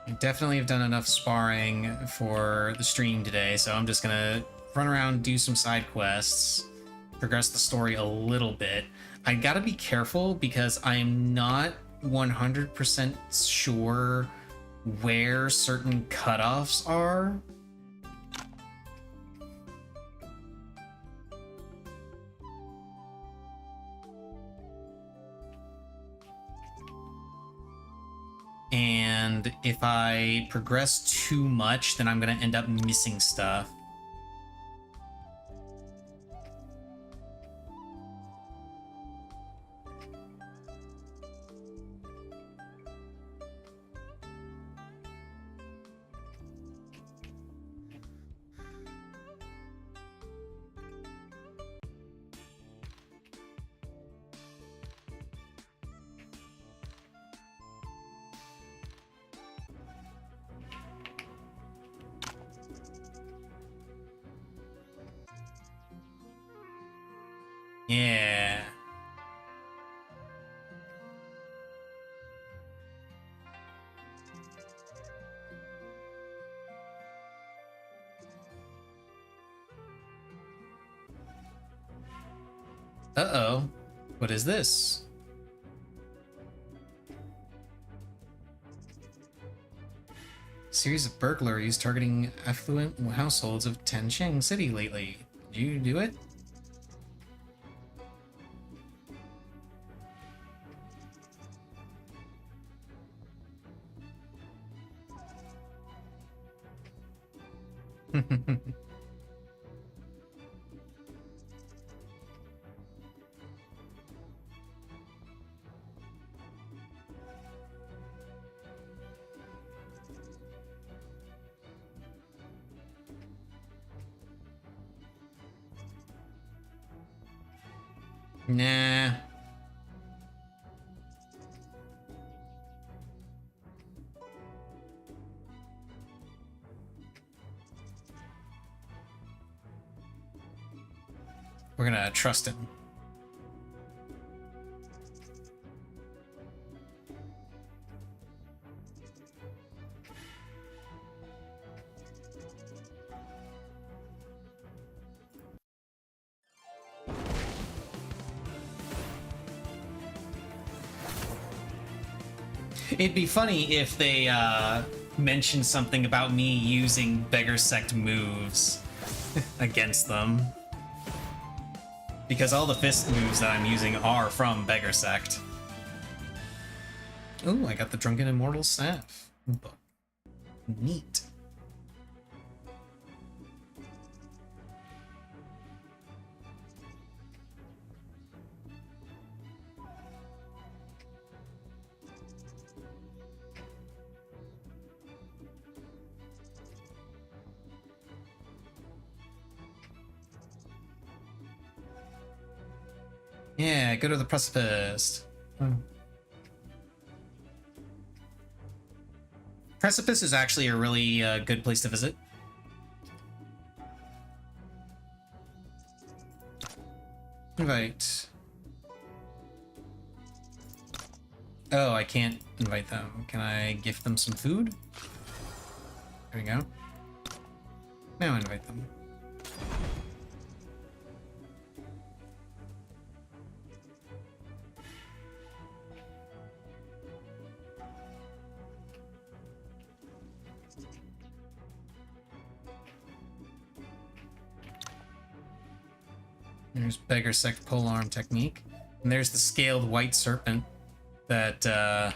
I definitely have done enough sparring for the stream today, so I'm just gonna run around, do some side quests, progress the story a little bit. I gotta be careful because I am not 100% sure where certain cutoffs are. And if I progress too much, then I'm gonna end up missing stuff. Yeah. Uh-oh. What is this? Series of burglaries targeting affluent households of Tancheng City lately. Did you do it? Nah. We're gonna trust him. It'd be funny if they mentioned something about me using Beggar Sect moves against them. Because all the fist moves that I'm using are from Beggar Sect. Ooh, I got the Drunken Immortal Staff. Neat. Yeah, go to the precipice. Precipice is actually a really good place to visit. Invite. Oh, I can't invite them. Can I gift them some food? There we go. Now invite them. There's Beggar Sect Polearm Technique. And there's the Scaled White Serpent that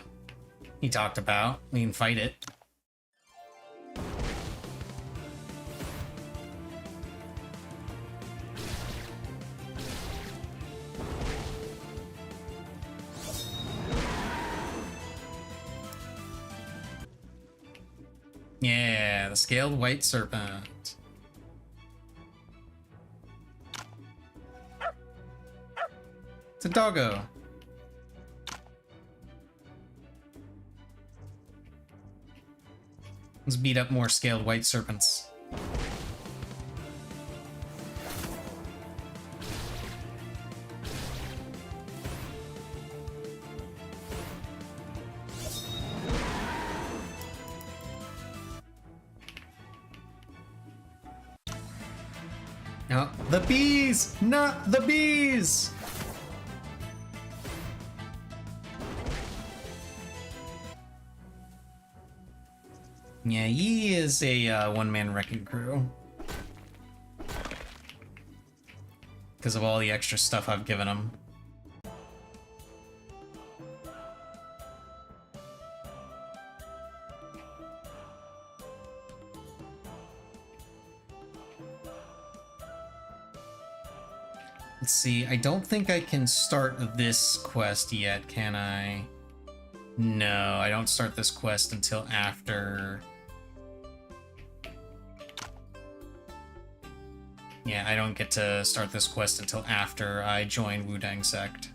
he talked about. We can fight it. Yeah, the scaled white serpent. It's a doggo. Let's beat up more scaled white serpents. No, the bees! Not the bees! Yeah, he is a one-man wrecking crew. Because of all the extra stuff I've given him. Let's see, I don't think I can start this quest yet, can I? No, I don't start this quest until after... Yeah, I don't get to start this quest until after I join Wudang Sect.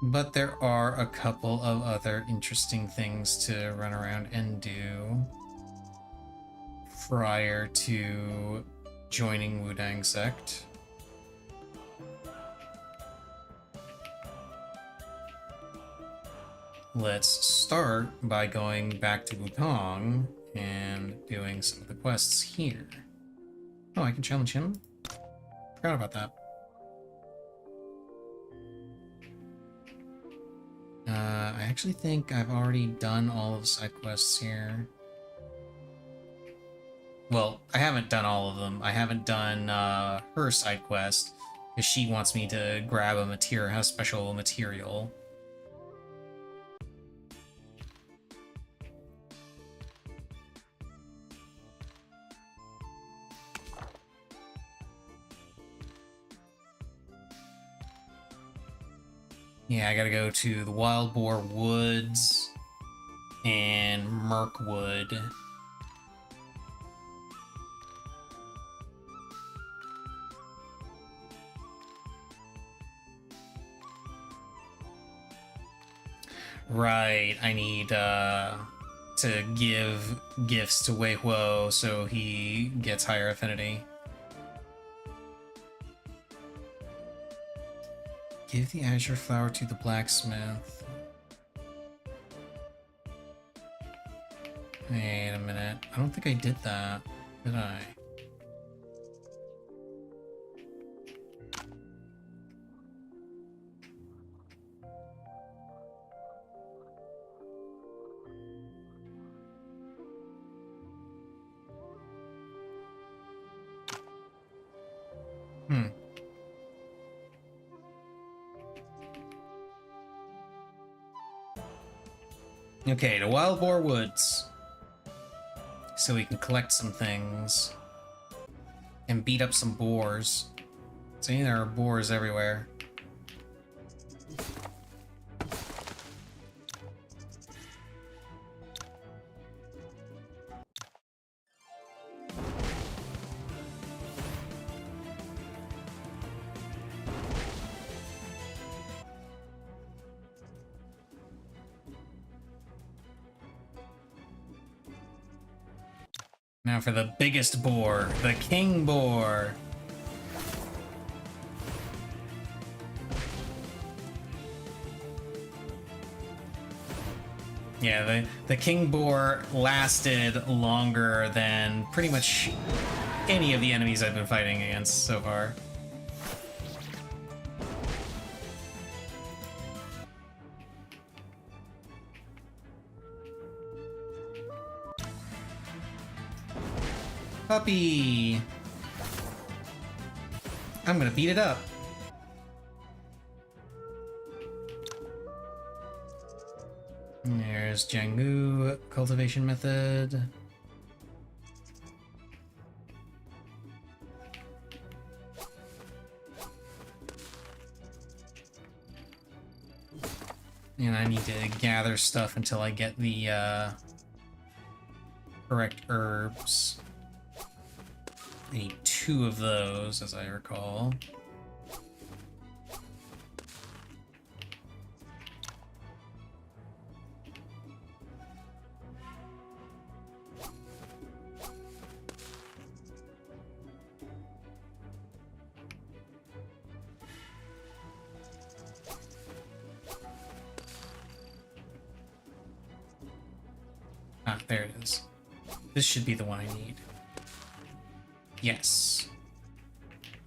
But there are a couple of other interesting things to run around and do prior to joining Wudang Sect. Let's start by going back to Wukong and doing some of the quests here. Oh, I can challenge him? Forgot about that. I actually think I've already done all of the side quests here. Well, I haven't done all of them. I haven't done her side quest, because she wants me to grab a special material. Yeah, I gotta go to the Wild Boar Woods and Mirkwood. Right, I need to give gifts to Wei Huo so he gets higher affinity. Give the azure flower to the blacksmith. Wait a minute. I don't think I did that, did I? Okay, to Wild Boar Woods. So we can collect some things. And beat up some boars. See, there are boars everywhere. Now for the biggest boar, the king boar. Yeah, the king boar lasted longer than pretty much any of the enemies I've been fighting against so far. Puppy! I'm gonna beat it up. There's Jianggu cultivation method. And I need to gather stuff until I get the correct herbs. I need 2 of those, as I recall. Ah, there it is. This should be the one I need. Yes.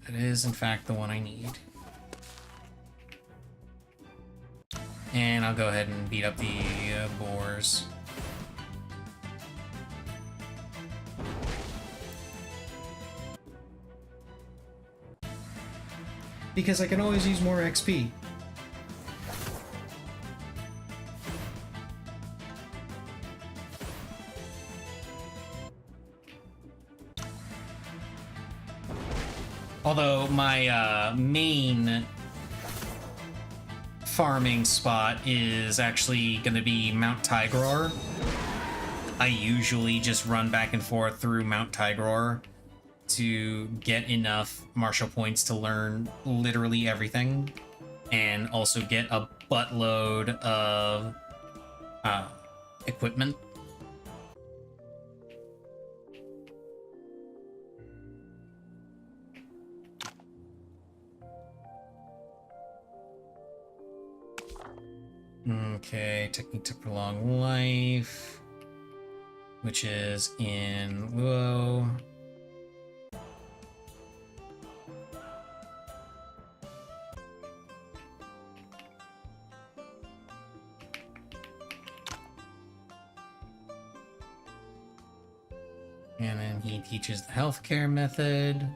That is, in fact, the one I need. And I'll go ahead and beat up the boars. Because I can always use more XP. Although my main farming spot is actually going to be Mount Tigor. I usually just run back and forth through Mount Tigor to get enough martial points to learn literally everything, and also get a buttload of equipment. Okay, technique to prolong life, which is in Luo. And then he teaches the healthcare method.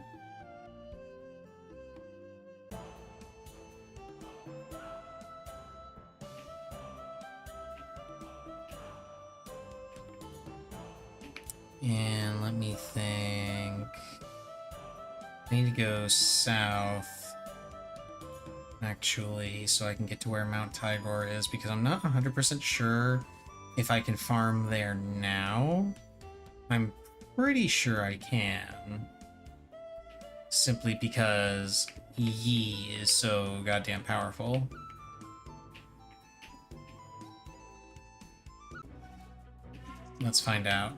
And let me think. I need to go south, actually, so I can get to where Mount Tigor is, because I'm not 100% sure if I can farm there now. I'm pretty sure I can. Simply because Yi is so goddamn powerful. Let's find out.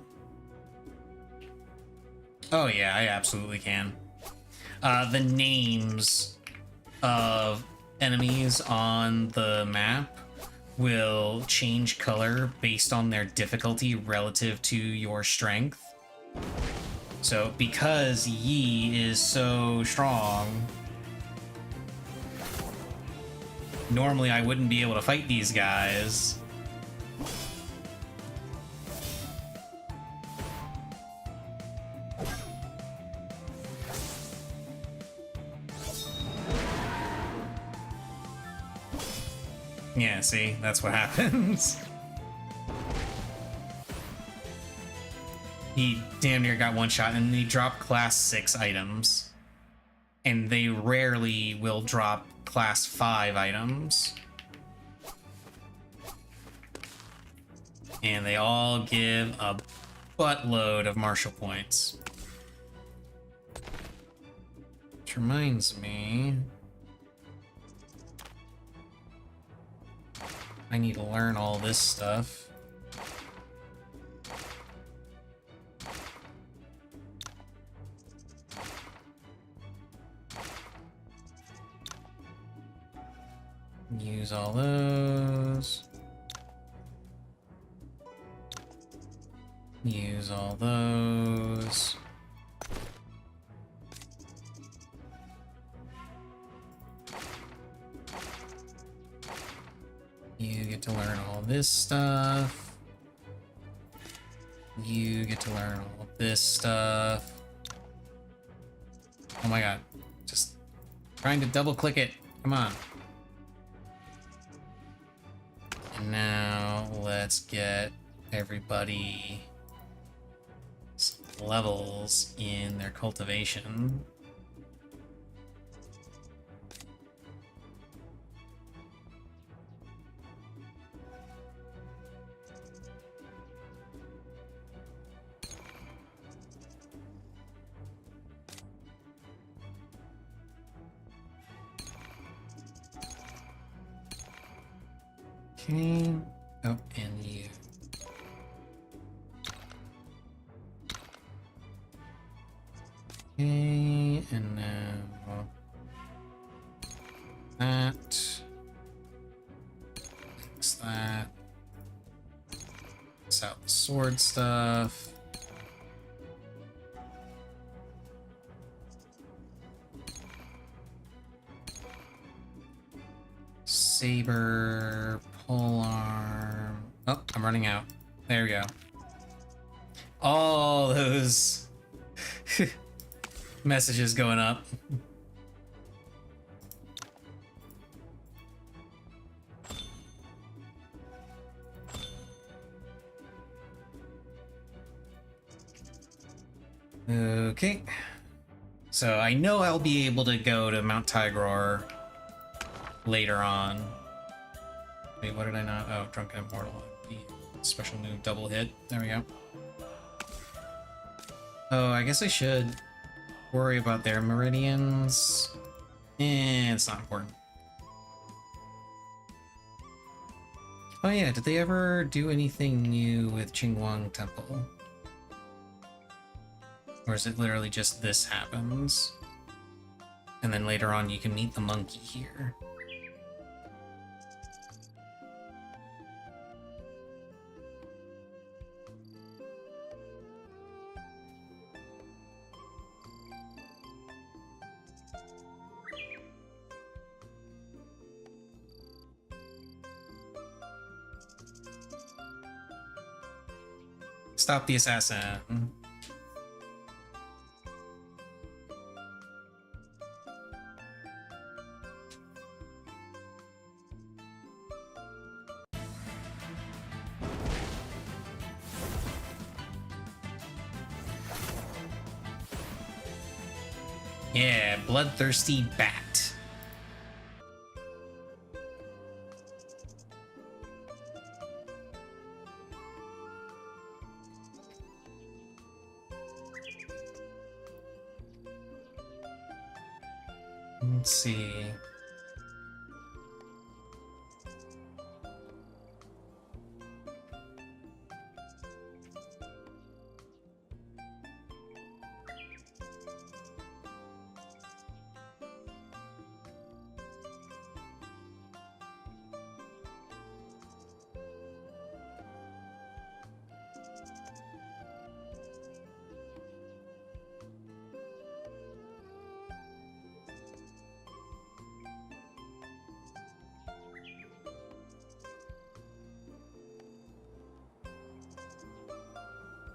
Oh yeah, I absolutely can. The names of enemies on the map will change color based on their difficulty relative to your strength. So because Yi is so strong, normally I wouldn't be able to fight these guys. Yeah, see? That's what happens. He damn near got one shot, and he dropped class 6 items. And they rarely will drop class 5 items. And they all give a buttload of martial points. Which reminds me, I need to learn all this stuff. Use all those. Use all those. You get to learn all this stuff. You get to learn all this stuff. Oh my god. Just trying to double click it. Come on. And now let's get everybody levels in their cultivation. Okay. Oh, and you. Okay, and now that. Fix that. Fix out the sword stuff. Saber, polearm. Oh, I'm running out. There we go. All those messages going up. Okay. So I know I'll be able to go to Mount Tigrar later on. Wait, what did I not? Oh, Drunken Immortal. The special new double hit. There we go. Oh, I guess I should worry about their meridians. It's not important. Oh yeah, did they ever do anything new with Qingyuan Temple? Or is it literally just this happens? And then later on you can meet the monkey here. Stop the assassin. Yeah, bloodthirsty bat. Let's see.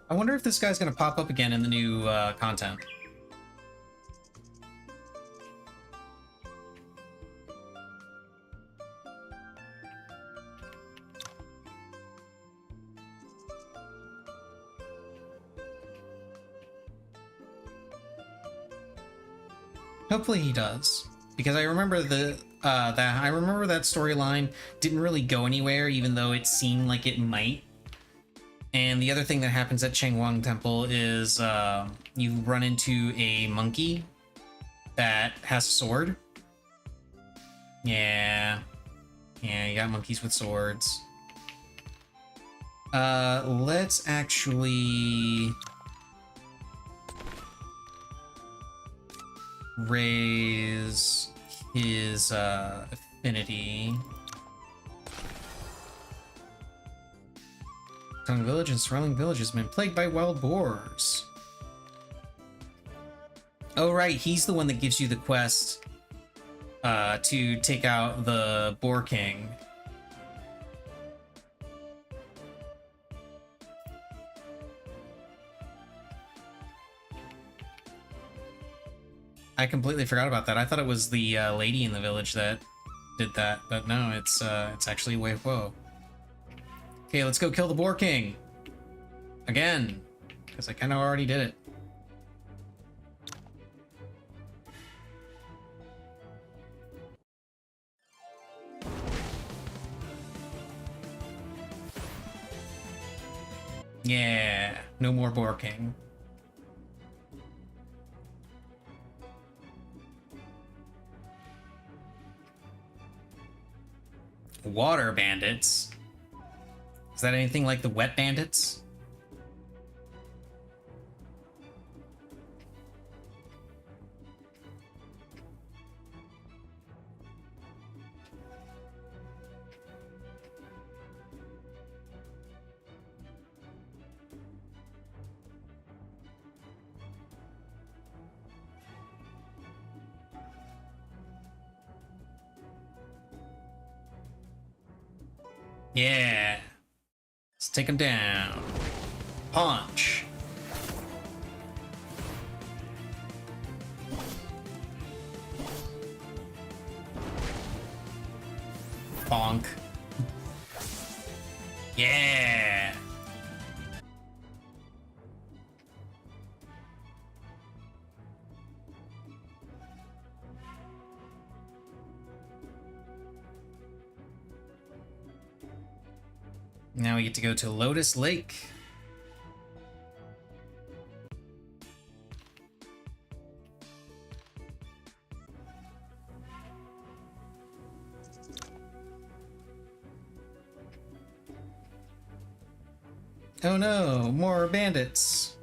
I wonder if this guy's gonna pop up again in the new content. Hopefully he does, because I remember that storyline didn't really go anywhere, even though it seemed like it might. And the other thing that happens at Qingyuan Temple is you run into a monkey that has a sword. Yeah, you got monkeys with swords. Let's actually raise his affinity. Tongue Village and surrounding village has been plagued by wild boars. Oh right, he's the one that gives you the quest to take out the Boar King. I completely forgot about that. I thought it was the lady in the village that did that, but no, it's actually Wei Huo. Okay, let's go kill the Boar King again, because I kind of already did it. Yeah, no more Boar King. Water bandits? Is that anything like the wet bandits? Yeah. Let's take him down. Punch. Bonk. Yeah. Now we get to go to Lotus Lake. Oh no, more bandits.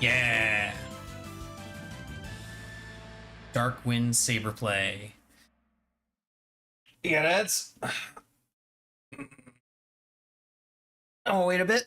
Yeah. Darkwind Saberplay. Yeah, that's. Oh, wait a bit.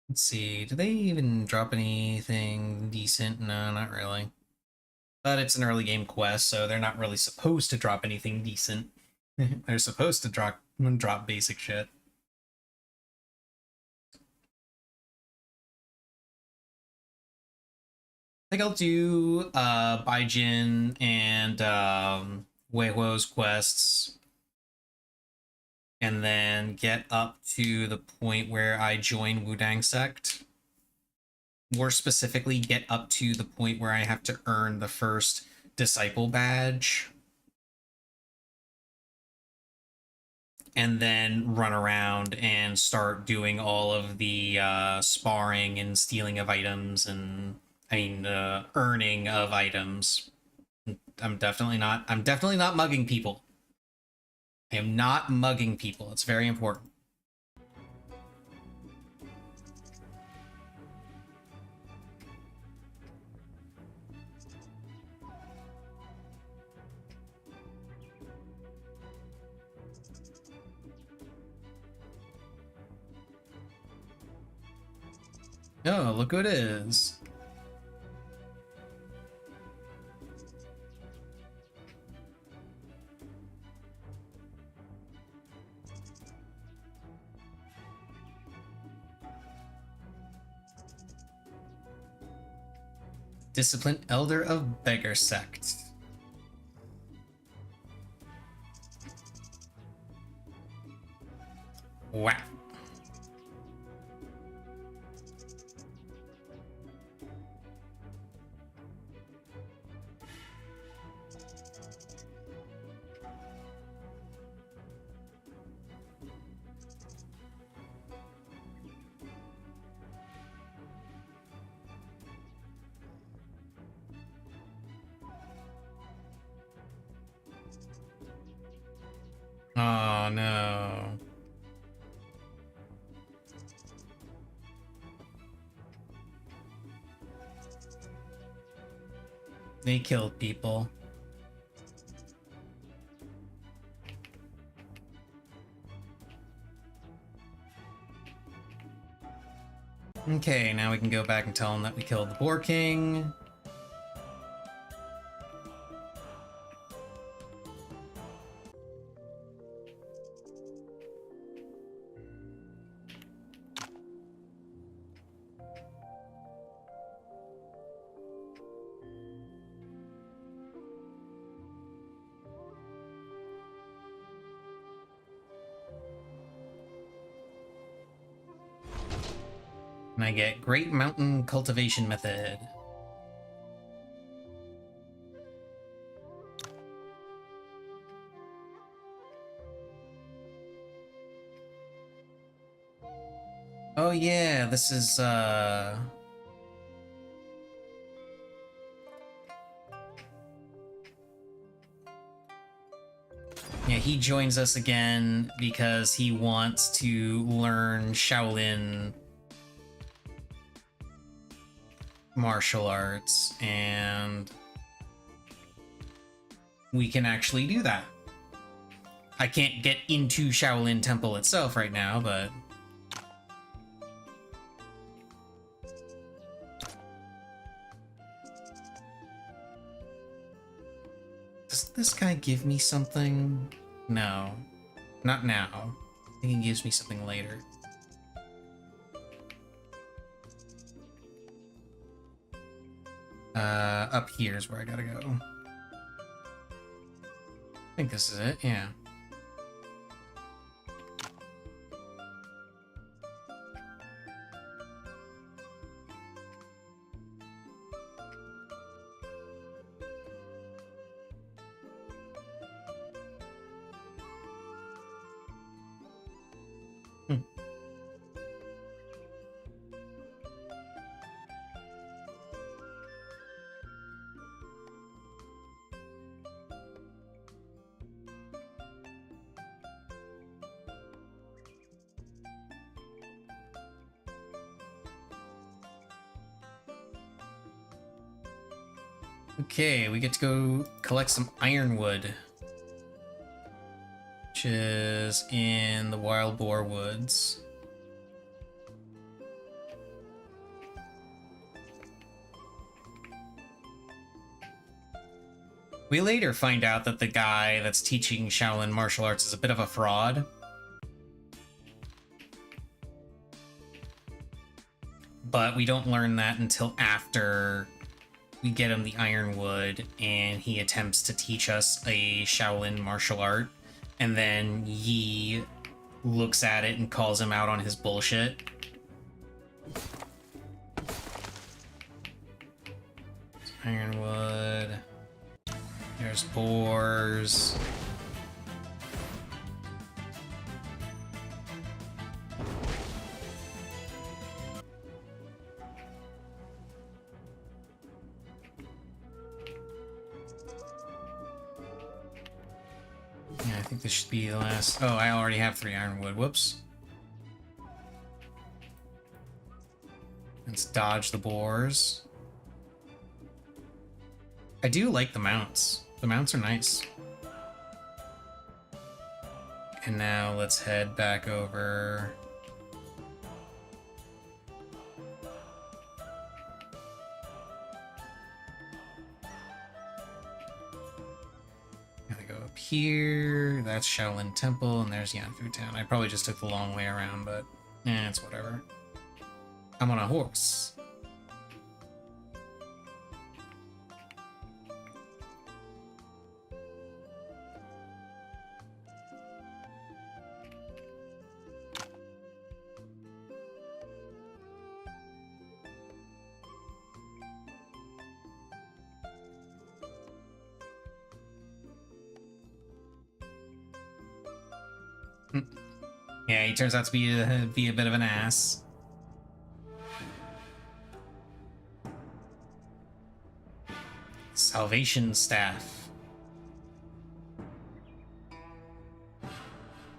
Let's see, do they even drop anything decent? No, not really. But it's an early game quest, so they're not really supposed to drop anything decent. They're supposed to drop basic shit. I think I'll do Baijin and Weihuo's quests, and then get up to the point where I join Wudang Sect. More specifically, get up to the point where I have to earn the first Disciple badge. And then run around and start doing all of the sparring and stealing of items and, earning of items. I'm definitely not mugging people. I am not mugging people. It's very important. Oh, look who it is. Disciplined Elder of Beggar Sect. Wow. Oh no. They killed people. Okay, now we can go back and tell him that we killed the Boar King. And I get Great Mountain Cultivation Method. Oh yeah, this is yeah, he joins us again because he wants to learn Shaolin martial arts, and we can actually do that. I can't get into Shaolin Temple itself right now, but does this guy give me something? No, not now. I think he gives me something later. Up here is where I gotta go. I think this is it, yeah. Okay, we get to go collect some ironwood, which is in the Wild Boar Woods. We later find out that the guy that's teaching Shaolin martial arts is a bit of a fraud. But we don't learn that until after we get him the ironwood and he attempts to teach us a Shaolin martial art, and then Yi looks at it and calls him out on his bullshit. Ironwood. There's boars. Yeah, I think this should be the last. Oh, I already have 3 ironwood. Whoops. Let's dodge the boars. I do like the mounts. The mounts are nice. And now let's head back over. Gotta go up here. That's Shaolin Temple, and there's Yanfu Town. I probably just took the long way around, but it's whatever. I'm on a horse. Yeah, he turns out to be a bit of an ass. Salvation Staff.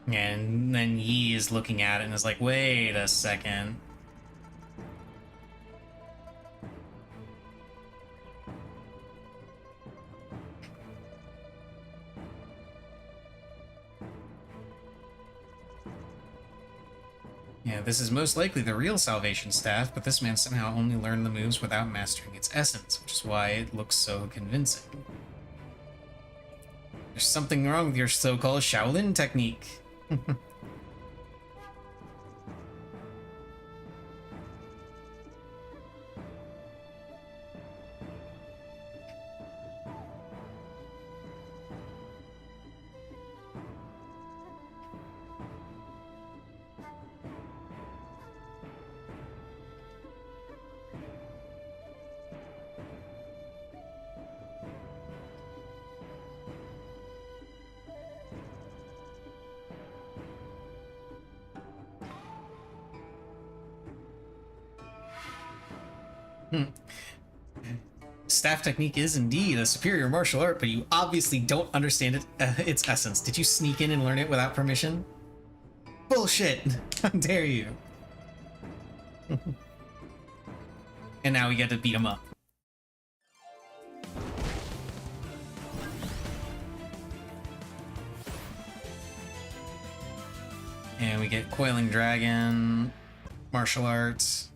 And then Yi is looking at it and is like, wait a second. Yeah, this is most likely the real Salvation Staff, but this man somehow only learned the moves without mastering its essence, which is why it looks so convincing. There's something wrong with your so-called Shaolin technique. Staff technique is indeed a superior martial art, but you obviously don't understand its essence. Did you sneak in and learn it without permission? Bullshit! How dare you? And now we get to beat him up. And we get Coiling Dragon, martial arts.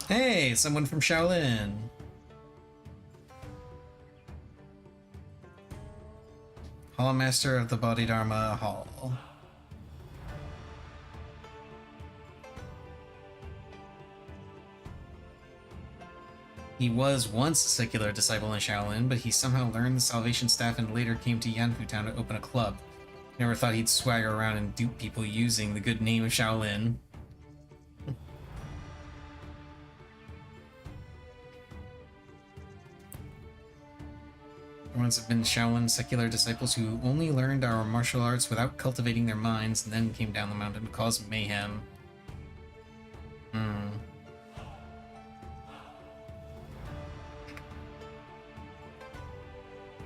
Hey, someone from Shaolin. Hall Master of the Bodhidharma Hall. He was once a secular disciple in Shaolin, but he somehow learned the Salvation Staff and later came to Yanfu Town to open a club. Never thought he'd swagger around and dupe people using the good name of Shaolin. There once have been Shaolin secular disciples who only learned our martial arts without cultivating their minds and then came down the mountain to cause mayhem.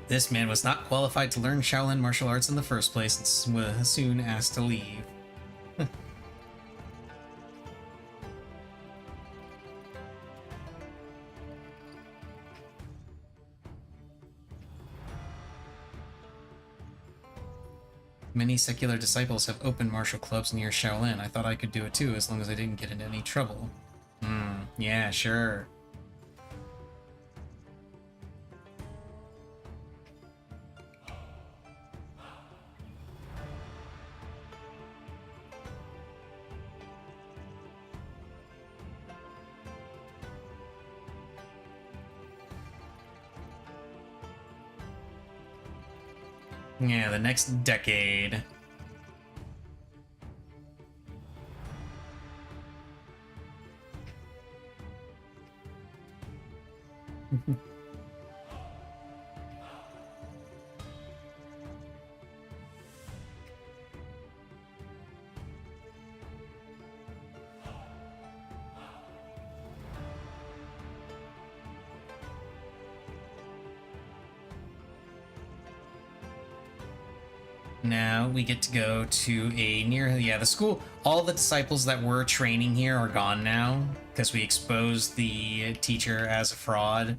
This man was not qualified to learn Shaolin martial arts in the first place and was soon asked to leave. Many secular disciples have opened martial clubs near Shaolin. I thought I could do it too, as long as I didn't get into any trouble. Yeah, sure. Yeah, the next decade. Now we get to go to the school. All the disciples that were training here are gone now because we exposed the teacher as a fraud.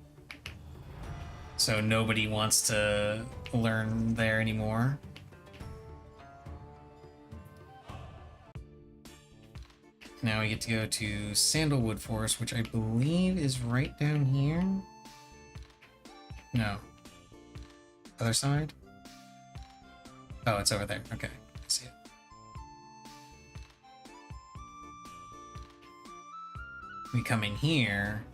So nobody wants to learn there anymore. Now we get to go to Sandalwood Forest, which I believe is right down here. No. Other side? Oh, it's over there. Okay, I see it. We come in here.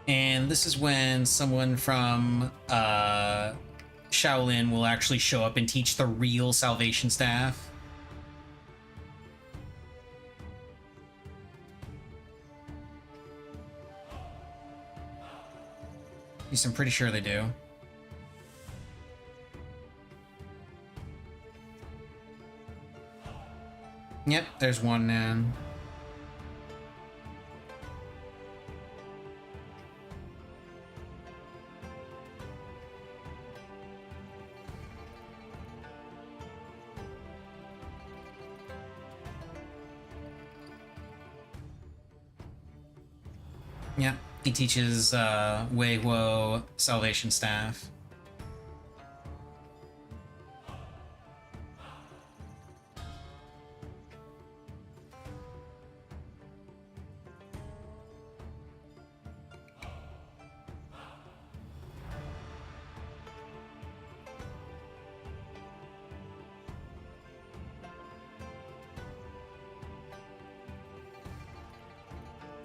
And this is when someone from Shaolin will actually show up and teach the real Salvation Staff. least I'm pretty sure they do. Yep, there's one now. Yeah, he teaches Wei Wo Salvation Staff.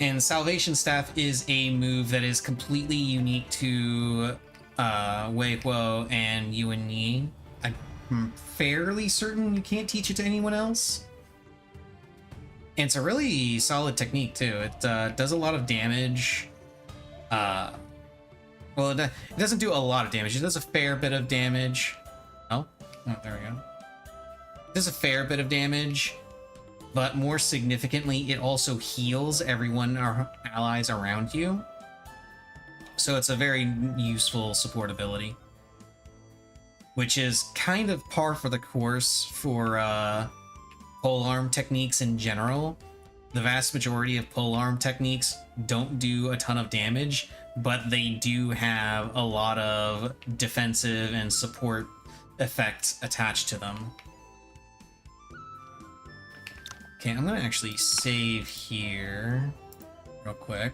And Salvation Staff is a move that is completely unique to Wei Huo and Yuan Yi. I'm fairly certain you can't teach it to anyone else. And it's a really solid technique too. It does a lot of damage. Well, it doesn't do a lot of damage. It does a fair bit of damage. Oh, there we go. It does a fair bit of damage. But more significantly, it also heals everyone or allies around you. So it's a very useful support ability. Which is kind of par for the course for polearm techniques in general. The vast majority of polearm techniques don't do a ton of damage, but they do have a lot of defensive and support effects attached to them. Okay, I'm gonna actually save here real quick,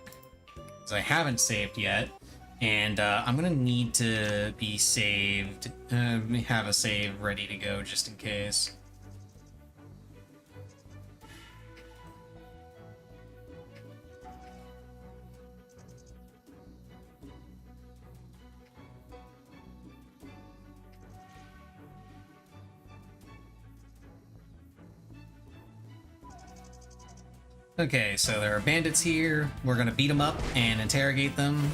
because I haven't saved yet, and I'm gonna need to be saved, have a save ready to go just in case. Okay, so there are bandits here. We're gonna beat them up and interrogate them.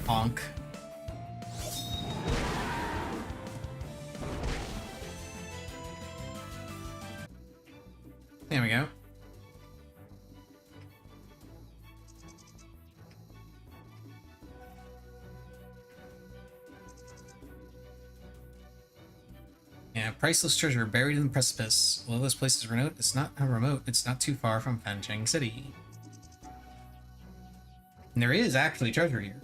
Honk. There we go. Yeah, priceless treasure buried in the precipice. Although this place is remote, it's not remote. It's not too far from Fancheng City. And there is actually treasure here.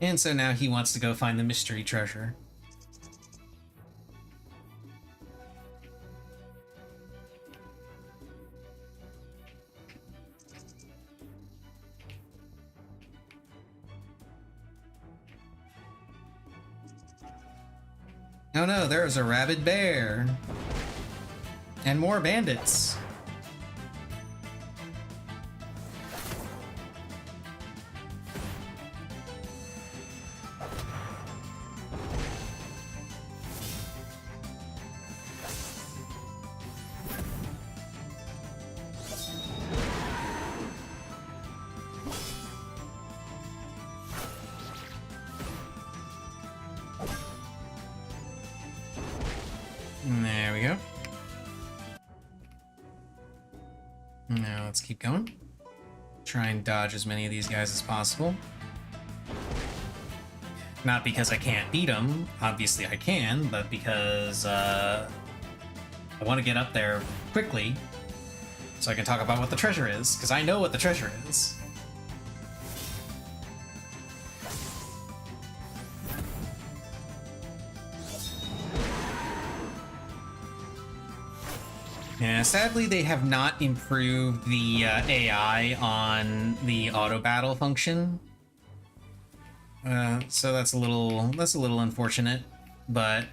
And so now he wants to go find the mystery treasure. Oh no, there's a rabid bear! And more bandits! we go. Now let's keep going. Try and dodge as many of these guys as possible. Not because I can't beat them, obviously I can, but because I want to get up there quickly so I can talk about what the treasure is, because I know what the treasure is. Yeah, sadly they have not improved the AI on the auto battle function. So that's a little unfortunate, but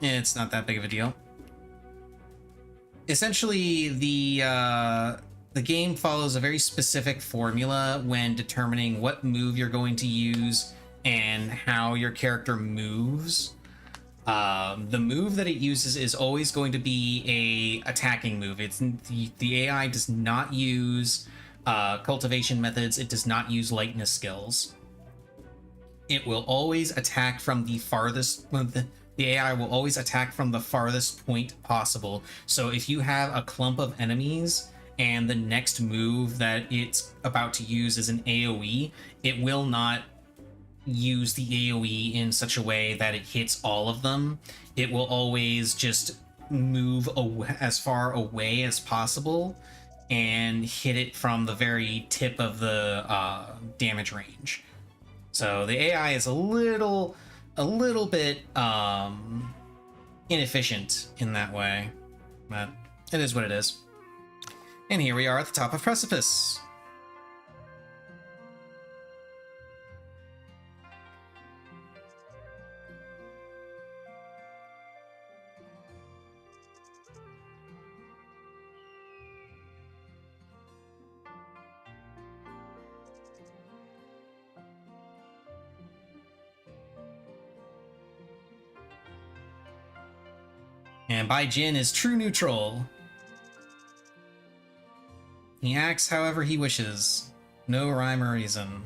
it's not that big of a deal. Essentially, the game follows a very specific formula when determining what move you're going to use and how your character moves. The move that it uses is always going to be a attacking move. It's the AI does not use cultivation methods. It does not use lightness skills. It will always attack from the farthest. The AI will always attack from the farthest point possible. So if you have a clump of enemies and the next move that it's about to use is an AoE, it will not use the AoE in such a way that it hits all of them. It will always just move as far away as possible and hit it from the very tip of the damage range. So the AI is a little bit inefficient in that way, but it is what it is. And here we are at the top of Precipice. And Bai Jin is true neutral. He acts however he wishes. No rhyme or reason.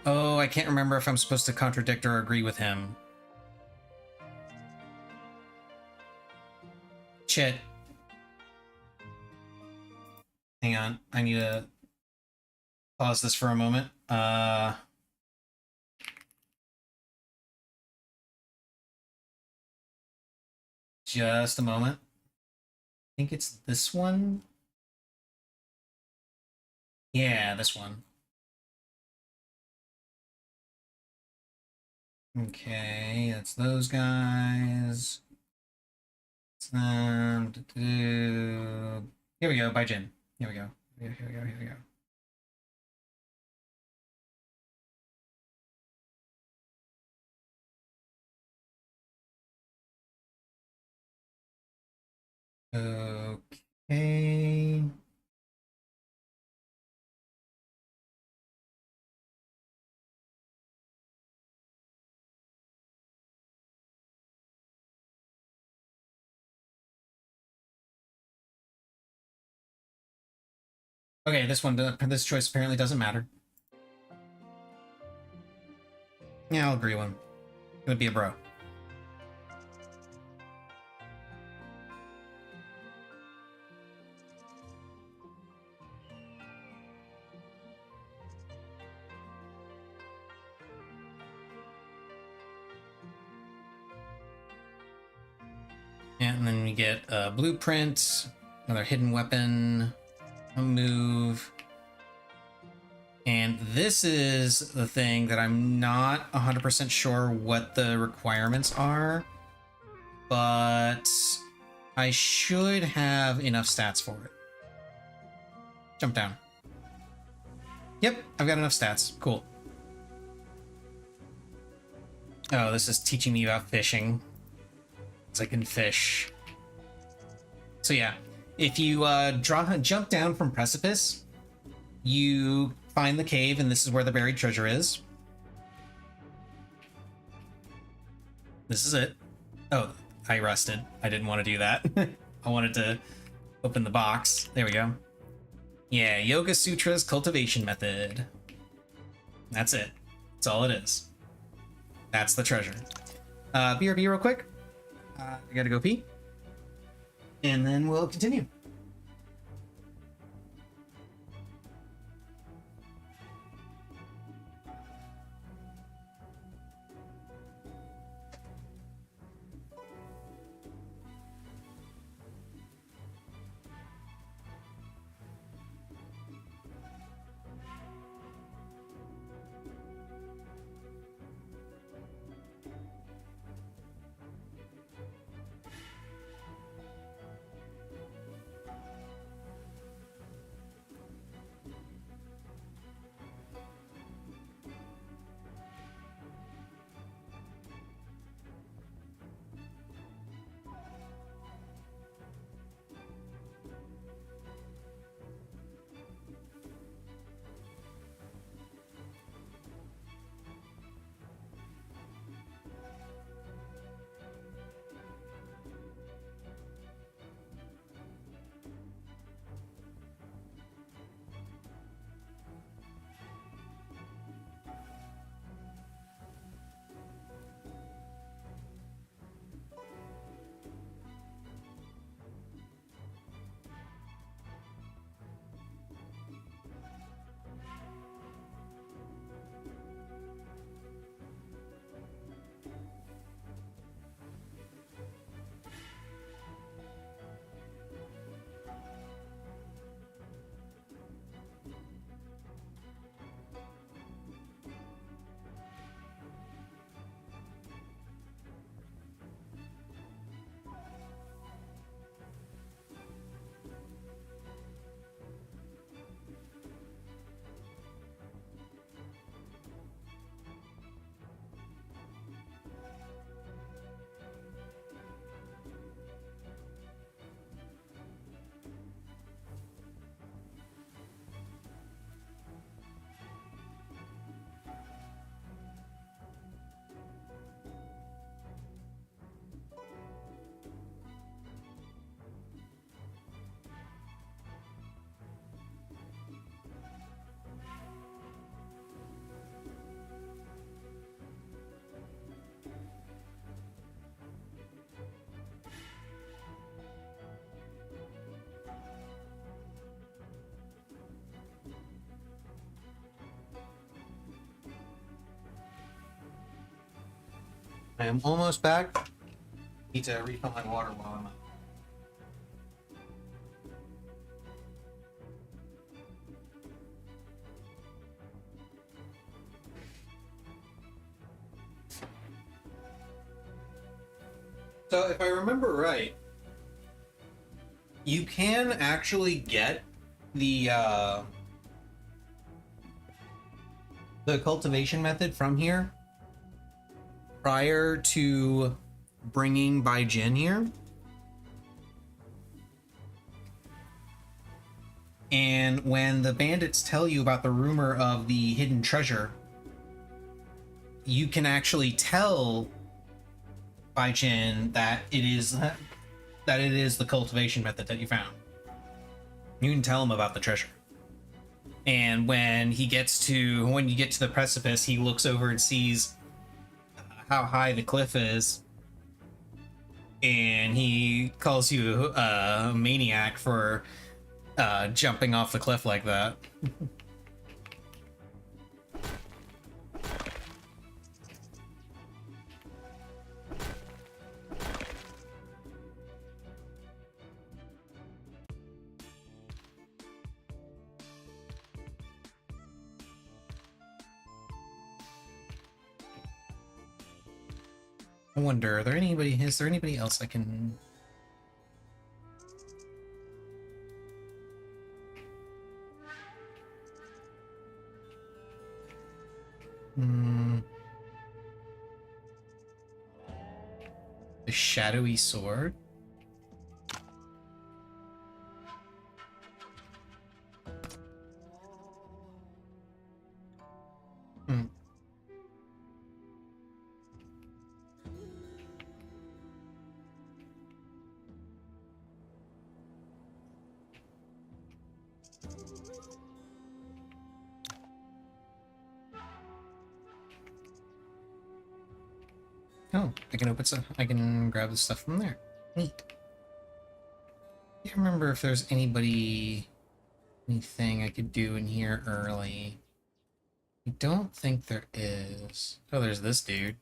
Oh, I can't remember if I'm supposed to contradict or agree with him. Shit. Hang on, I need to pause this for a moment. Just a moment. I think it's this one. Yeah, this one. Okay, that's those guys. It's them. Here we go, Bai Jin. Here we go. Here we go, here we go. Okay. Okay, this one, this choice apparently doesn't matter. Yeah, I'll agree with him. Gonna be a bro. Yeah, and then we get a blueprint, another hidden weapon, a move. And this is the thing that I'm not 100% sure what the requirements are, but I should have enough stats for it. Jump down. Yep, I've got enough stats. Cool. Oh, this is teaching me about fishing. I can fish. So yeah, if you jump down from Precipice, you find the cave, and this is where the buried treasure is. This is it. Oh, I rested. I didn't want to do that. I wanted to open the box. There we go. Yeah, Yoga Sutra's cultivation method. That's it. That's all it is. That's the treasure. BRB real quick. I gotta go pee. And then we'll continue. I am almost back. Need to refill my water while I'm up. So if I remember right, you can actually get the cultivation method from here prior to bringing Bai Jin here. And when the bandits tell you about the rumor of the hidden treasure, you can actually tell Bai Jin that it is the cultivation method that you found. You can tell him about the treasure. And when you get to the precipice, he looks over and sees how high the cliff is, and he calls you a maniac for jumping off the cliff like that. I wonder, is there anybody else I can... The shadowy sword? Oh, I can open some. I can grab the stuff from there. Neat. I can't remember if there's anything I could do in here early. I don't think there is. Oh, there's this dude.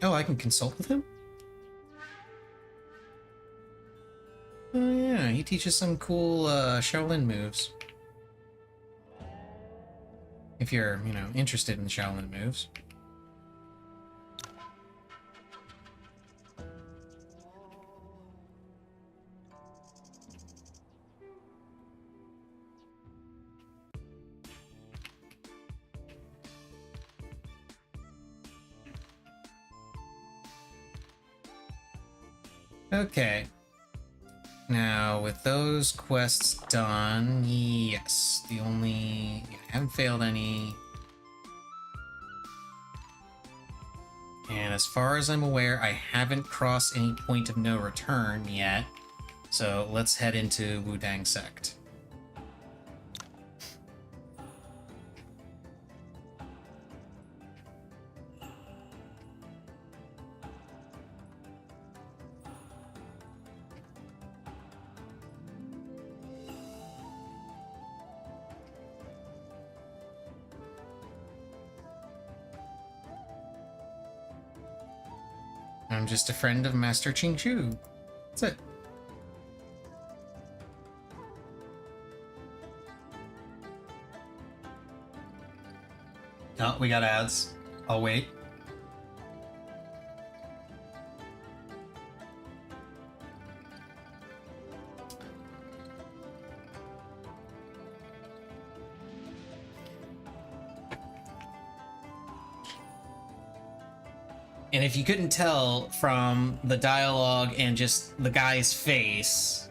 Oh, I can consult with him? Oh yeah, he teaches some cool Shaolin moves. If you're, interested in the Shaolin moves. Okay. Now, with those quests done, yes, I haven't failed any. And as far as I'm aware, I haven't crossed any point of no return yet. So let's head into Wudang Sect. I'm just a friend of Master Ching Chu. That's it. Oh, we got ads. I'll wait. And if you couldn't tell from the dialogue and just the guy's face,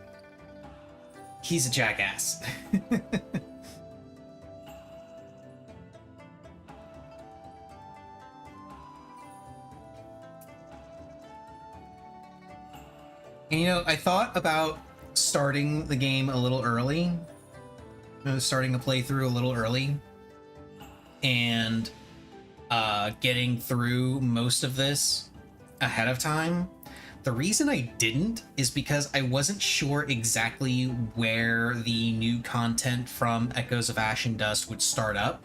he's a jackass. And I thought about starting the game a little early, starting a playthrough a little early, and getting through most of this ahead of time. The reason I didn't is because I wasn't sure exactly where the new content from Echoes of Ash and Dust would start up.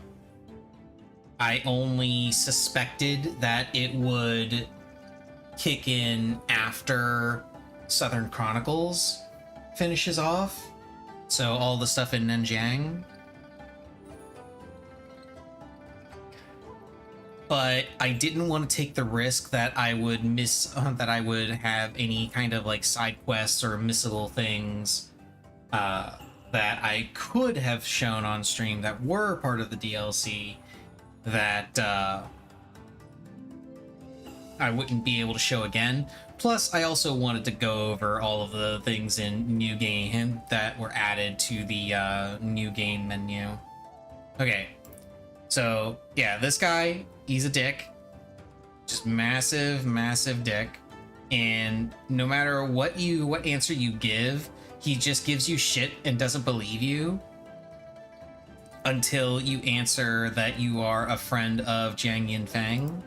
I only suspected that it would kick in after Southern Chronicles finishes off. So all the stuff in Nanjiang. But I didn't want to take the risk that I would that I would have any kind of like side quests or missable things that I could have shown on stream that were part of the DLC that I wouldn't be able to show again. Plus, I also wanted to go over all of the things in New Game that were added to the New Game menu. Okay, so yeah, this guy, he's a dick. Just massive, massive dick. And no matter what answer you give, he just gives you shit and doesn't believe you until you answer that you are a friend of Jiang Yinfang.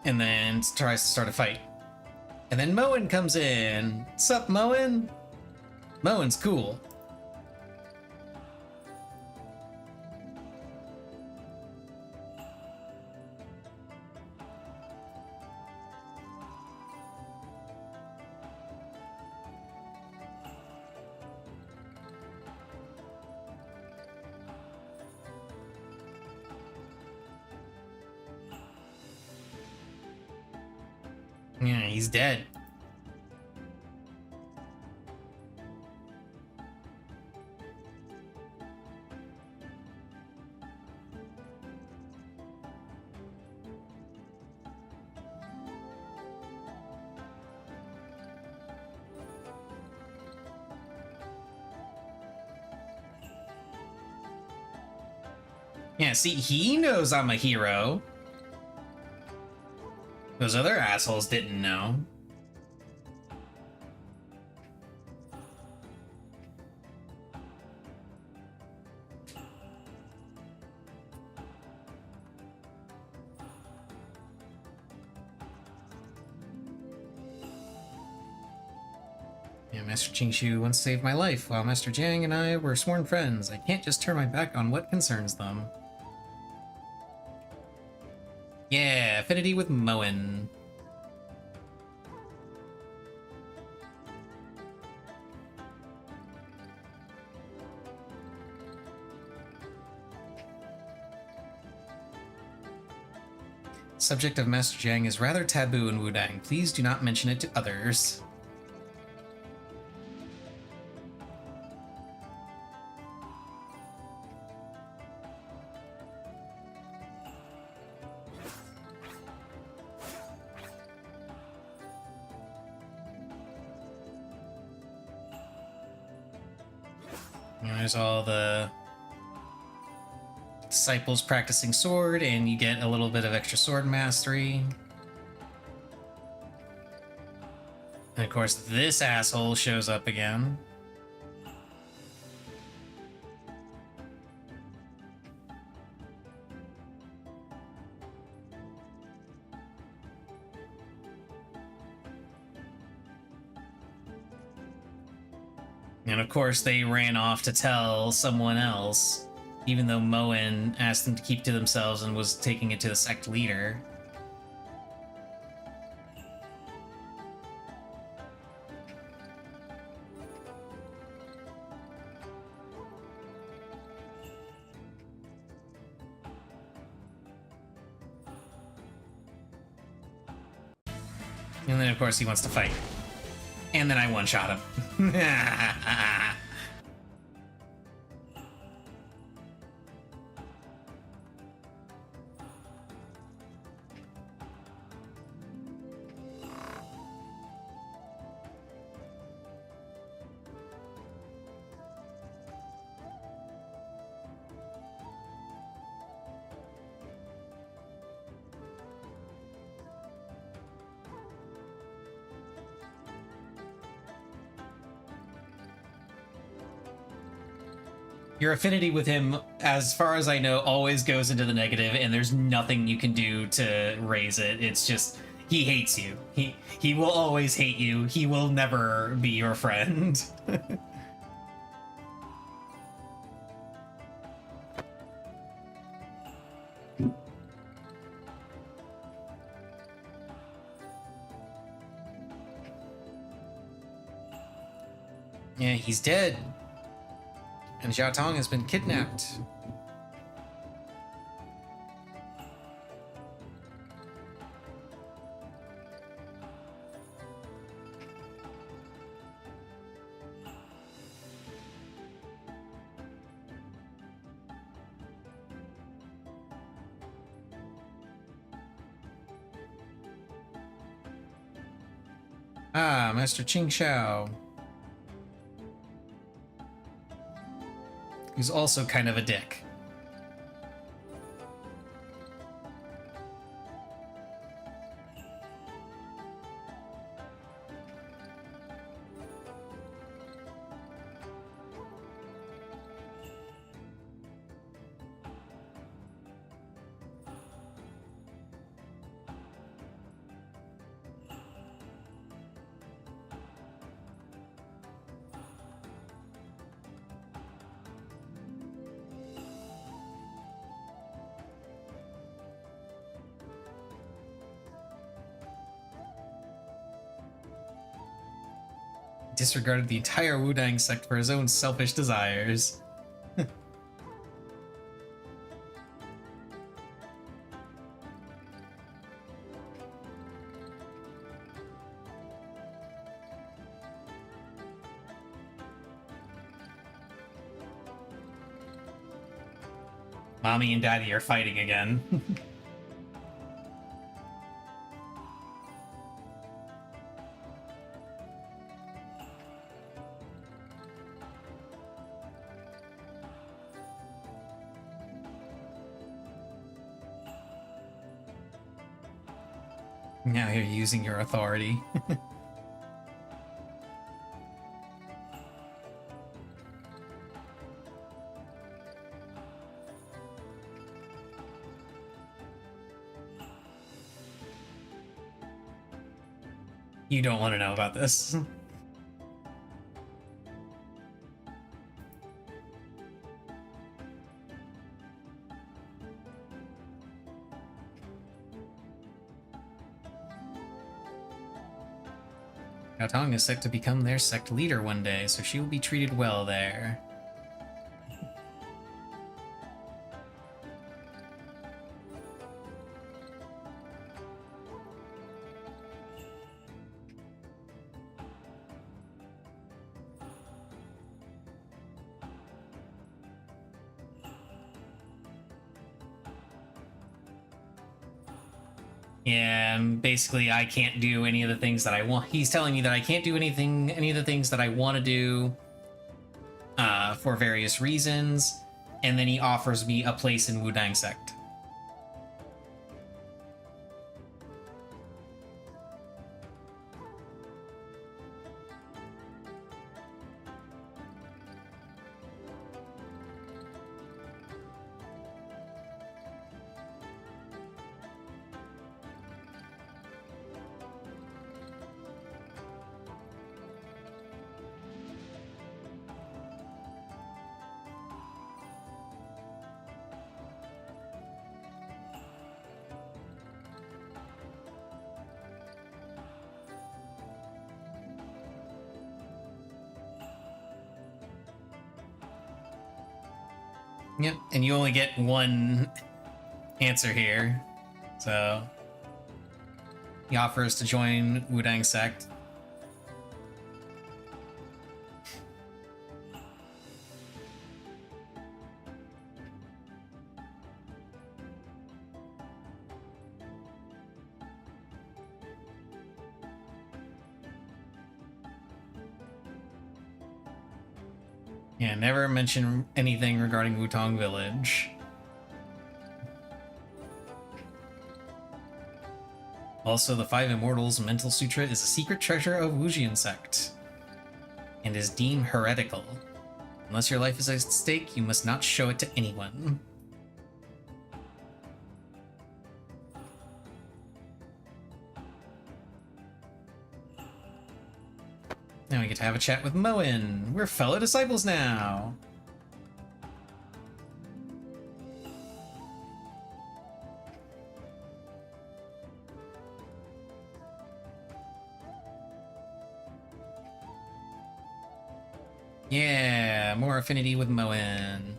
And then tries to start a fight. And then Moen comes in. Sup, Moen? Moen's cool. Yeah, he's dead. Yeah, see, he knows I'm a hero. Those other assholes didn't know. Yeah, Master Qingshu once saved my life while Master Jiang and I were sworn friends. I can't just turn my back on what concerns them. Yeah, affinity with Moen. Subject of Master Jiang is rather taboo in Wudang. Please do not mention it to others. There's all the disciples practicing sword, and you get a little bit of extra sword mastery. And of course, this asshole shows up again. And of course, they ran off to tell someone else, even though Moen asked them to keep to themselves and was taking it to the sect leader. And then, of course, he wants to fight. And then I one-shot him. Your affinity with him, as far as I know, always goes into the negative, and there's nothing you can do to raise it. It's just, he hates you. He will always hate you. He will never be your friend. Yeah, he's dead. And Xiao Tong has been kidnapped. Ah, Master Qing Shao. Who's also kind of a dick. Disregarded the entire Wudang sect for his own selfish desires. Mommy and Daddy are fighting again. Now you're using your authority. You don't want to know about this. Yao Tong is set to become their sect leader one day, so she will be treated well there. Yeah, basically I can't do any of the things that I want. He's telling me that I can't do any of the things that I want to do for various reasons, and then he offers me a place in Wudang Sect. Yep, and you only get one answer here. So he offers to join Wudang Sect. Yeah, never mention anything regarding Wutong Village. Also, the Five Immortals Mental Sutra is a secret treasure of Wujian Sect and is deemed heretical. Unless your life is at stake, you must not show it to anyone. Now we get to have a chat with Moen. We're fellow disciples now. Yeah, more affinity with Moen.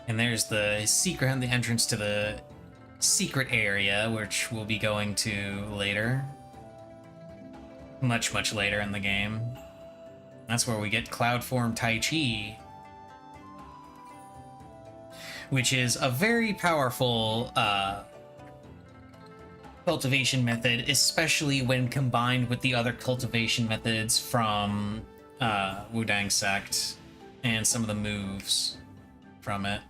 And there's the entrance to the secret area, which we'll be going to later. Much, much later in the game. That's where we get Cloud Form Tai Chi, which is a very powerful cultivation method, especially when combined with the other cultivation methods from Wudang Sect and some of the moves from it.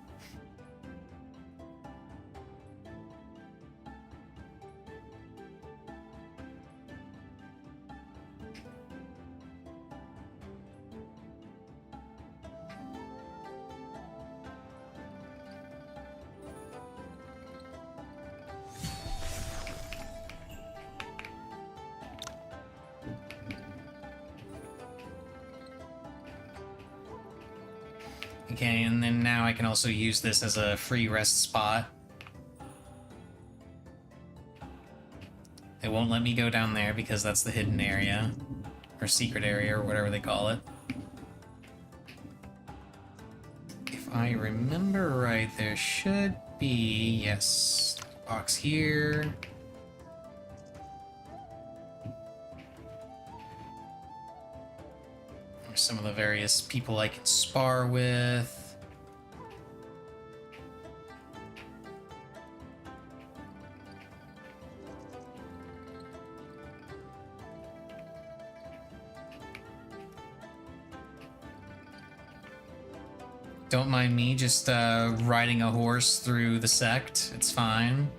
Okay, and then now I can also use this as a free rest spot. It won't let me go down there because that's the hidden area, or secret area, or whatever they call it. If I remember right, there should be, yes, box here. Some of the various people I can spar with. Don't mind me just riding a horse through the sect. It's fine.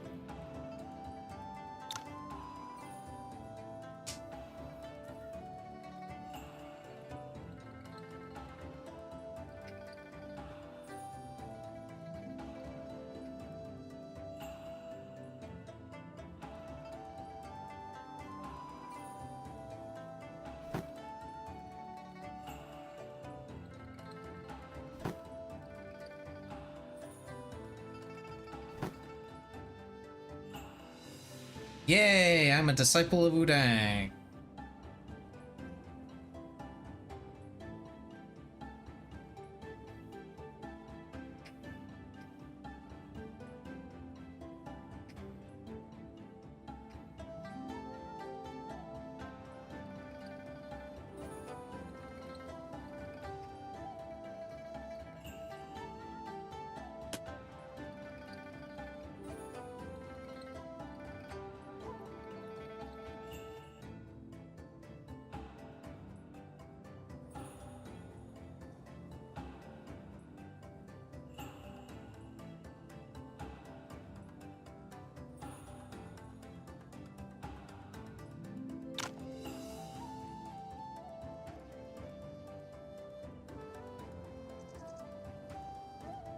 Yay, I'm a disciple of Wudang.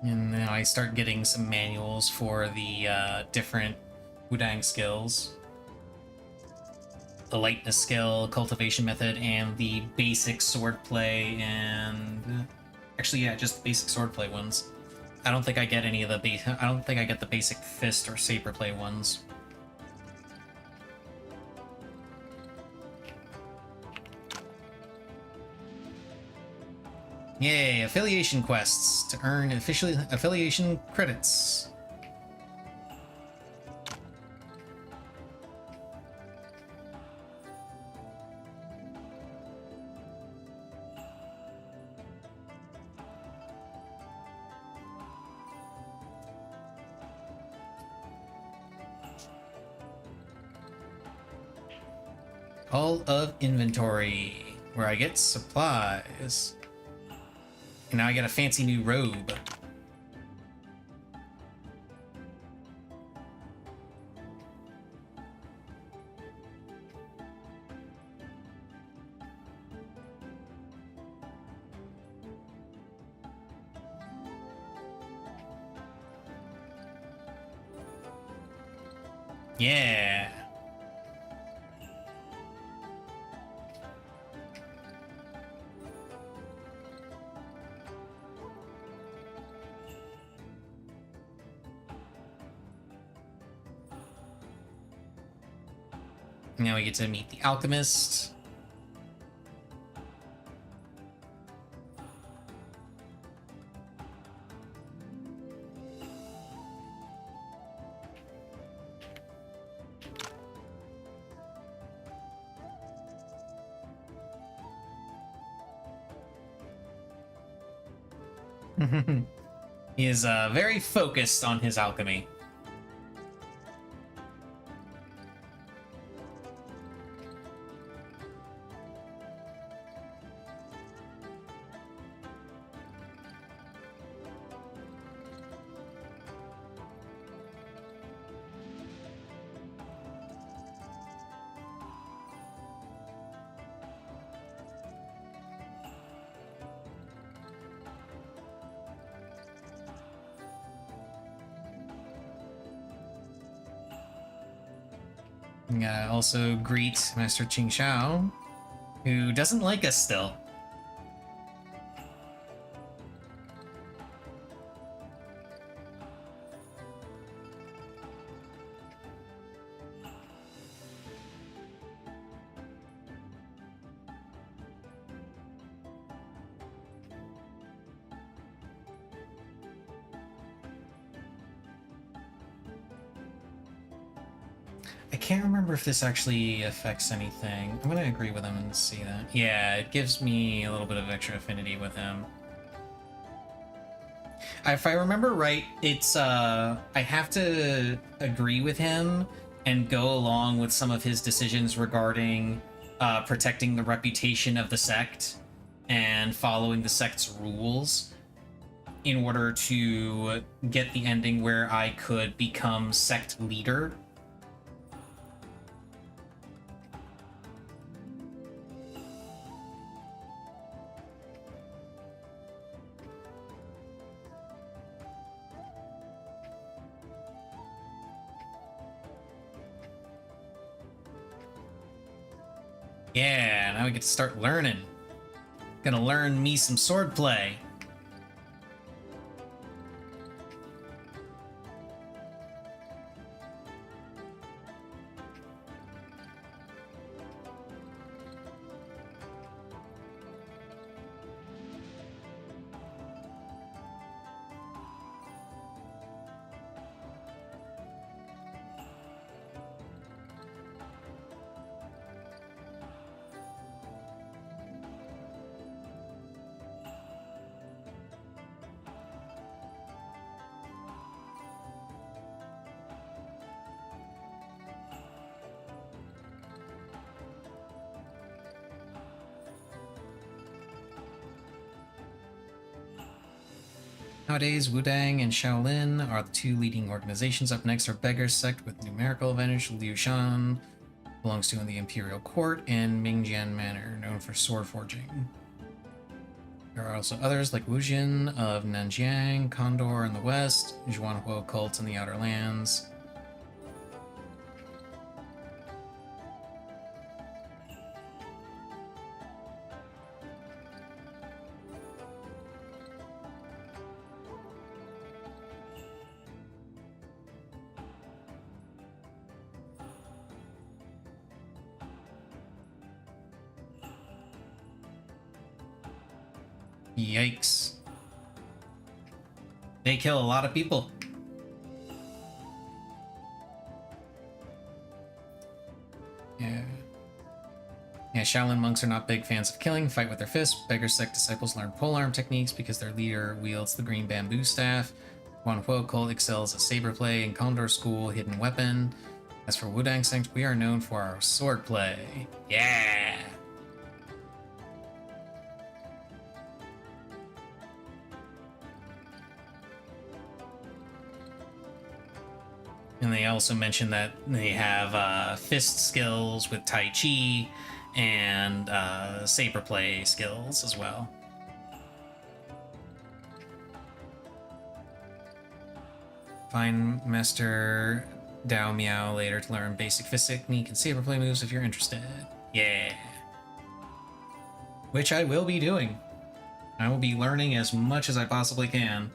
And now I start getting some manuals for the different Wudang skills. The lightness skill, cultivation method, and the basic swordplay, and actually, yeah, just basic swordplay ones. I don't think I get any of the I don't think I get the basic fist or saber play ones. Yay, affiliation quests to earn affiliation credits. All of inventory, where I get supplies. And now I get a fancy new robe. Yeah. Now we get to meet the alchemist. He is very focused on his alchemy. Also greet Master Qing Shao, who doesn't like us still. I can't remember if this actually affects anything. I'm gonna agree with him and see that. Yeah, it gives me a little bit of extra affinity with him. If I remember right, it's I have to agree with him and go along with some of his decisions regarding protecting the reputation of the sect and following the sect's rules in order to get the ending where I could become sect leader. Yeah, now we get to start learning. Gonna learn me some swordplay. Nowadays, Wudang and Shaolin are the two leading organizations. Up next are Beggar's Sect with numerical advantage. Liu Shan belongs to the Imperial Court, and Mingjian Manor, known for sword forging. There are also others like Wujin of Nanjiang, Condor in the west, Zhuanhuo cult in the outer lands. Yikes. They kill a lot of people. Yeah. Yeah, Shaolin monks are not big fans of killing, fight with their fists. Beggar Sect disciples learn polearm techniques because their leader wields the green bamboo staff. Guanhuo cult excels at saber play, and Condor School hidden weapon. As for Wudang Sect, we are known for our swordplay. Yeah! And they also mention that they have fist skills with Tai Chi and saber play skills as well. Find Master Dao Miao later to learn basic fist technique and saber play moves if you're interested. Yeah. Which I will be doing. I will be learning as much as I possibly can.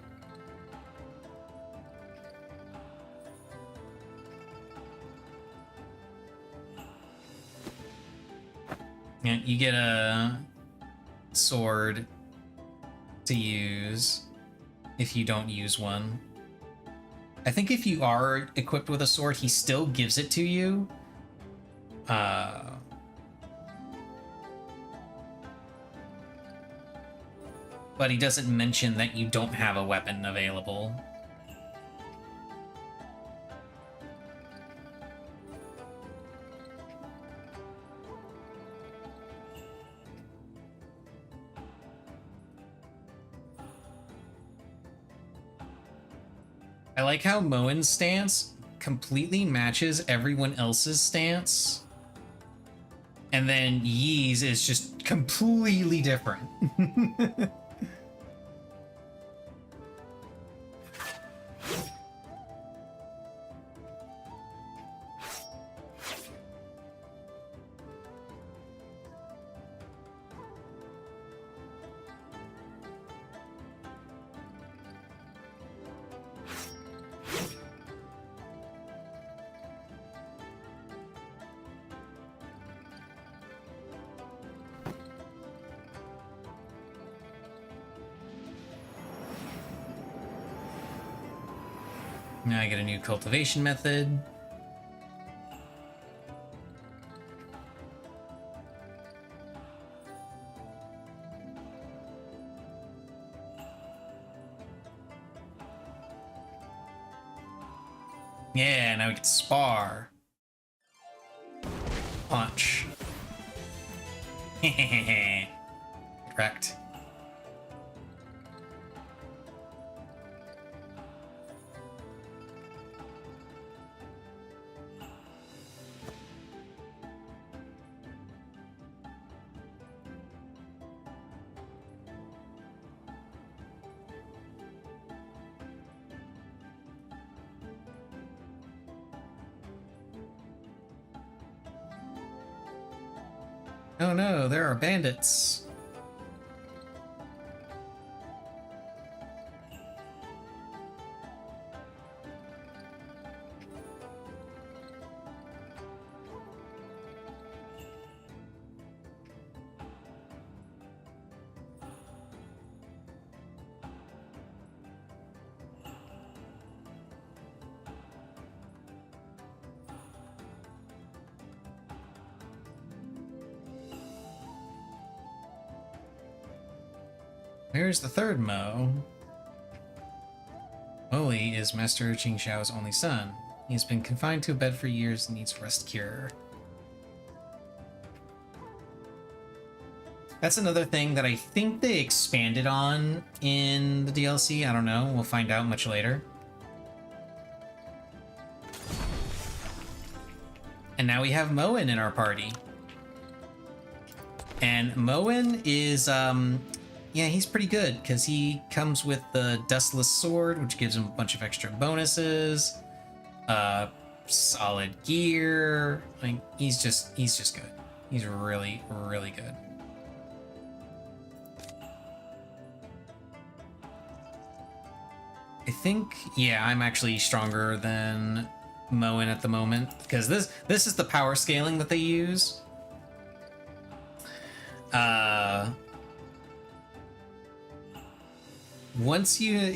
Yeah, you get a sword to use if you don't use one. I think if you are equipped with a sword, he still gives it to you. But he doesn't mention that you don't have a weapon available. I like how Moen's stance completely matches everyone else's stance. And then Yi's is just completely different. Now I get a new cultivation method. Yeah, now we can spar. Punch. Correct. Oh no, there are bandits. Where's the third Mo? Oli is Master Qingxiao's only son. He has been confined to a bed for years and needs rest cure. That's another thing that I think they expanded on in the DLC. I don't know. We'll find out much later. And now we have Moen in our party. And Moen is, yeah, he's pretty good because he comes with the Dustless Sword, which gives him a bunch of extra bonuses. Solid gear. Like, he's just good. He's really, really good. I think, yeah, I'm actually stronger than Moen at the moment because this is the power scaling that they use.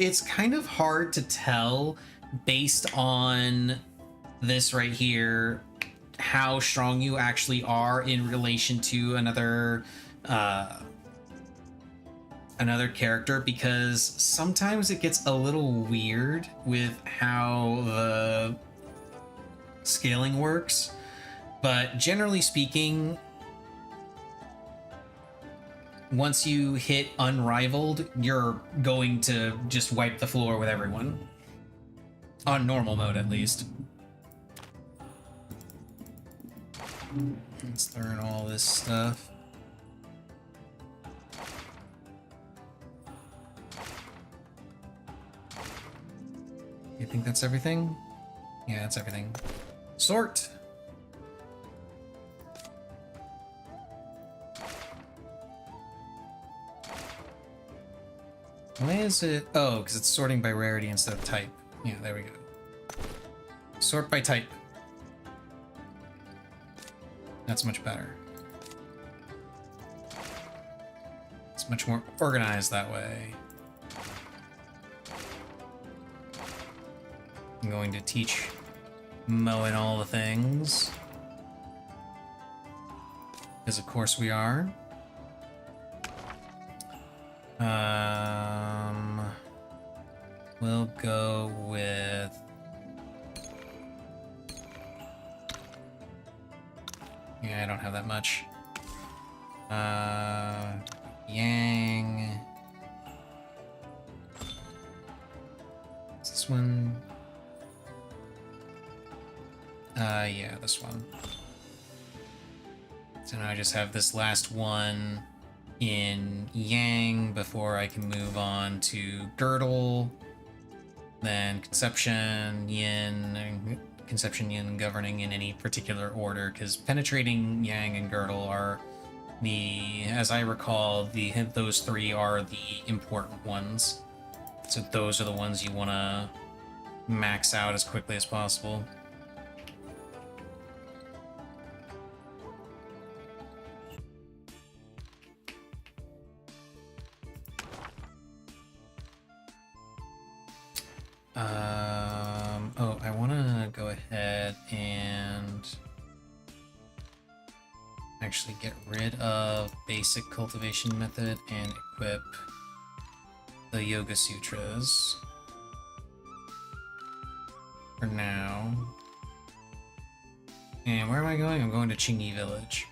It's kind of hard to tell based on this right here how strong you actually are in relation to another character, because sometimes it gets a little weird with how the scaling works, but generally speaking, once you hit unrivaled, you're going to just wipe the floor with everyone. On normal mode, at least. Let's learn all this stuff. You think that's everything? Yeah, that's everything. Sort! Why is it? Oh, because it's sorting by rarity instead of type. Yeah, there we go. Sort by type. That's much better. It's much more organized that way. I'm going to teach Moen all the things. Because of course we are. We'll go with... Yeah, I don't have that much. Yang. Is this one? Yeah, this one. So now I just have this last one in Yang before I can move on to Girdle, then Conception, Yin, governing in any particular order, because Penetrating, Yang, and Girdle are as I recall, those three are the important ones. So those are the ones you want to max out as quickly as possible. Oh, I want to go ahead and actually get rid of basic cultivation method and equip the Yoga Sutras for now. And where am I going? I'm going to Chingy Village.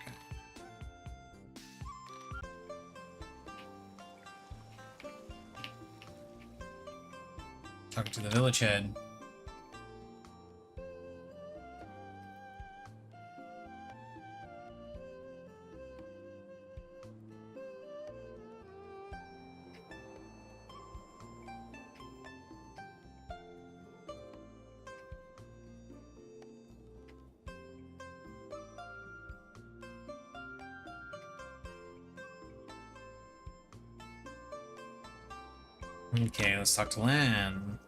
Talking to the village head. Okay, let's talk to Lan.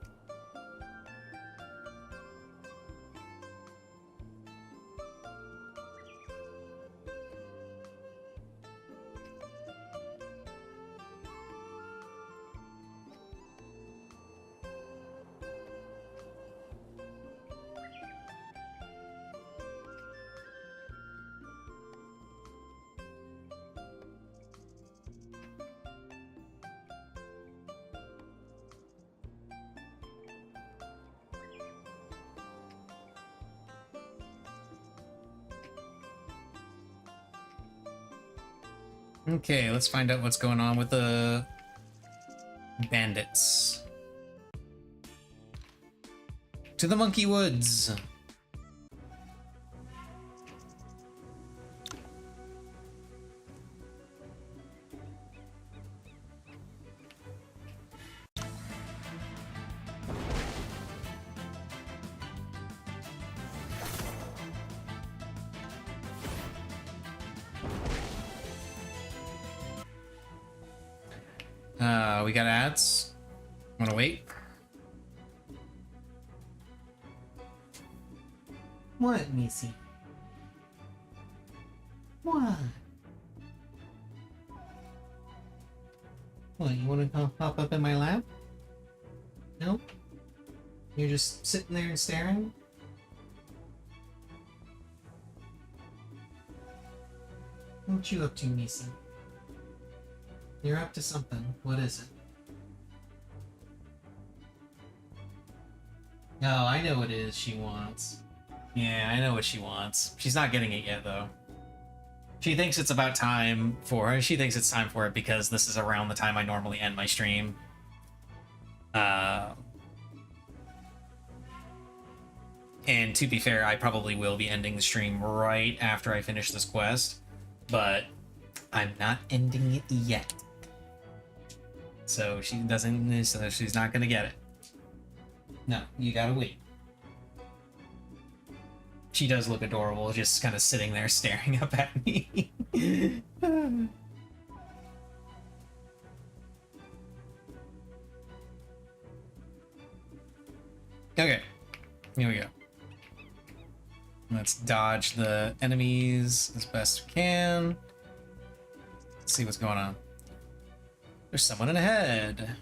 Okay, let's find out what's going on with the bandits. To the Monkey Woods. We got ads. Wanna wait? What, Missy? What? What, you wanna come hop up in my lap? No? You're just sitting there and staring? What you up to, Missy? You're up to something. What is it? Oh, I know what it is she wants. Yeah, I know what she wants. She's not getting it yet, though. She thinks it's about time for her. She thinks it's time for it because this is around the time I normally end my stream. And to be fair, I probably will be ending the stream right after I finish this quest, but I'm not ending it yet. So she doesn't, so she's not gonna get it. No, you gotta wait. She does look adorable, just kind of sitting there staring up at me. Okay, here we go. Let's dodge the enemies as best we can. Let's see what's going on. There's someone in ahead.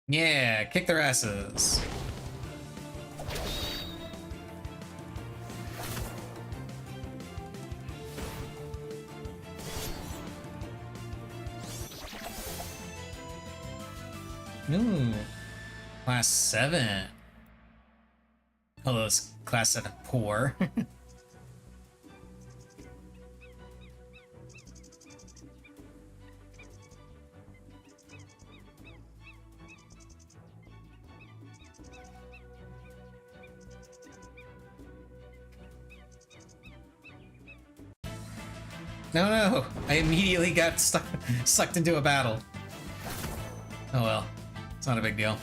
Yeah, kick their asses. Ooh, class 7. Hello, it's class 7 poor. No, I immediately got sucked into a battle. Oh well, it's not a big deal.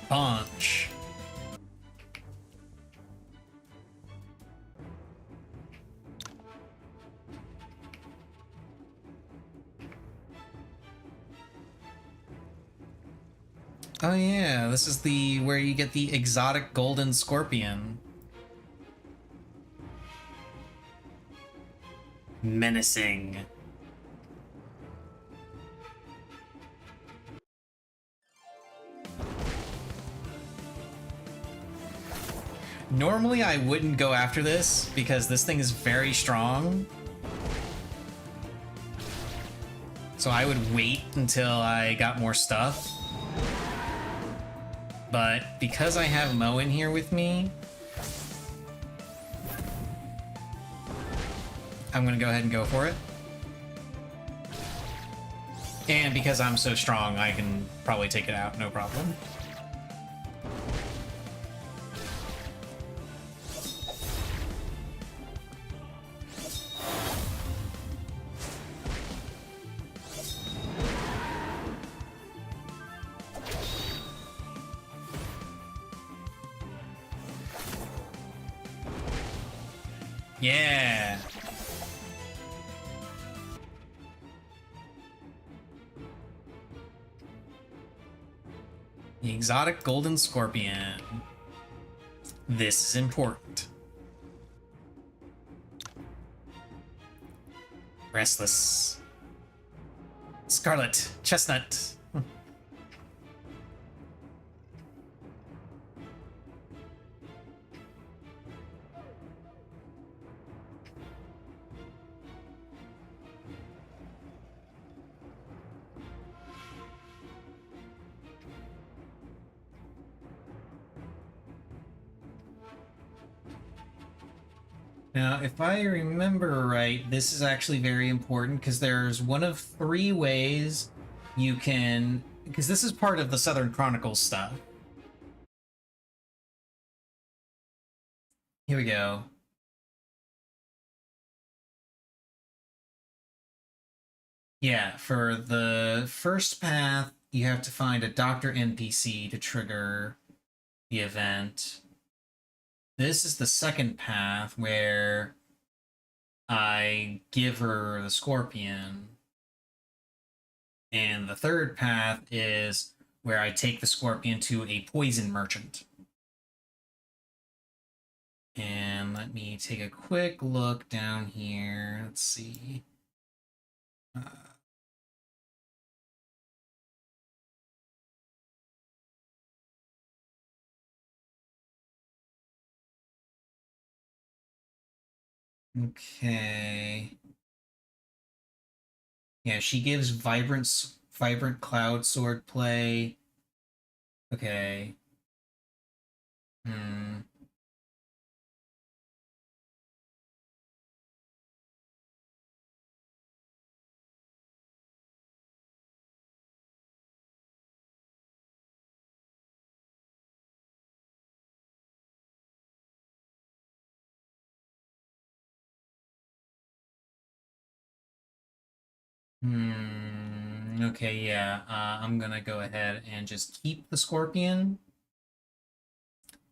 Punch. Oh yeah, this is the where you get the exotic golden scorpion. Menacing. Normally I wouldn't go after this because this thing is very strong. So I would wait until I got more stuff. But because I have Mo in here with me, I'm gonna go ahead and go for it. And because I'm so strong, I can probably take it out, no problem. Yeah. exotic golden scorpion. This is important. Restless. Scarlet. Chestnut. Now, if I remember right, this is actually very important because there's one of 3 ways you can... Because this is part of the Southern Chronicles stuff. Here we go. Yeah, for the first path, you have to find a Doctor NPC to trigger the event. This is the second path where I give her the scorpion. And the third path is where I take the scorpion to a poison merchant. And let me take a quick look down here. Let's see. Okay. Yeah, she gives vibrant cloud sword play. Okay. Hmm. Okay, yeah. I'm gonna go ahead and just keep the scorpion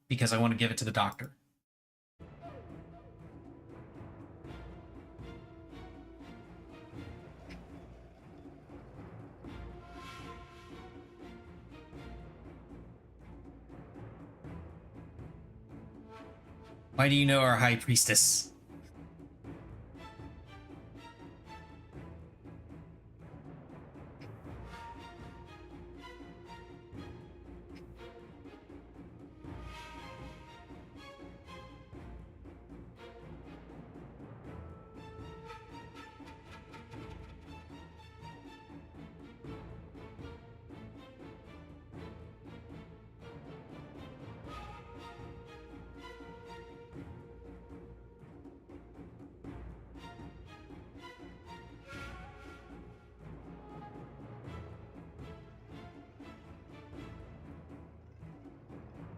because I want to give it to the doctor. Why do you know our high priestess?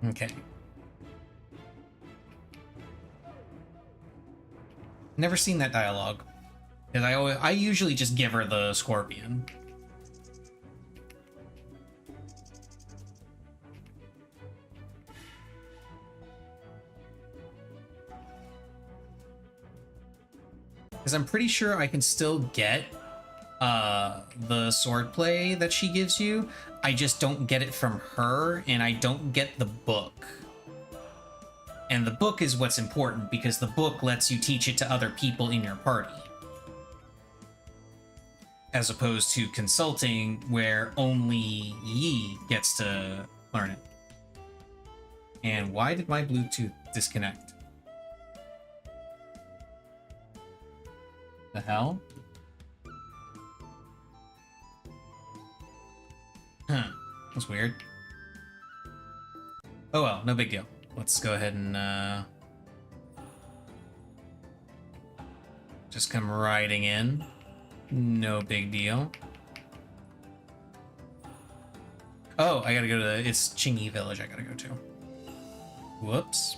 Okay. Never seen that dialogue. Because I usually just give her the scorpion. Because I'm pretty sure I can still get the swordplay that she gives you. I just don't get it from her, and I don't get the book. And the book is what's important, because the book lets you teach it to other people in your party. As opposed to consulting, where only Yi gets to learn it. And why did my Bluetooth disconnect? The hell? Huh. That's weird. Oh well, no big deal. Let's go ahead and just come riding in. No big deal. Oh, I gotta go to it's Qingyi Village I gotta go to. Whoops.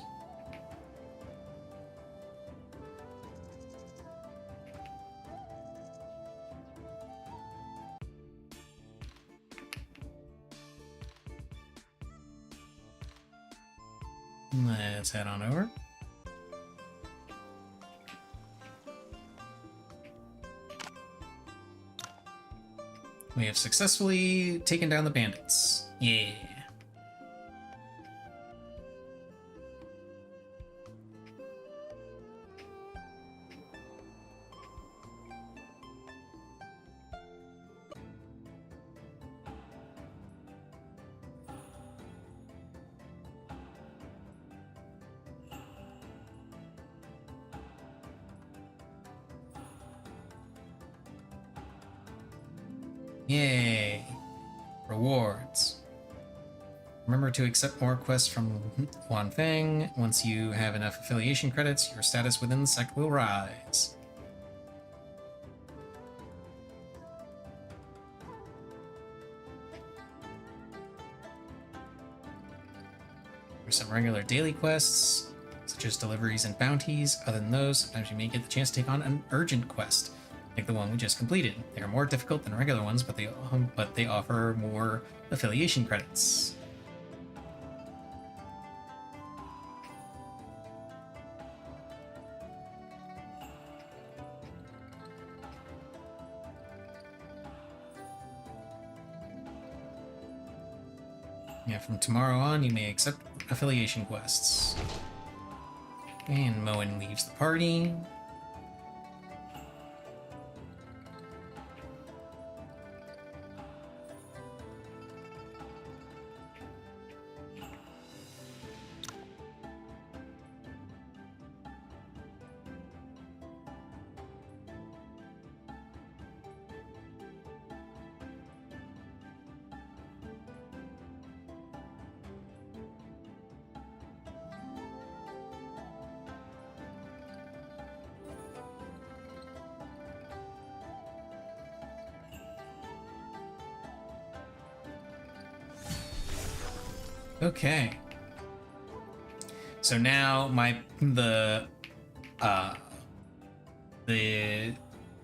Let's head on over. We have successfully taken down the bandits. Yeah. Yay! Rewards. Remember to accept more quests from Huan Feng. Once you have enough affiliation credits, your status within the sect will rise. There's some regular daily quests, such as deliveries and bounties. Other than those, sometimes you may get the chance to take on an urgent quest, like the one we just completed. They are more difficult than regular ones, but they offer more affiliation credits. Yeah, from tomorrow on, you may accept affiliation quests. And Moen leaves the party. Okay. So now the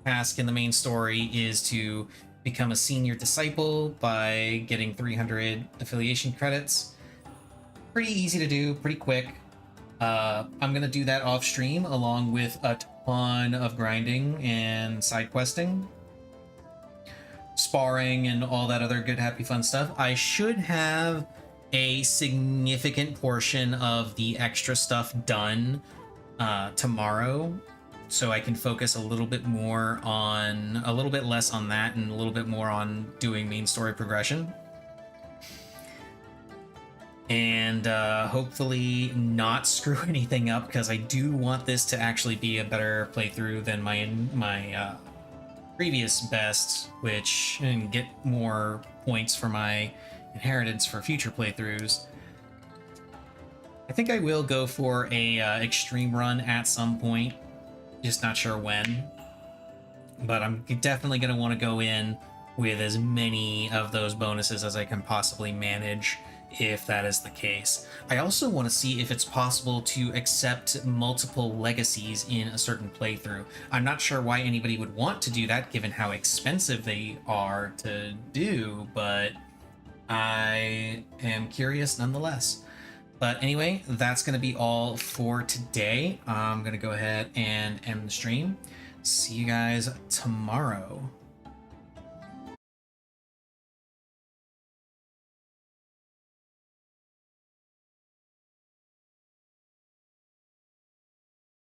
task in the main story is to become a senior disciple by getting 300 affiliation credits. Pretty easy to do, pretty quick. I'm gonna do that off stream along with a ton of grinding and side questing, sparring, and all that other good, happy, fun stuff. I should have a significant portion of the extra stuff done tomorrow, so I can focus a little bit less on that and a little bit more on doing main story progression. And hopefully not screw anything up, because I do want this to actually be a better playthrough than my previous best, and get more points for my inheritance for future playthroughs. I think I will go for a extreme run at some point, just not sure when. But I'm definitely going to want to go in with as many of those bonuses as I can possibly manage, if that is the case. I also want to see if it's possible to accept multiple legacies in a certain playthrough. I'm not sure why anybody would want to do that, given how expensive they are to do, but I am curious nonetheless. But anyway, that's going to be all for today. I'm going to go ahead and end the stream. See you guys tomorrow.